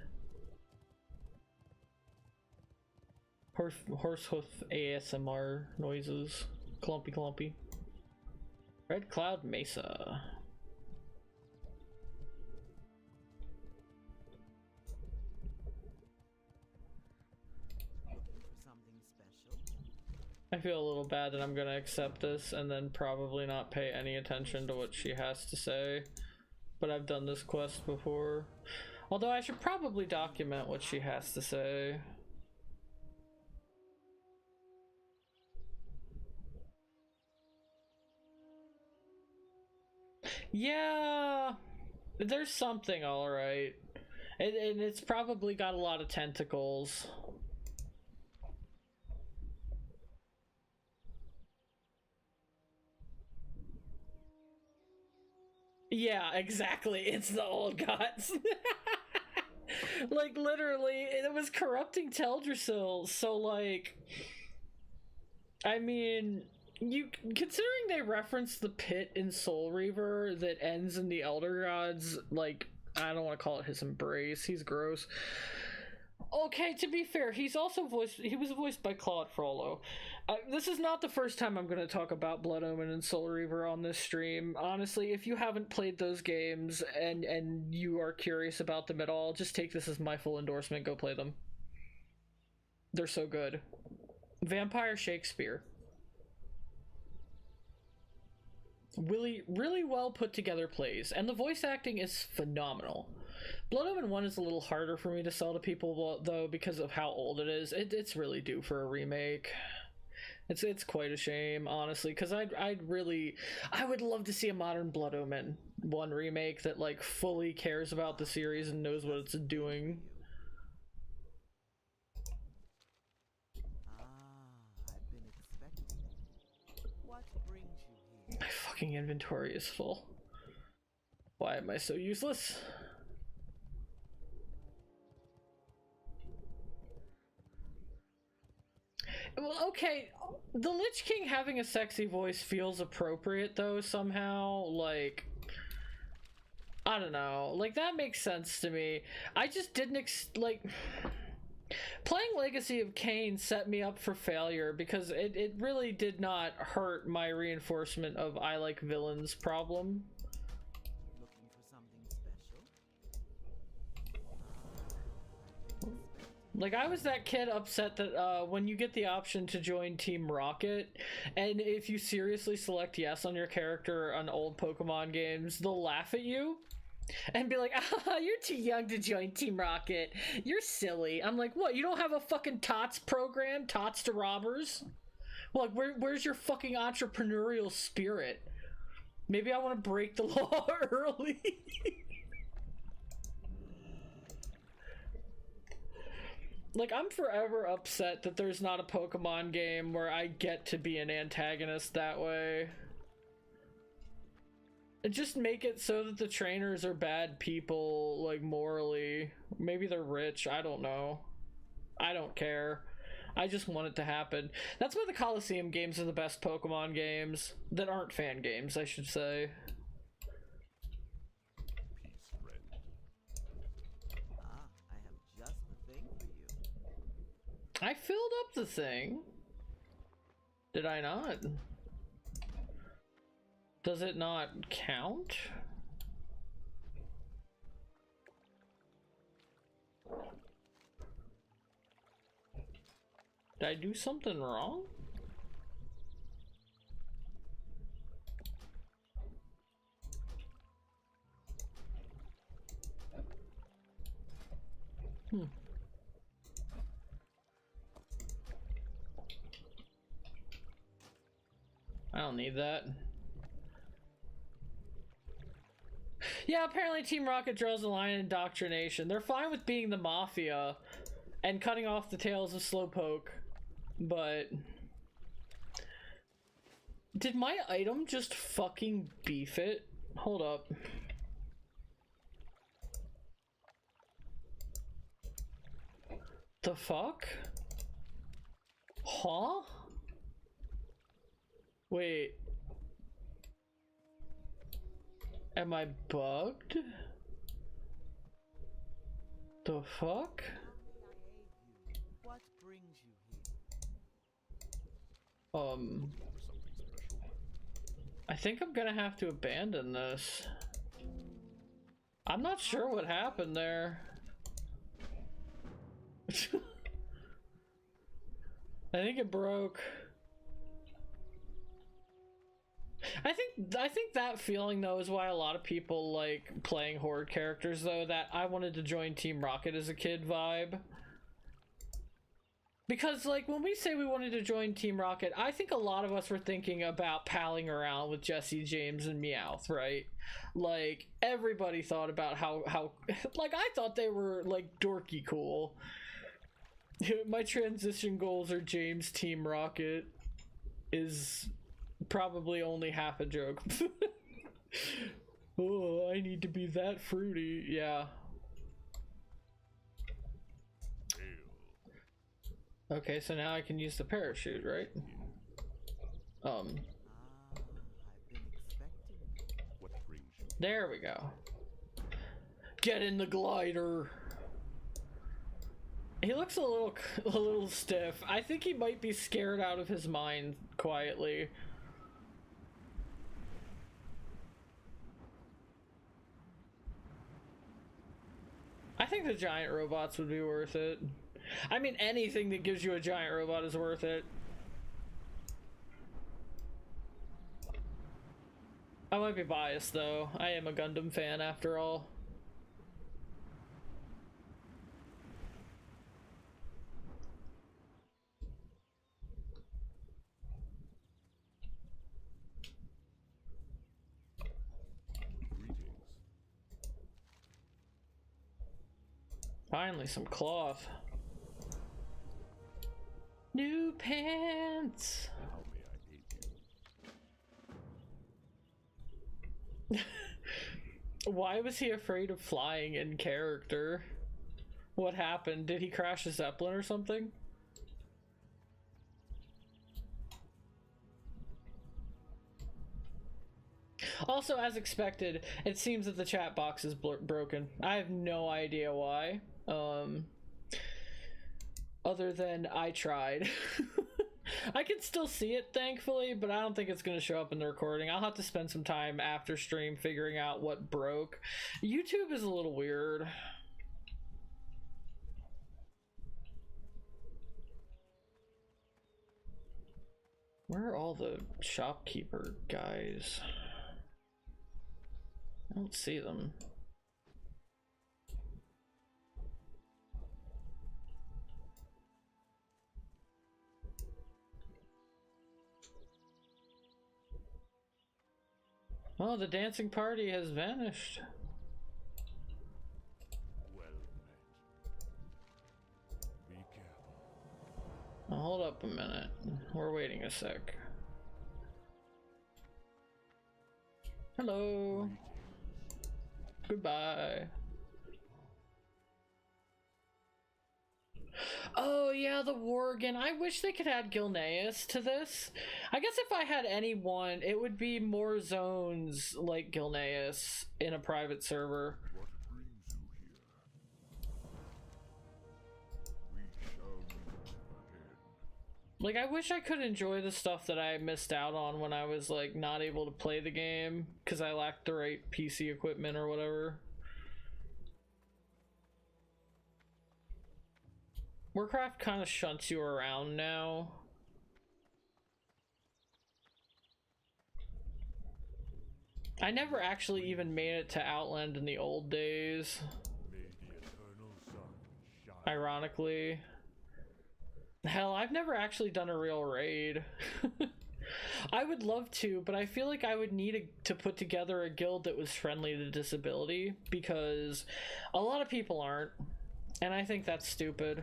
Horse hoof ASMR noises. Clumpy clumpy. Red Cloud Mesa. Something special? I feel a little bad that I'm gonna accept this and then probably not pay any attention to what she has to say. But I've done this quest before. Although I should probably document what she has to say. Yeah, there's something, alright. And it's probably got a lot of tentacles. Yeah, exactly. It's the old gods. Like, literally, it was corrupting Teldrassil, so, like... I mean... considering they reference the pit in Soul Reaver that ends in the Elder Gods, like, I don't want to call it his embrace, he's gross. Okay, to be fair, he was voiced by Claude Frollo. This is not the first time I'm going to talk about Blood Omen and Soul Reaver on this stream. Honestly, if you haven't played those games and you are curious about them at all, just take this as my full endorsement. Go play them. They're so good. Vampire Shakespeare. Really well put together plays, and the voice acting is phenomenal. Blood Omen 1 is a little harder for me to sell to people, though, because of how old it is. It's really due for a remake. It's quite a shame, honestly, because I would love to see a modern Blood Omen 1 remake that, like, fully cares about the series and knows what it's doing. I've been expecting. What brings you here? My fucking inventory is full. Why am I so useless? Well, okay, the Lich King having a sexy voice feels appropriate, though, somehow. Like, I don't know. Like, that makes sense to me. I just didn't, like... Playing Legacy of Kain set me up for failure, because it really did not hurt my reinforcement of I like villains problem. Looking for something special? Like, I was that kid upset that when you get the option to join Team Rocket, and if you seriously select yes on your character on old Pokemon games, they'll laugh at you and be like, ah, you're too young to join Team Rocket. You're silly. I'm like, what? You don't have a fucking TOTS program? TOTS to robbers? Well, like, where's your fucking entrepreneurial spirit? Maybe I want to break the law early. Like, I'm forever upset that there's not a Pokemon game where I get to be an antagonist that way. And just make it so that the trainers are bad people, like, morally. Maybe they're rich, I don't know. I don't care. I just want it to happen. That's why the Coliseum games are the best Pokemon games. That aren't fan games, I should say. I filled up the thing. Did I not? Does it not count? Did I do something wrong? I don't need that. Yeah, apparently Team Rocket draws a line in indoctrination. They're fine with being the Mafia and cutting off the tails of Slowpoke, but... Did my item just fucking beef it? Hold up. The fuck? Huh? Wait. Am I bugged? The fuck? What brings you here? I think I'm gonna have to abandon this. I'm not sure what happened there. I think it broke. I think that feeling, though, is why a lot of people like playing Horde characters, though, that I wanted to join Team Rocket as a kid vibe. Because, like, when we say we wanted to join Team Rocket, I think a lot of us were thinking about palling around with Jesse, James, and Meowth, right? Like, everybody thought about how like, I thought they were, like, dorky cool. My transition goals are James, Team Rocket is probably only half a joke. Oh, I need to be that fruity. Yeah. Okay, so now I can use the parachute, right? I've been expecting. What brings you? There we go. Get in the glider. He looks a little stiff. I think he might be scared out of his mind quietly. I think the giant robots would be worth it. I mean, anything that gives you a giant robot is worth it. I might be biased though. I am a Gundam fan after all. Finally, some cloth. New pants! How may I aid you? Why was he afraid of flying in character? What happened? Did he crash a Zeppelin or something? Also, as expected, it seems that the chat box is broken. I have no idea why. Other than I tried. I can still see it, thankfully, but I don't think it's going to show up in the recording. I'll have to spend some time after stream figuring out what broke. YouTube is a little weird. Where are all the shopkeeper guys? I don't see them. Oh, the dancing party has vanished. Well met. Be careful. Now, hold up a minute. We're waiting a sec. Hello. Goodbye. Oh yeah, the Worgen. I wish they could add Gilneas to this. I guess if I had anyone, it would be more zones like Gilneas in a private server. What brings you here? We shall meet again. Like, I wish I could enjoy the stuff that I missed out on when I was like not able to play the game because I lacked the right PC equipment or whatever. Warcraft kind of shunts you around now. I never actually even made it to Outland in the old days. May the eternal sun shine. Ironically. Hell, I've never actually done a real raid. I would love to, but I feel like I would need to put together a guild that was friendly to disability because a lot of people aren't, and I think that's stupid.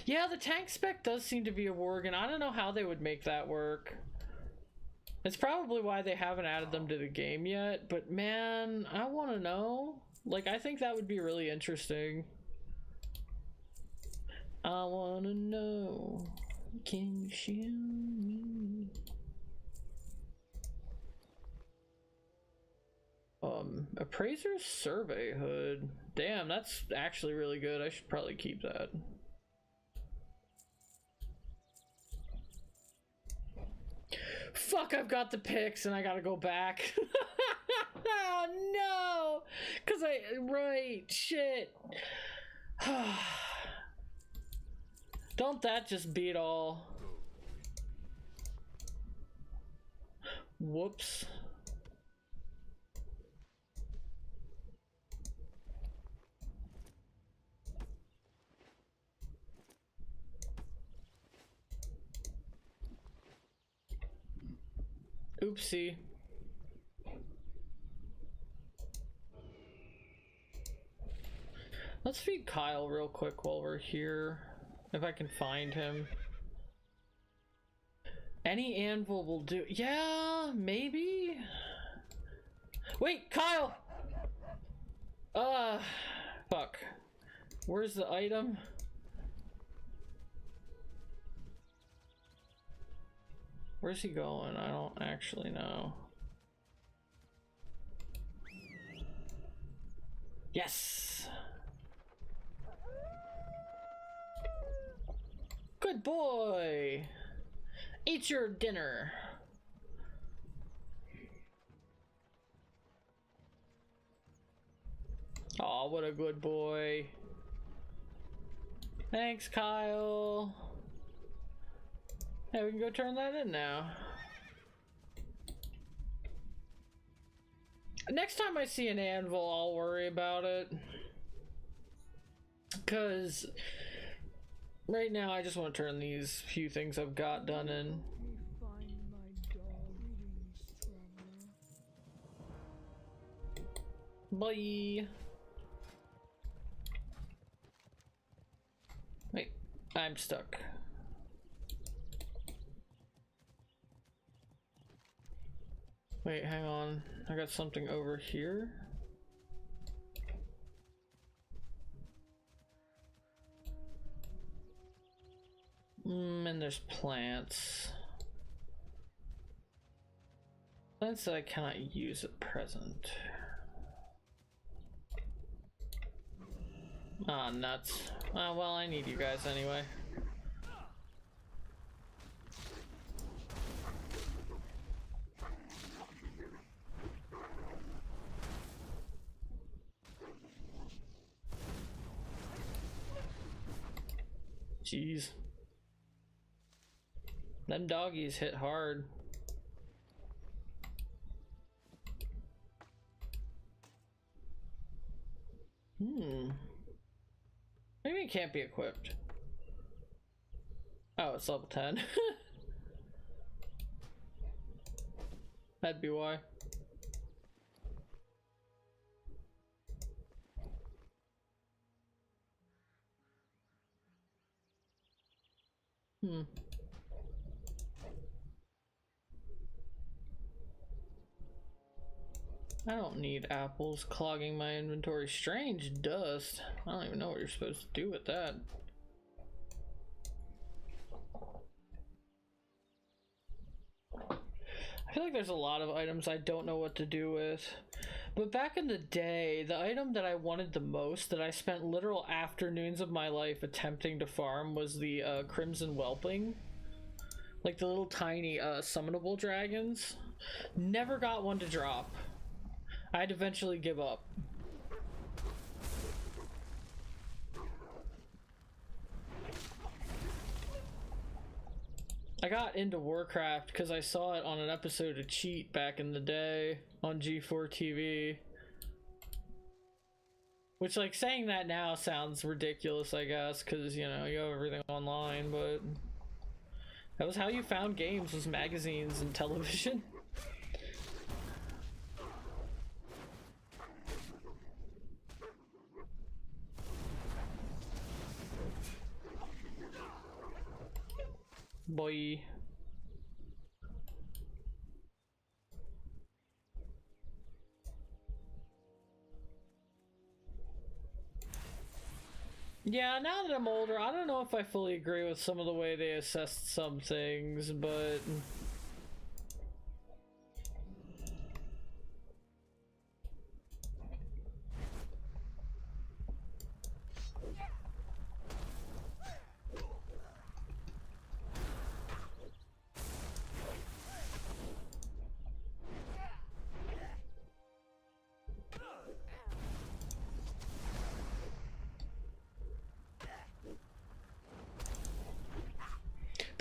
Yeah, the tank spec does seem to be a Worgen. I don't know how they would make that work. It's probably why they haven't added them to the game yet, but man, I want to know. Like, I think that would be really interesting. I want to know. Can you show me? Appraiser's survey hood. Damn, that's actually really good. I should probably keep that. Fuck, I've got the pics and I gotta go back. Oh no! Cause right, shit. Don't that just beat all? Whoops. Oopsie. Let's feed Kyle real quick while we're here. If I can find him. Any anvil will do. Yeah, maybe. Wait, Kyle! Fuck. Where's the item? Where's he going? I don't actually know. Yes! Good boy. Eat your dinner. Aw, what a good boy. Thanks, Kyle. Hey, we can go turn that in now. Next time I see an anvil, I'll worry about it. Because right now I just want to turn these few things I've got done in. Me find my dog stronger. Bye. Wait, I'm stuck. Wait, hang on. I got something over here. And there's plants. Plants that I cannot use at present. Ah, nuts. Well, I need you guys anyway. Jeez. Them doggies hit hard. Maybe it can't be equipped. Oh, it's level 10. That'd be why. I don't need apples clogging my inventory. Strange dust. I don't even know what you're supposed to do with that. I feel like there's a lot of items I don't know what to do with. But back in the day, the item that I wanted the most, that I spent literal afternoons of my life attempting to farm, was the Crimson Whelping. Like the little tiny summonable dragons. Never got one to drop. I'd eventually give up. I got into Warcraft because I saw it on an episode of Cheat back in the day on G4 TV. Which, like, saying that now sounds ridiculous, I guess, because, you know, you have everything online, but that was how you found games, was magazines and television. Boy. Yeah, now that I'm older, I don't know if I fully agree with some of the way they assessed some things, but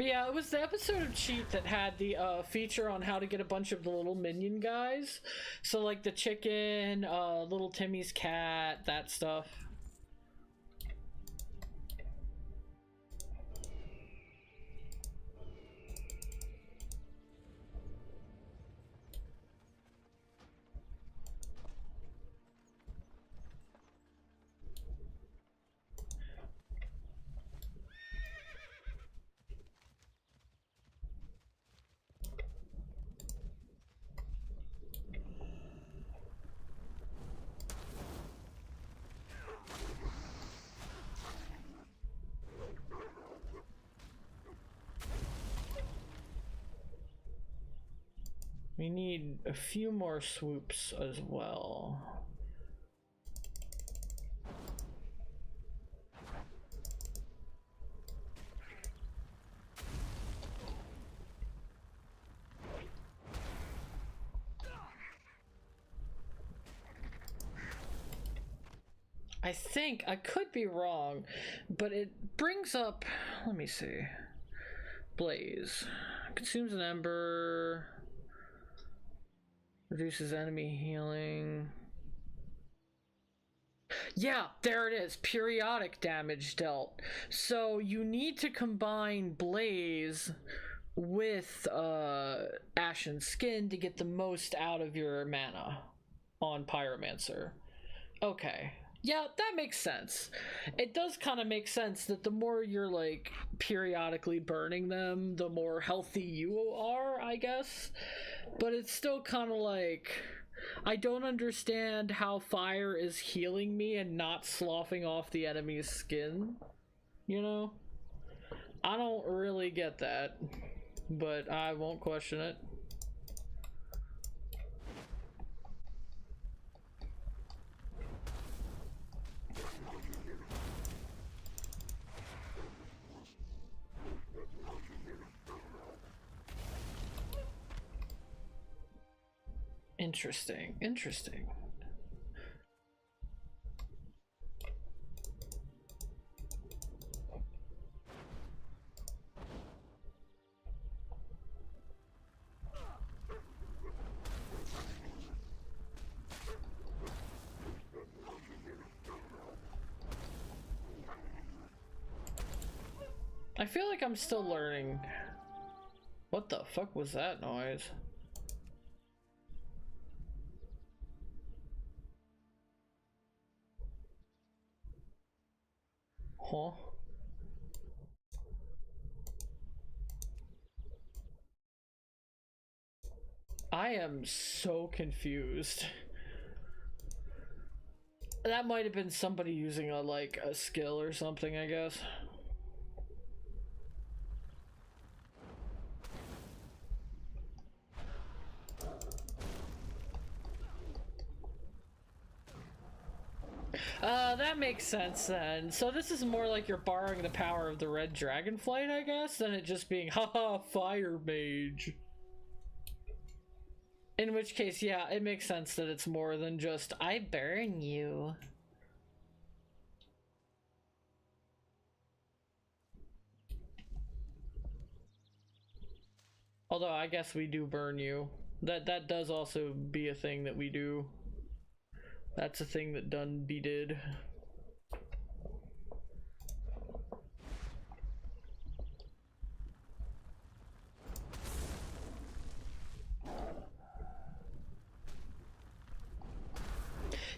yeah, it was the episode of Cheat that had the feature on how to get a bunch of the little minion guys. So like the chicken, little Timmy's cat, that stuff. We need a few more swoops as well. I think, I could be wrong, but it brings up, let me see. Blaze. Consumes an ember. Reduces enemy healing. Yeah, there it is. Periodic damage dealt. So you need to combine Blaze with Ashen Skin to get the most out of your mana on Pyromancer. Okay. Yeah, that makes sense. It does kind of make sense that the more you're like periodically burning them, the more healthy you are, I guess. But it's still kind of like, I don't understand how fire is healing me and not sloughing off the enemy's skin. You know? I don't really get that, but I won't question it. Interesting, interesting. I feel like I'm still learning. What the fuck was that noise? Huh? I am so confused. That might have been somebody using a like a skill or something, I guess. That makes sense then. So this is more like you're borrowing the power of the red dragonflight, I guess, than it just being, haha, fire mage. In which case, yeah, it makes sense that it's more than just, I burn you. Although, I guess we do burn you. That does also be a thing that we do. That's a thing that done be did.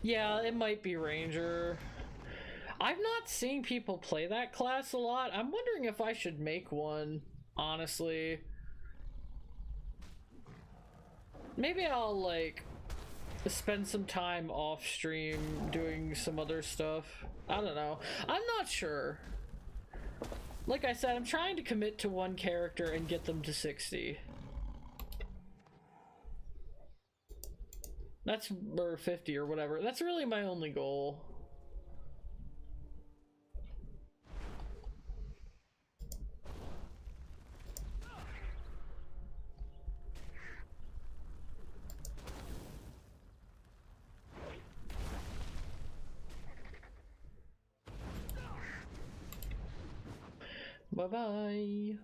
Yeah, it might be Ranger. I'm not seeing people play that class a lot. I'm wondering if I should make one, honestly. Maybe I'll, like, spend some time off stream doing some other stuff. I don't know. I'm not sure. Like I said, I'm trying to commit to one character and get them to 60. That's, or 50 or whatever. That's really my only goal. Bye-bye.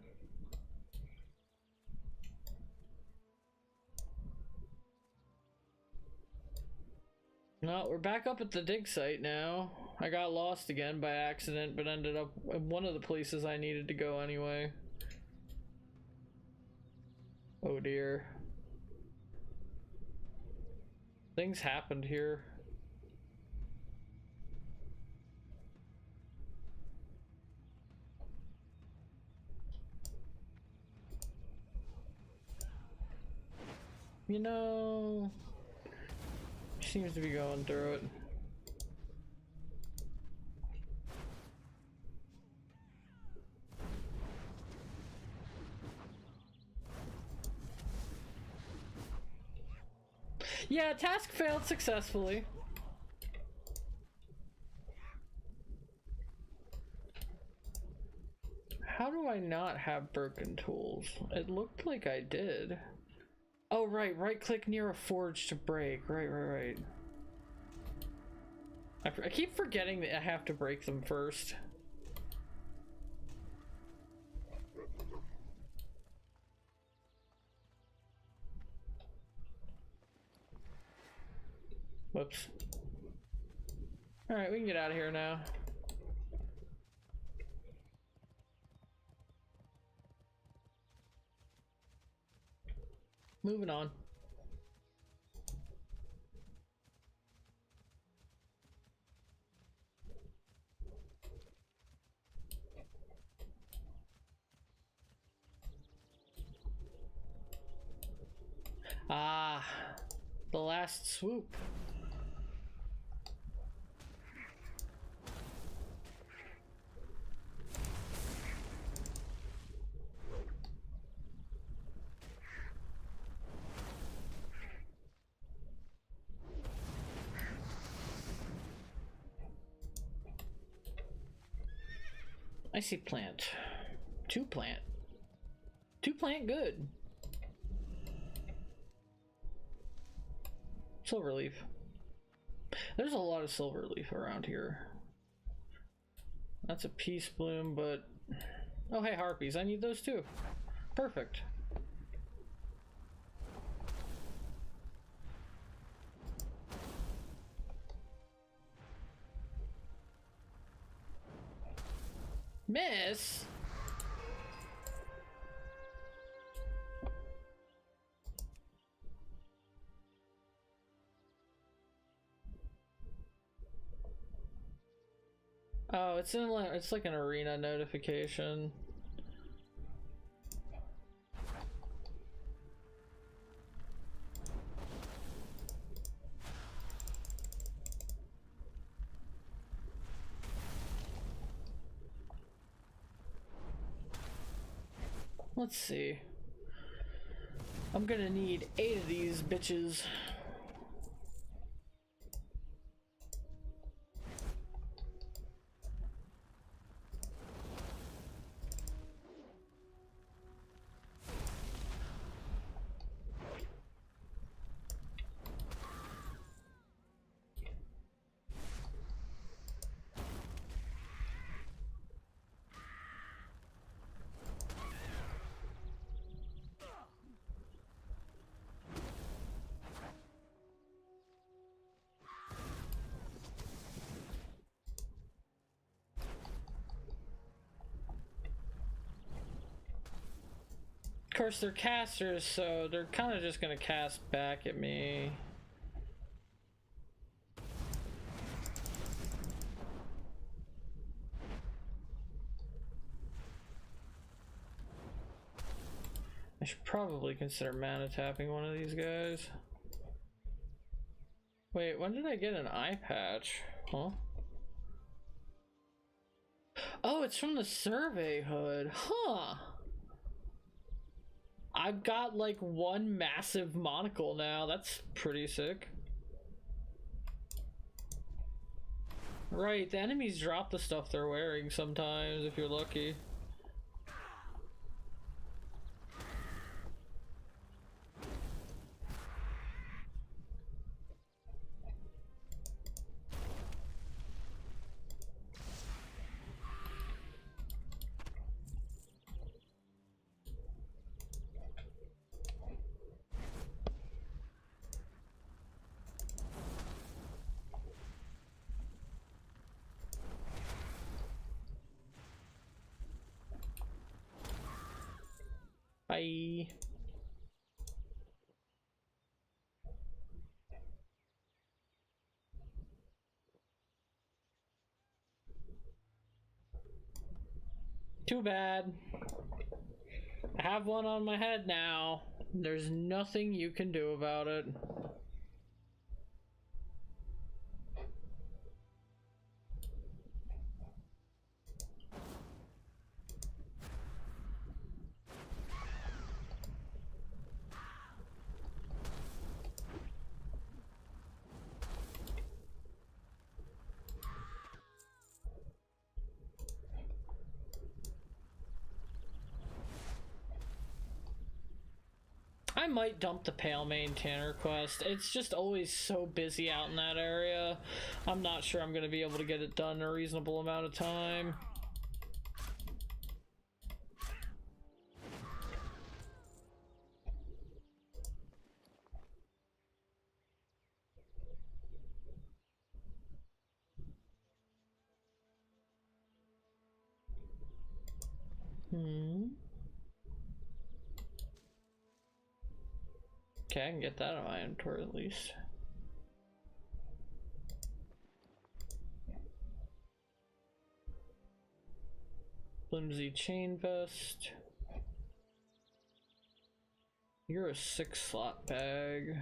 No, we're back up at the dig site now. I got lost again by accident, but ended up in one of the places I needed to go anyway. Oh dear. Things happened here. You know, seems to be going through it. Yeah, task failed successfully. How do I not have broken tools? It looked like I did. Oh, right, right click near a forge to break. Right. I keep forgetting that I have to break them first. Whoops. Alright, we can get out of here now. Moving on. Ah, the last swoop. I see plant. Two plant. Two plant good. Silver leaf. There's a lot of silver leaf around here. That's a peace bloom, but... Oh, hey, harpies. I need those too. Perfect. Miss? Oh, it's like an arena notification. Let's see. I'm gonna need 8 of these bitches. Of course, they're casters, so they're kind of just gonna cast back at me. I should probably consider mana tapping one of these guys. Wait, when did I get an eye patch? Huh? Oh, it's from the survey hood. Huh. I've got like one massive monocle now. That's pretty sick. Right, the enemies drop the stuff they're wearing sometimes if you're lucky. Bye. Too bad. I have one on my head now. There's nothing you can do about it. I might dump the Pale Mane Tanner quest. It's just always so busy out in that area. I'm not sure I'm going to be able to get it done in a reasonable amount of time. Okay, I can get that in my inventory at least. Flimsy chain vest. You're a 6-slot bag.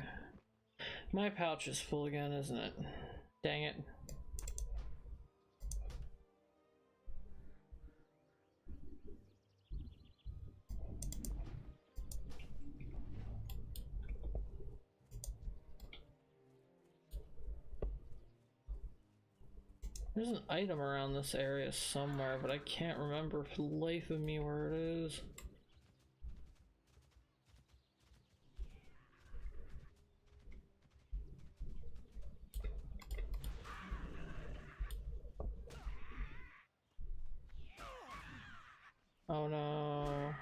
My pouch is full again, isn't it? Dang it. There's an item around this area somewhere, but I can't remember for the life of me where it is. Oh no.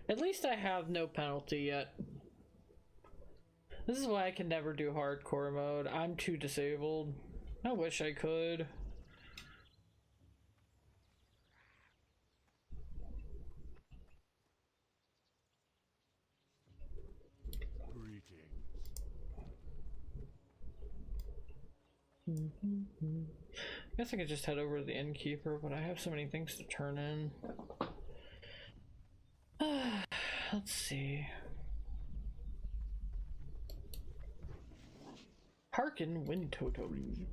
At least I have no penalty yet. This is why I can never do hardcore mode. I'm too disabled. I wish I could. I guess I could just head over to the innkeeper, but I have so many things to turn in. Let's see. Harkin Wind Totem.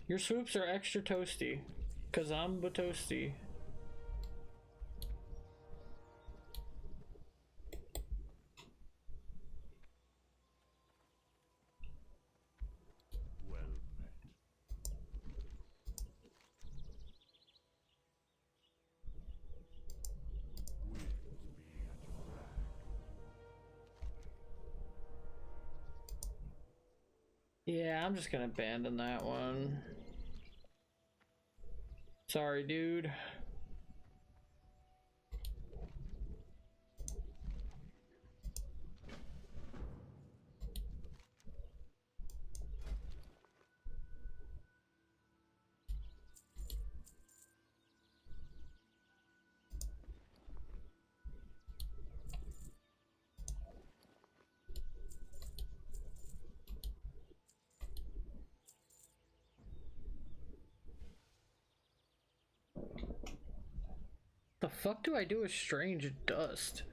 Your swoops are extra toasty, 'cause I'm toasty. Well met. Yeah, I'm just gonna abandon that one. Sorry, dude. The fuck do I do with strange dust?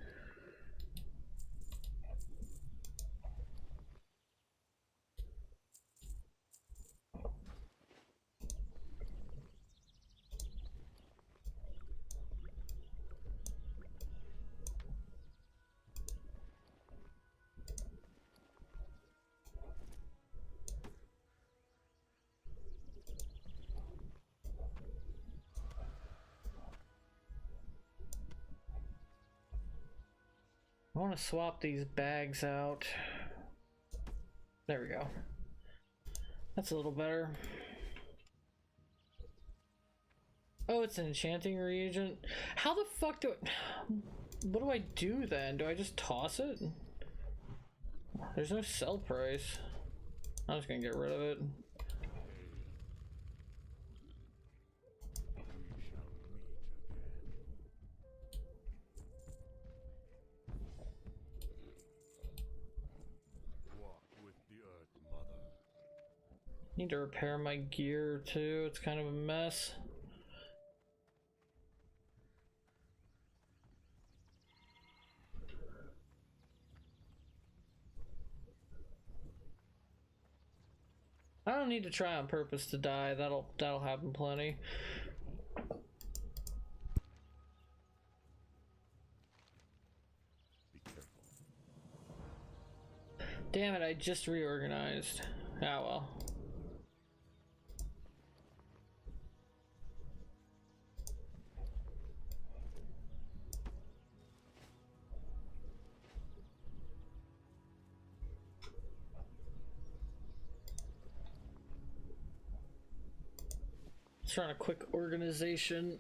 I want to swap these bags out. There we go. That's a little better. Oh, it's an enchanting reagent. How the fuck do I... What do I do then? Do I just toss it? There's no sell price. I'm just gonna get rid of it. Need to repair my gear too, it's kind of a mess. I don't need to try on purpose to die. That'll happen plenty. Be careful. Damn it, I just reorganized. Ah well. Let's run a quick organization.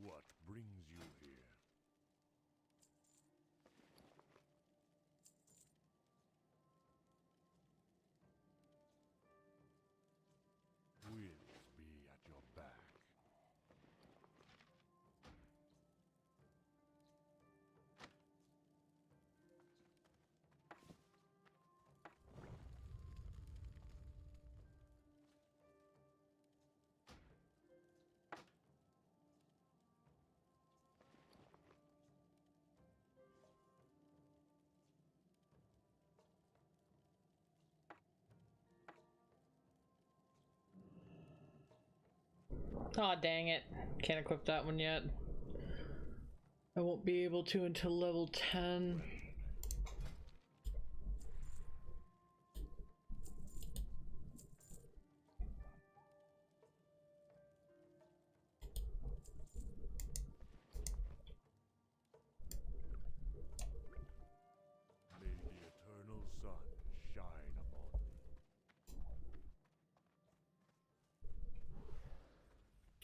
What brings you here? Will be at your back. Aw, dang it. Can't equip that one yet. I won't be able to until level 10. May the eternal sun shine upon thee.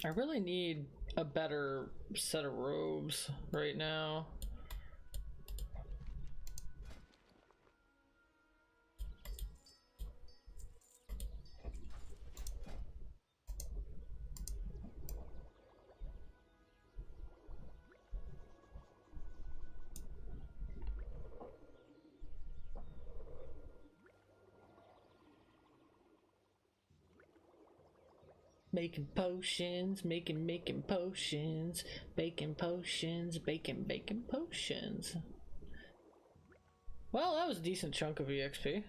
I really need a better set of robes right now. Making potions, making potions, baking potions, baking potions. Well, that was a decent chunk of EXP.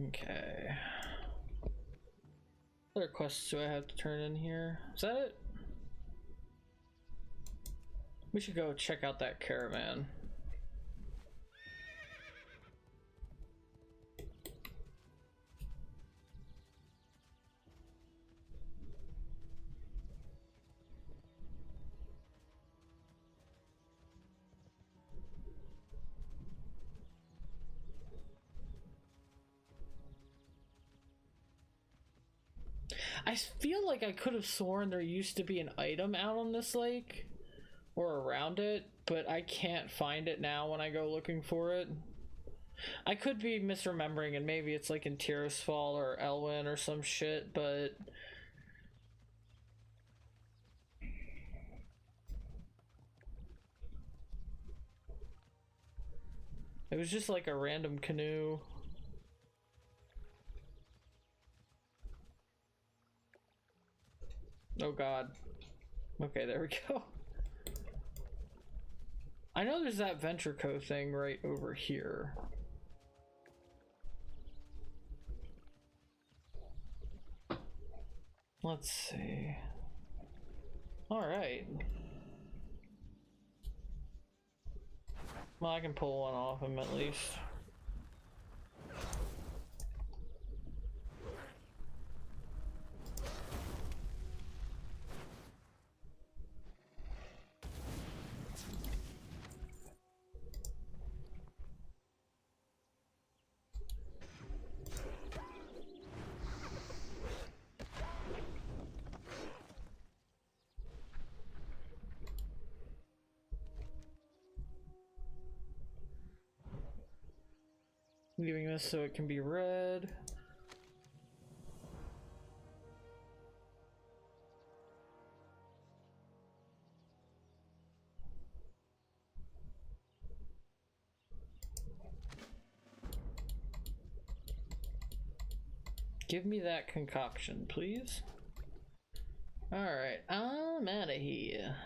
Okay. What other quests do I have to turn in here? Is that it? We should go check out that caravan. I feel like I could have sworn there used to be an item out on this lake or around it, but I can't find it now when I go looking for it. I could be misremembering, and maybe it's like in Tirisfal or Elwyn or some shit, but it was just like a random canoe. Oh god. Okay, there we go. I know there's that Venture Co thing right over here. Let's see. Alright. Well, I can pull one off him at least. Leaving this so it can be read. Give me that concoction, please. Alright, I'm out of here.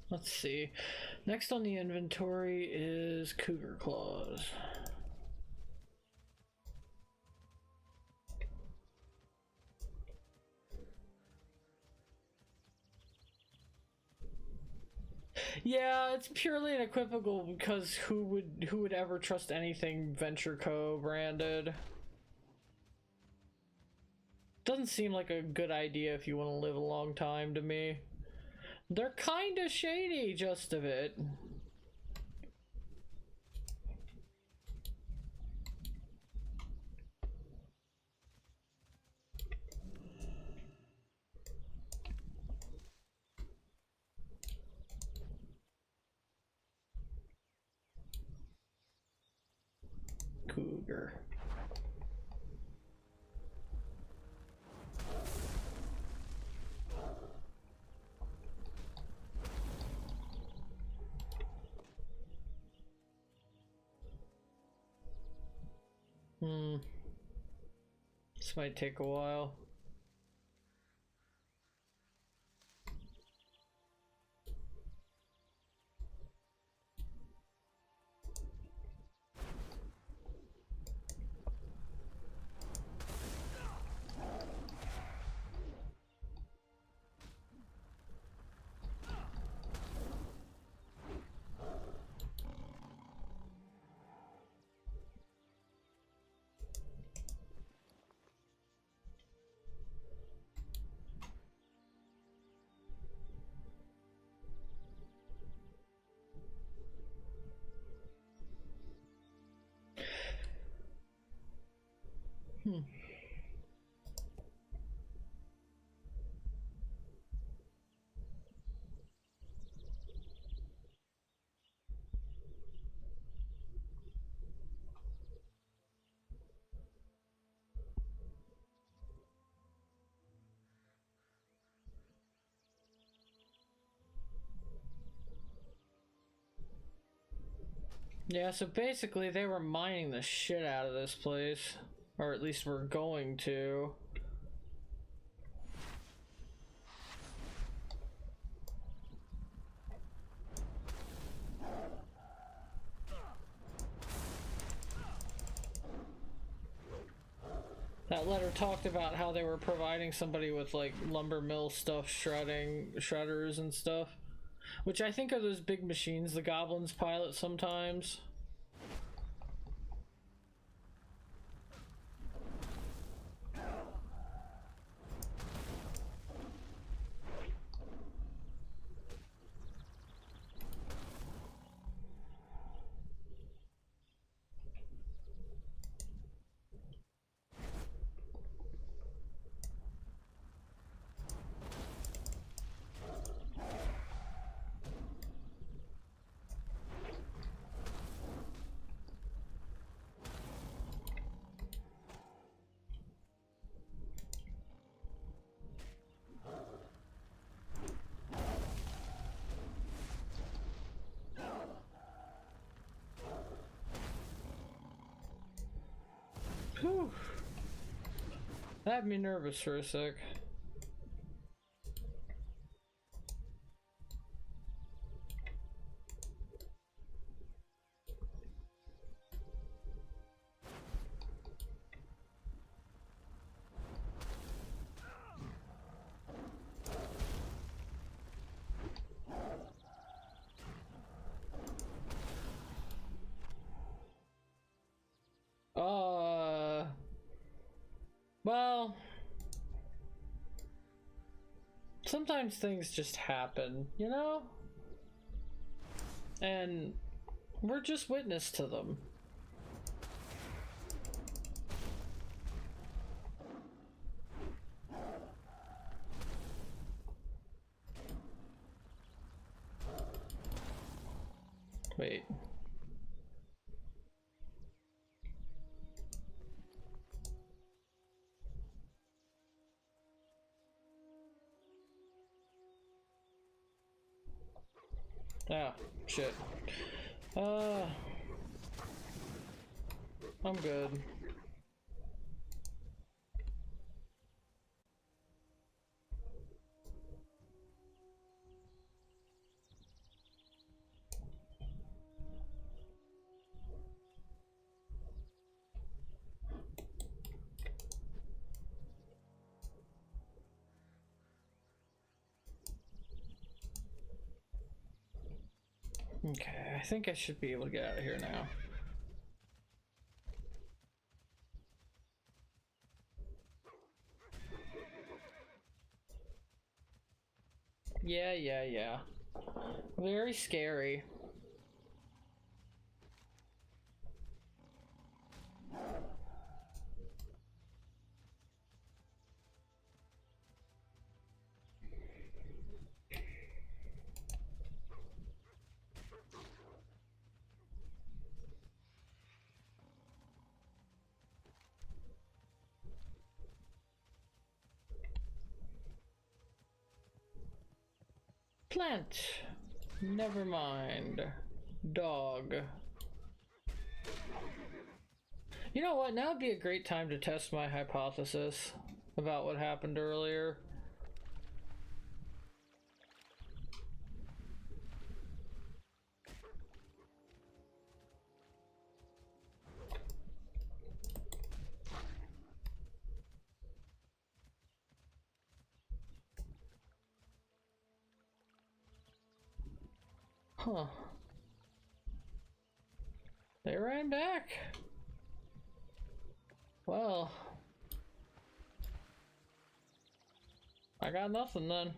Let's see. Next on the inventory is cougar claws. Yeah, it's purely unequivocal because who would ever trust anything Venture Co. branded? Doesn't seem like a good idea if you want to live a long time to me. They're kinda shady, just a bit. Cougar. This might take a while. Yeah, so basically they were mining the shit out of this place. Or at least we're going to. That letter talked about how they were providing somebody with like lumber mill stuff, shredders and stuff. Which I think are those big machines the goblins pilot sometimes. Whew. That had me nervous for a sec. Well, sometimes things just happen, you know? And we're just witness to them. Wait. Ah, shit. I'm good. Okay, I think I should be able to get out of here now. Yeah. Very scary. Plant. Never mind. Dog. You know what? Now would be a great time to test my hypothesis about what happened earlier. Huh. They ran back. Well, I got nothing then.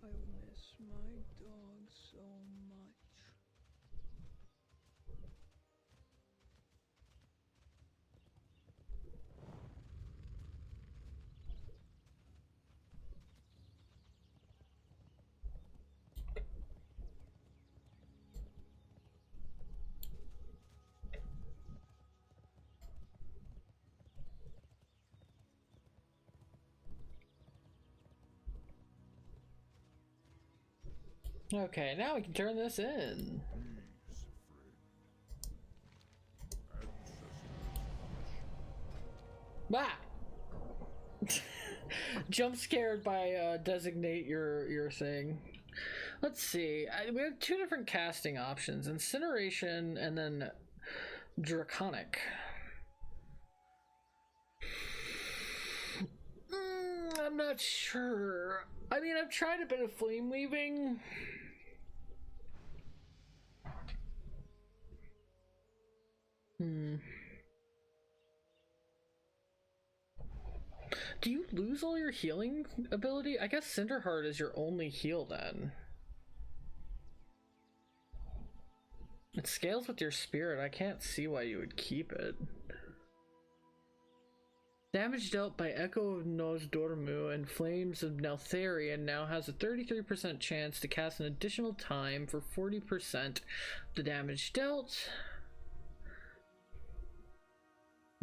I miss my dog so much. Okay, now we can turn this in. Bah! Jump scared by designate your thing. Let's see. We have two different casting options: incineration and then draconic. I'm not sure. I mean, I've tried a bit of flame weaving. Do you lose all your healing ability? I guess Cinderheart is your only heal then. It scales with your spirit. I can't see why you would keep it. Damage dealt by Echo of Nos Dormu and Flames of Neltharion now has a 33% chance to cast an additional time for 40% the damage dealt.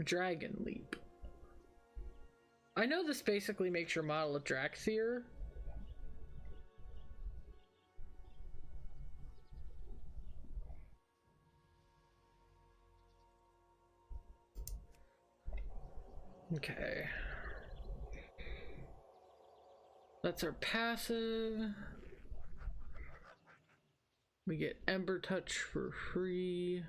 Dragon Leap. I know this basically makes your model a Drakthir. Okay. That's our passive. We get Ember Touch for free.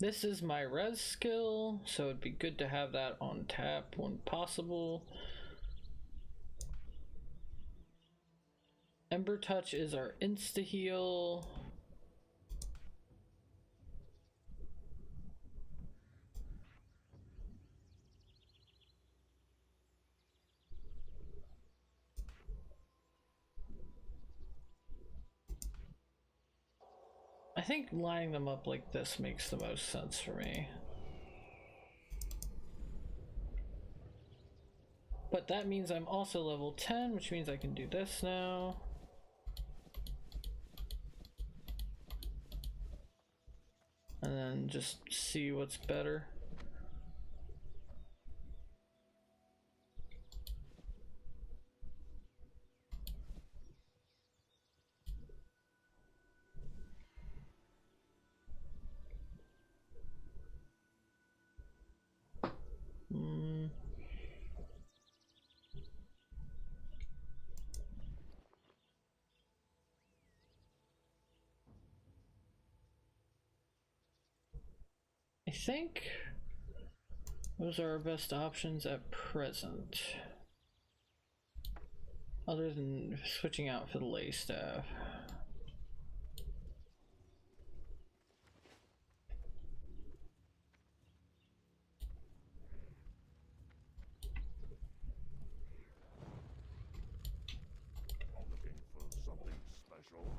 This is my res skill, so it'd be good to have that on tap when possible. Ember Touch is our insta-heal. I think lining them up like this makes the most sense for me. But that means I'm also level 10, which means I can do this now. And then just see what's better. I think those are our best options at present. Other than switching out for the lay staff. Looking for something special?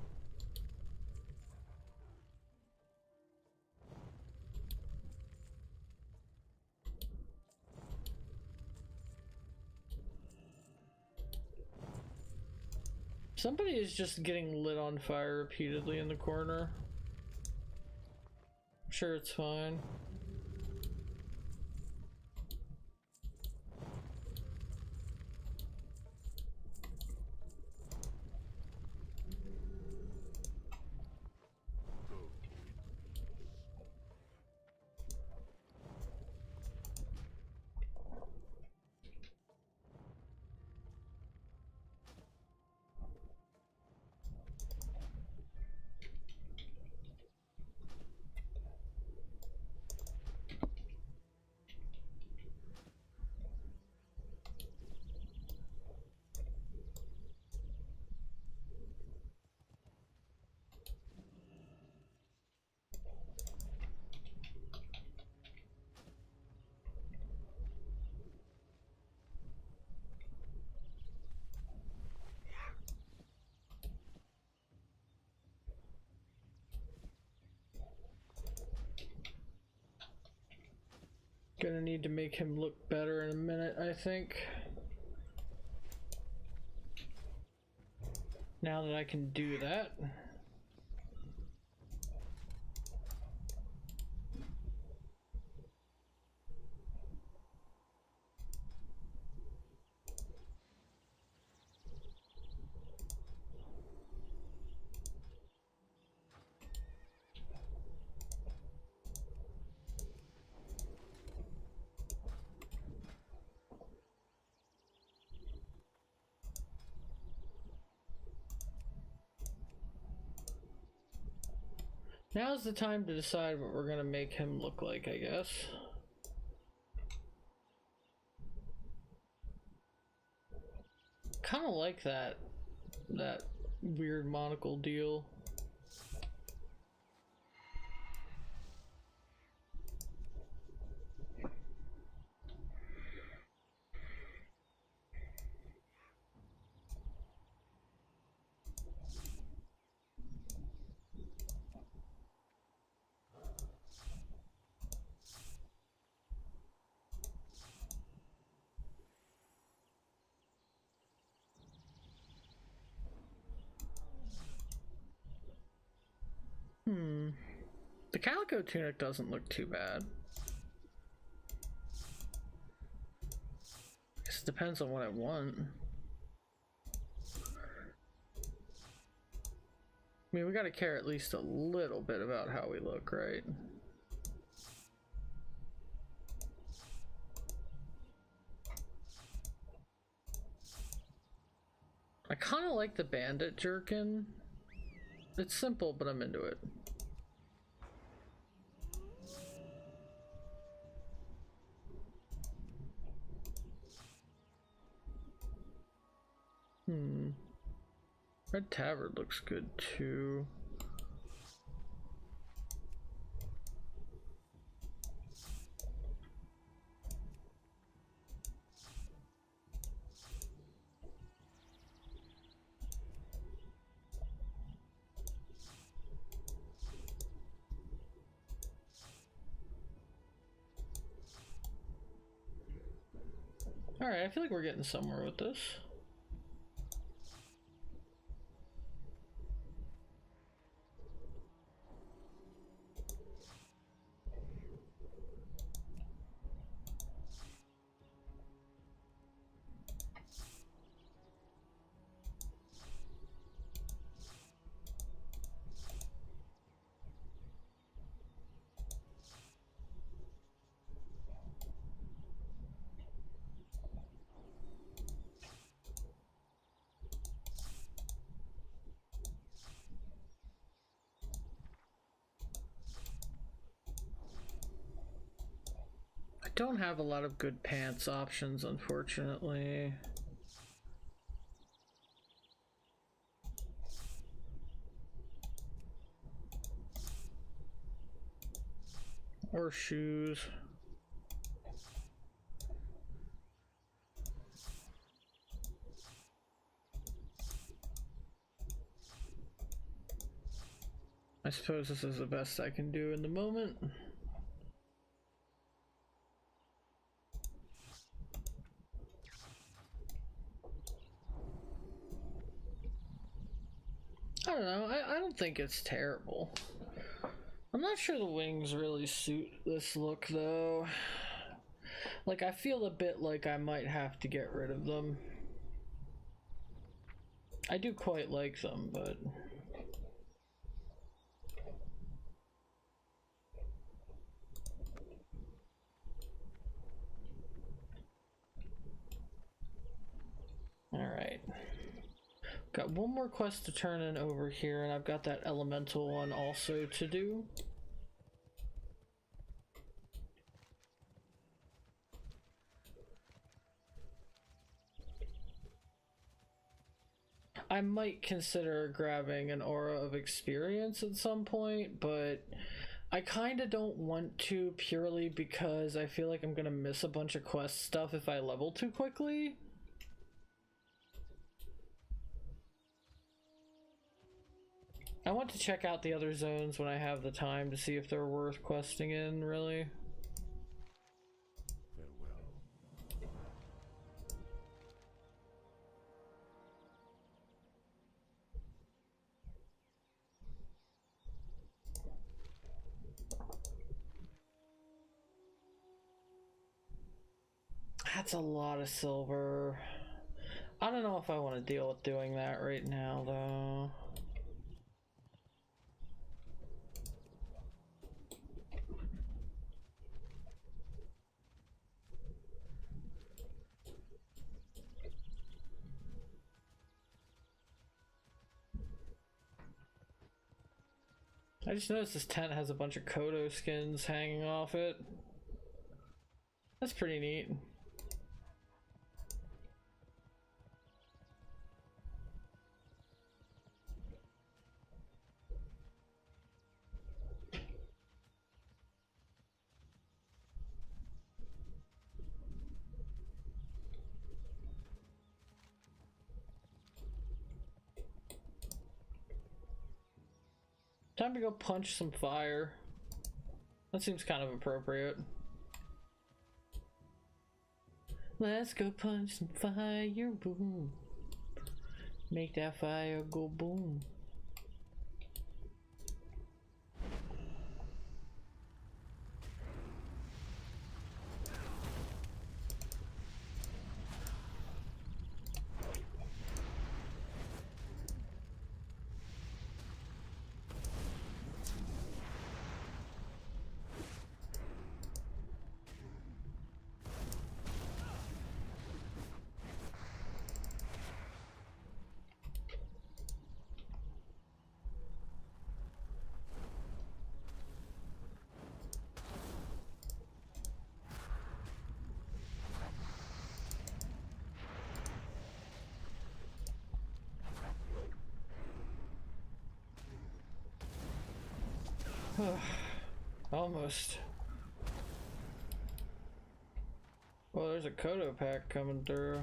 Somebody is just getting lit on fire repeatedly in the corner. I'm sure it's fine. Gonna need to make him look better in a minute, I think. Now that I can do that. Now's the time to decide what we're gonna make him look like, I guess. Kinda like that weird monocle deal. The calico tunic doesn't look too bad. Guess it depends on what I want. I mean, we gotta care at least a little bit about how we look, right? I kinda like the bandit jerkin. It's simple, but I'm into it. Red Tavern looks good too. Alright, I feel like we're getting somewhere with this. I don't have a lot of good pants options, unfortunately. Or shoes. I suppose this is the best I can do in the moment. I don't know, I don't think it's terrible. I'm not sure the wings really suit this look though. Like, I feel a bit like I might have to get rid of them. I do quite like them, but... Alright. Got one more quest to turn in over here, and I've got that elemental one also to do. I might consider grabbing an aura of experience at some point, but I kind of don't want to, purely because I feel like I'm gonna miss a bunch of quest stuff if I level too quickly. I want to check out the other zones when I have the time to see if they're worth questing in, really. Farewell. That's a lot of silver. I don't know if I want to deal with doing that right now, though. I just noticed this tent has a bunch of Kodo skins hanging off it. That's pretty neat. Time to go punch some fire. That seems kind of appropriate. Let's go punch some fire, boom. Make that fire go boom. Almost. Well, there's a Kodo pack coming through.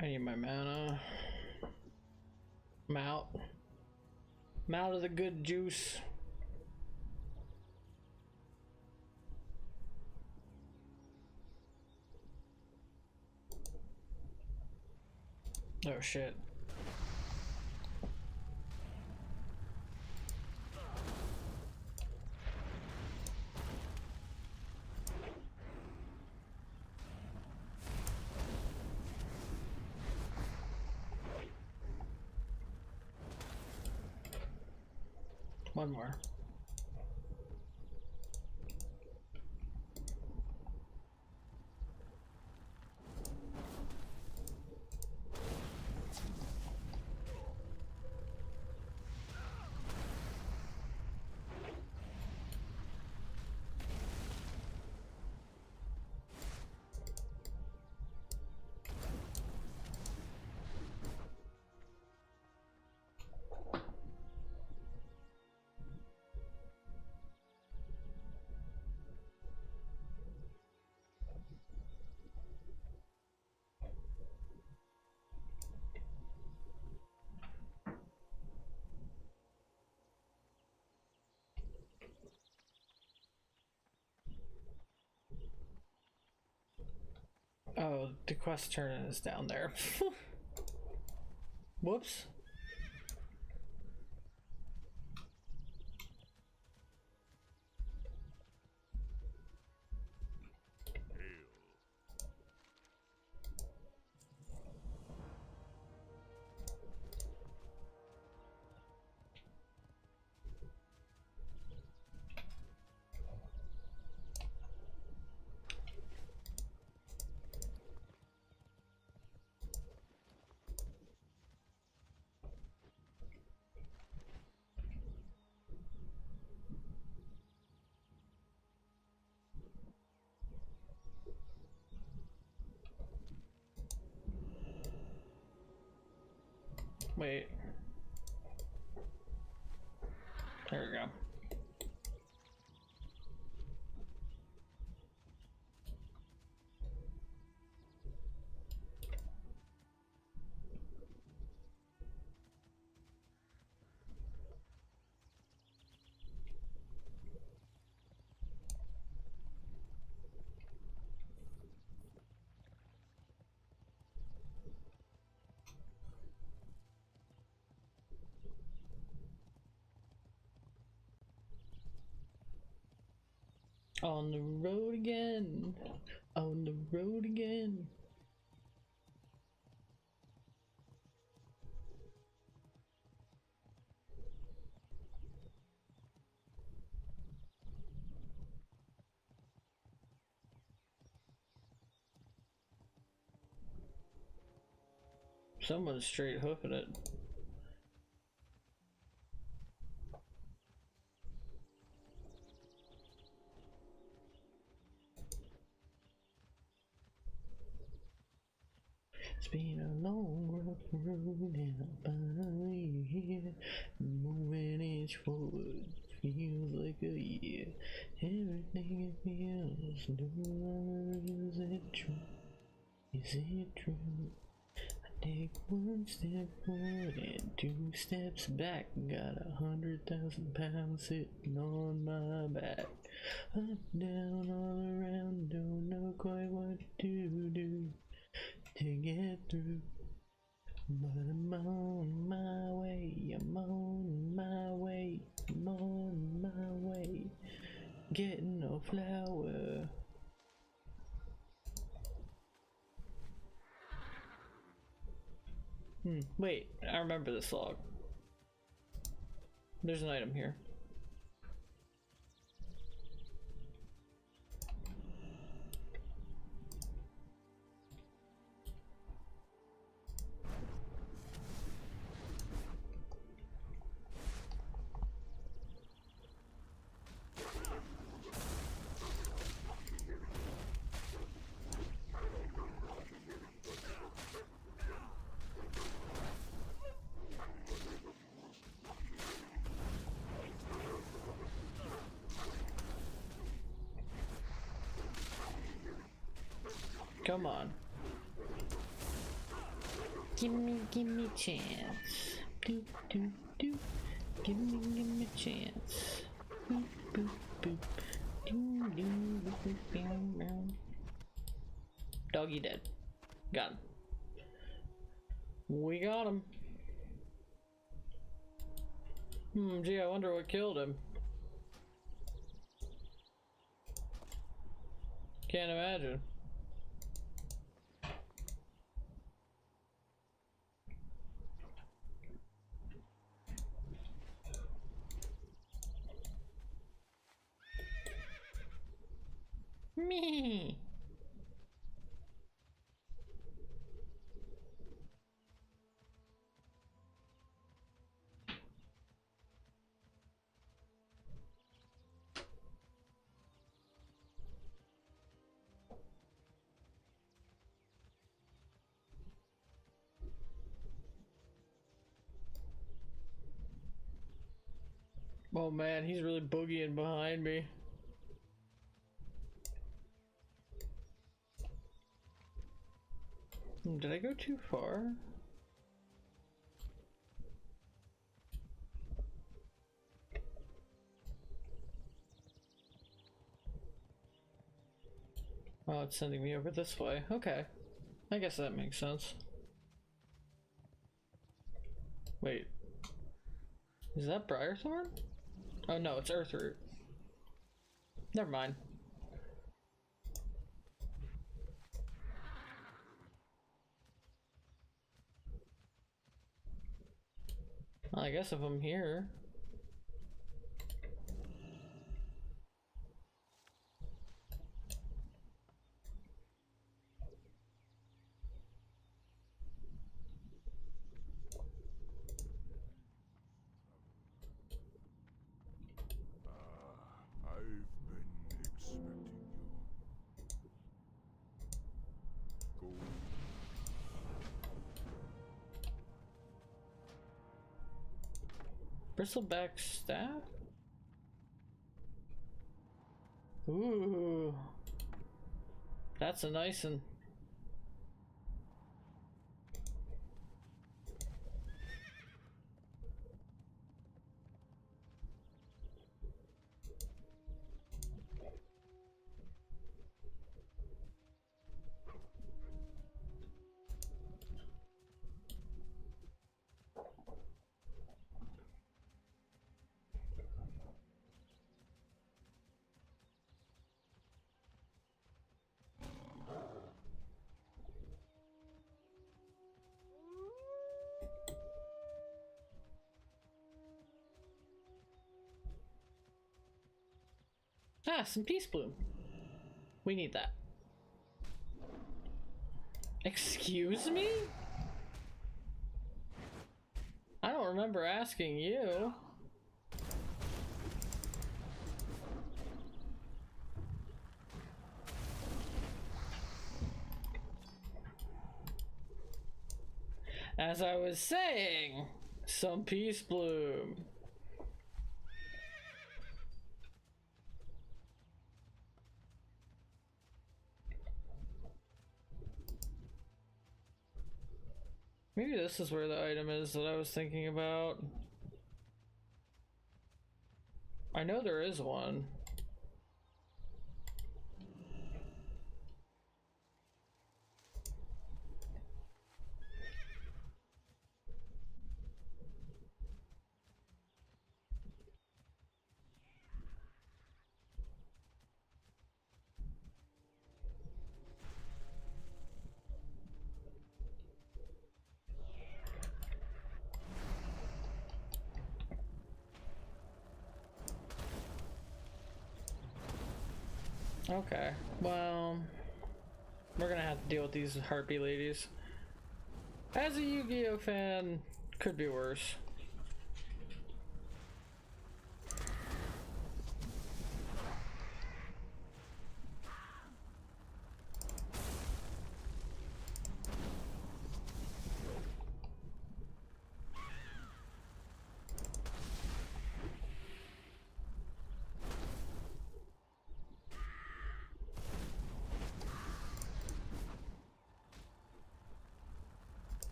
I need my mana. I'm out. I'm out of the good juice. Oh shit. One more. Oh, the quest turn is down there. Whoops. Wait. There we go. On the road again. On the road again. Someone's straight hoofing it. It's been a long rough road and I'm finally here. Moving inch forward feels like a year. Everything it feels no longer is it true? Is it true? I take one step forward and 2 steps back. Got 100,000 pounds sitting on my back. Up, down, all around, don't know quite what to do to get through, but I'm on my way, I'm on my way, I'm on my way, getting no flour. Wait, I remember this log. There's an item here. Come on. Give me chance. Doop, doop, doop. Give me chance. Boop, boop, boop. Doo, doo, boop, boop, boop, boop. Doggy dead. Got him. We got him. Gee, I wonder what killed him. Can't imagine. Me. Oh man, he's really boogieing behind me. Did I go too far? Oh, it's sending me over this way. Okay. I guess that makes sense. Wait. Is that Briarthorn? Oh no, it's Earthroot. Never mind. Well, I guess if I'm here. I've been expecting you. Go. Bristleback staff? Ooh. That's a nice one. Ah, some peace bloom. We need that. Excuse me? I don't remember asking you. As I was saying, some peace bloom. Maybe this is where the item is that I was thinking about. I know there is one. Okay, well, we're gonna have to deal with these harpy ladies. As a Yu-Gi-Oh fan, could be worse.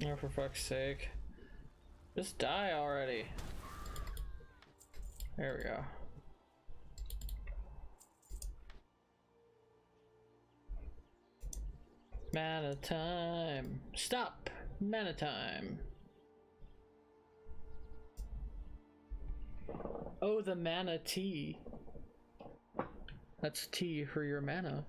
Oh, for fuck's sake. Just die already. There we go. Mana time. Stop! Mana time. Oh, the mana tea. That's tea for your mana.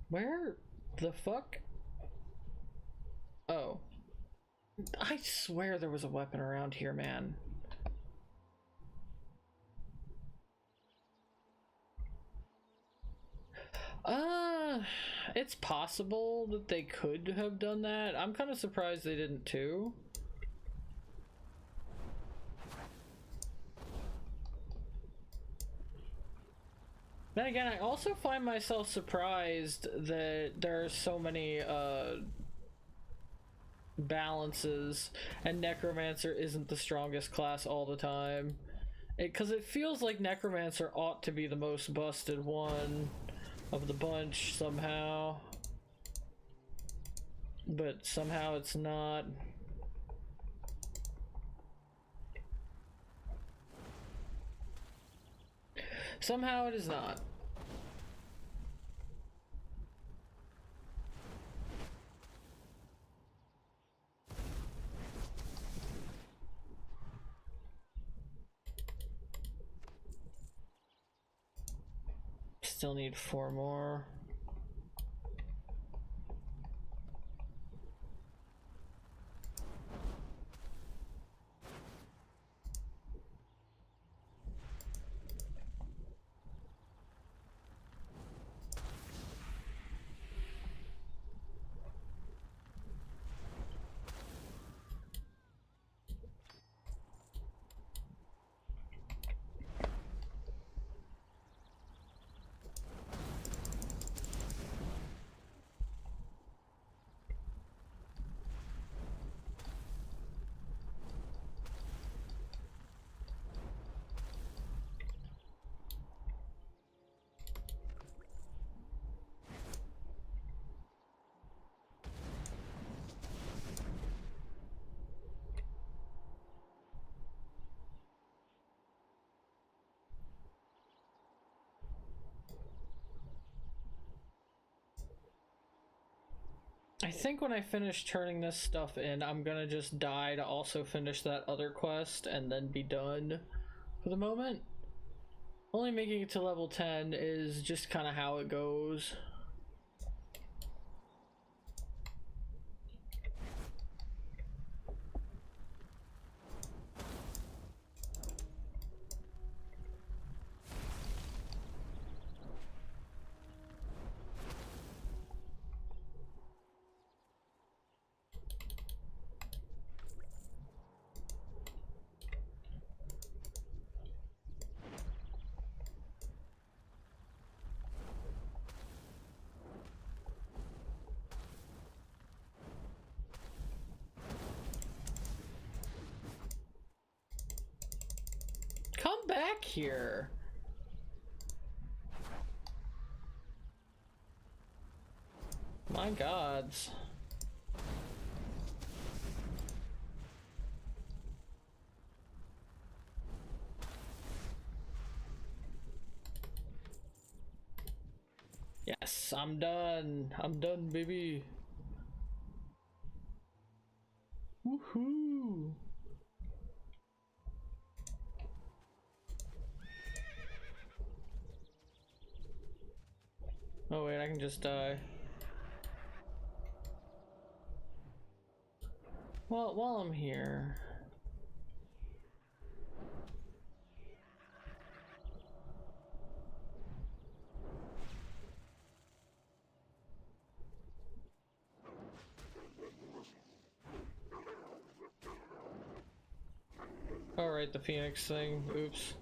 Where the fuck? Oh. I swear there was a weapon around here, man. It's possible that they could have done that. I'm kind of surprised they didn't too. Then again, I also find myself surprised that there are so many balances and Necromancer isn't the strongest class all the time. Because it feels like Necromancer ought to be the most busted one of the bunch somehow. But somehow it's not. Somehow it is not. Still need 4 more. I think when I finish turning this stuff in, I'm gonna just die to also finish that other quest and then be done for the moment. Only making it to level 10 is just kind of how it goes. Come back here. My gods. Yes, I'm done. I'm done, baby. Woohoo. Oh wait, I can just die. Well, while I'm here... Alright, the Phoenix thing. Oops.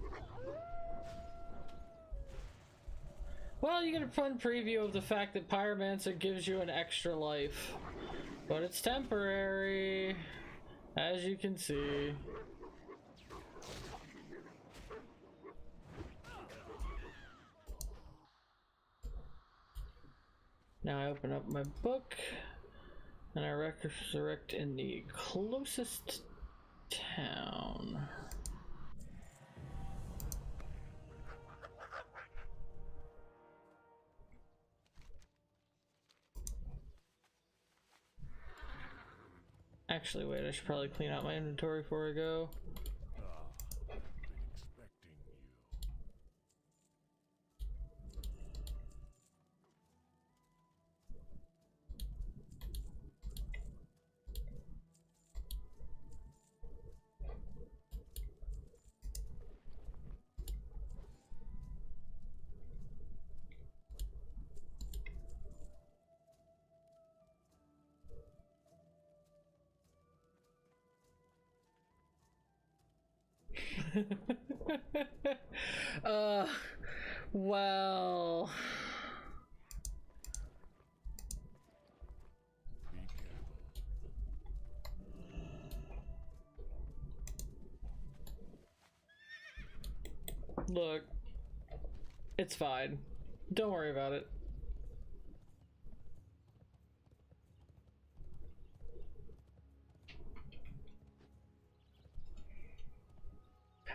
Well, you get a fun preview of the fact that Pyromancer gives you an extra life. But it's temporary, as you can see. Now I open up my book, and I resurrect in the closest town. Actually, wait, I should probably clean out my inventory before I go. I've been expecting you. Well... Be careful. Look, it's fine. Don't worry about it.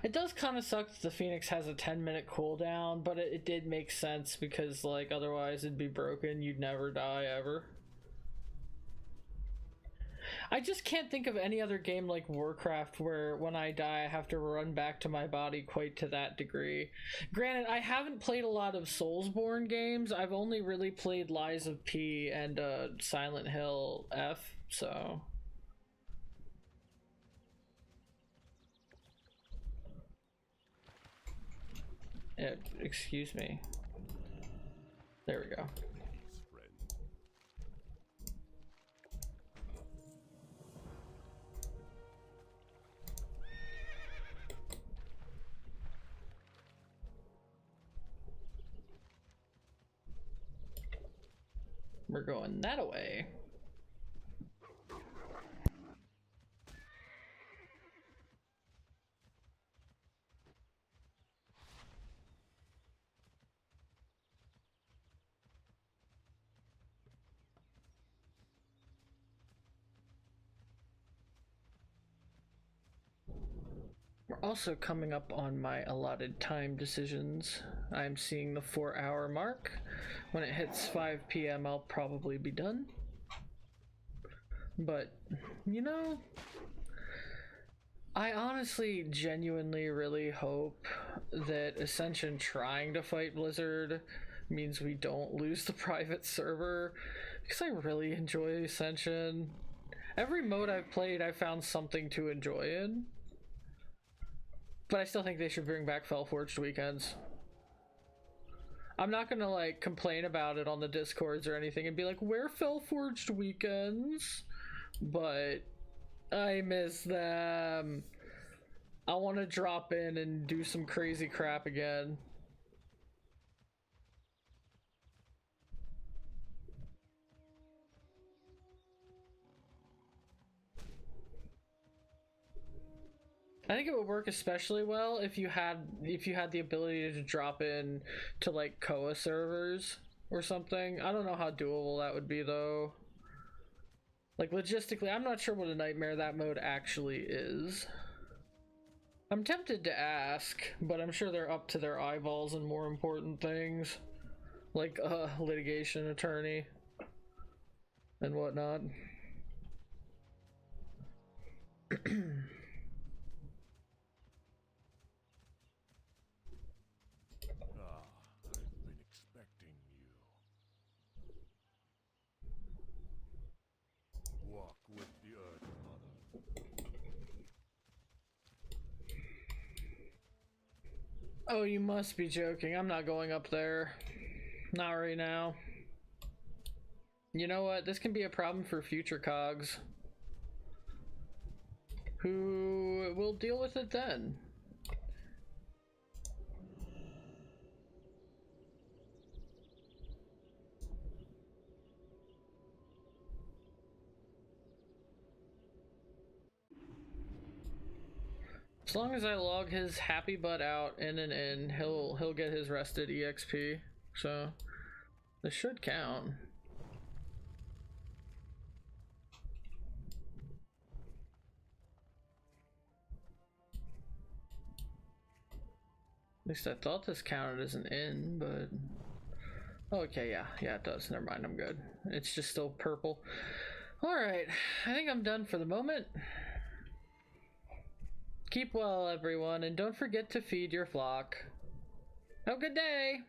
It does kind of suck that the Phoenix has a 10-minute cooldown, but it did make sense because, like, otherwise it'd be broken. You'd never die ever. I just can't think of any other game like Warcraft where when I die I have to run back to my body quite to that degree. Granted, I haven't played a lot of Soulsborne games. I've only really played Lies of P and Silent Hill F, so... excuse me. There we go. Thanks, friend. We're going that away. We're also coming up on my allotted time decisions. I'm seeing the 4-hour mark. When it hits 5 p.m. I'll probably be done. But, you know, I honestly genuinely really hope that Ascension trying to fight Blizzard means we don't lose the private server, because I really enjoy Ascension. Every mode I've played I found something to enjoy in. But I still think they should bring back Fellforged weekends. I'm not gonna like complain about it on the Discords or anything and be like, where Fellforged weekends? But I miss them. I want to drop in and do some crazy crap again. I think it would work especially well if you had the ability to drop in to like CoA servers or something. I don't know how doable that would be though. Like logistically, I'm not sure what a nightmare that mode actually is. I'm tempted to ask, but I'm sure they're up to their eyeballs in more important things, like a litigation attorney and whatnot. I've been expecting you. Oh, you must be joking. I'm not going up there. Not right now. You know what? This can be a problem for future cogs, who will deal with it then. As long as I log his happy butt out in and in, he'll get his rested EXP. So this should count. At least I thought this counted as an in, but okay, yeah, it does. Never mind, I'm good. It's just still purple. All right, I think I'm done for the moment. Keep well, everyone, and don't forget to feed your flock. Have a good day!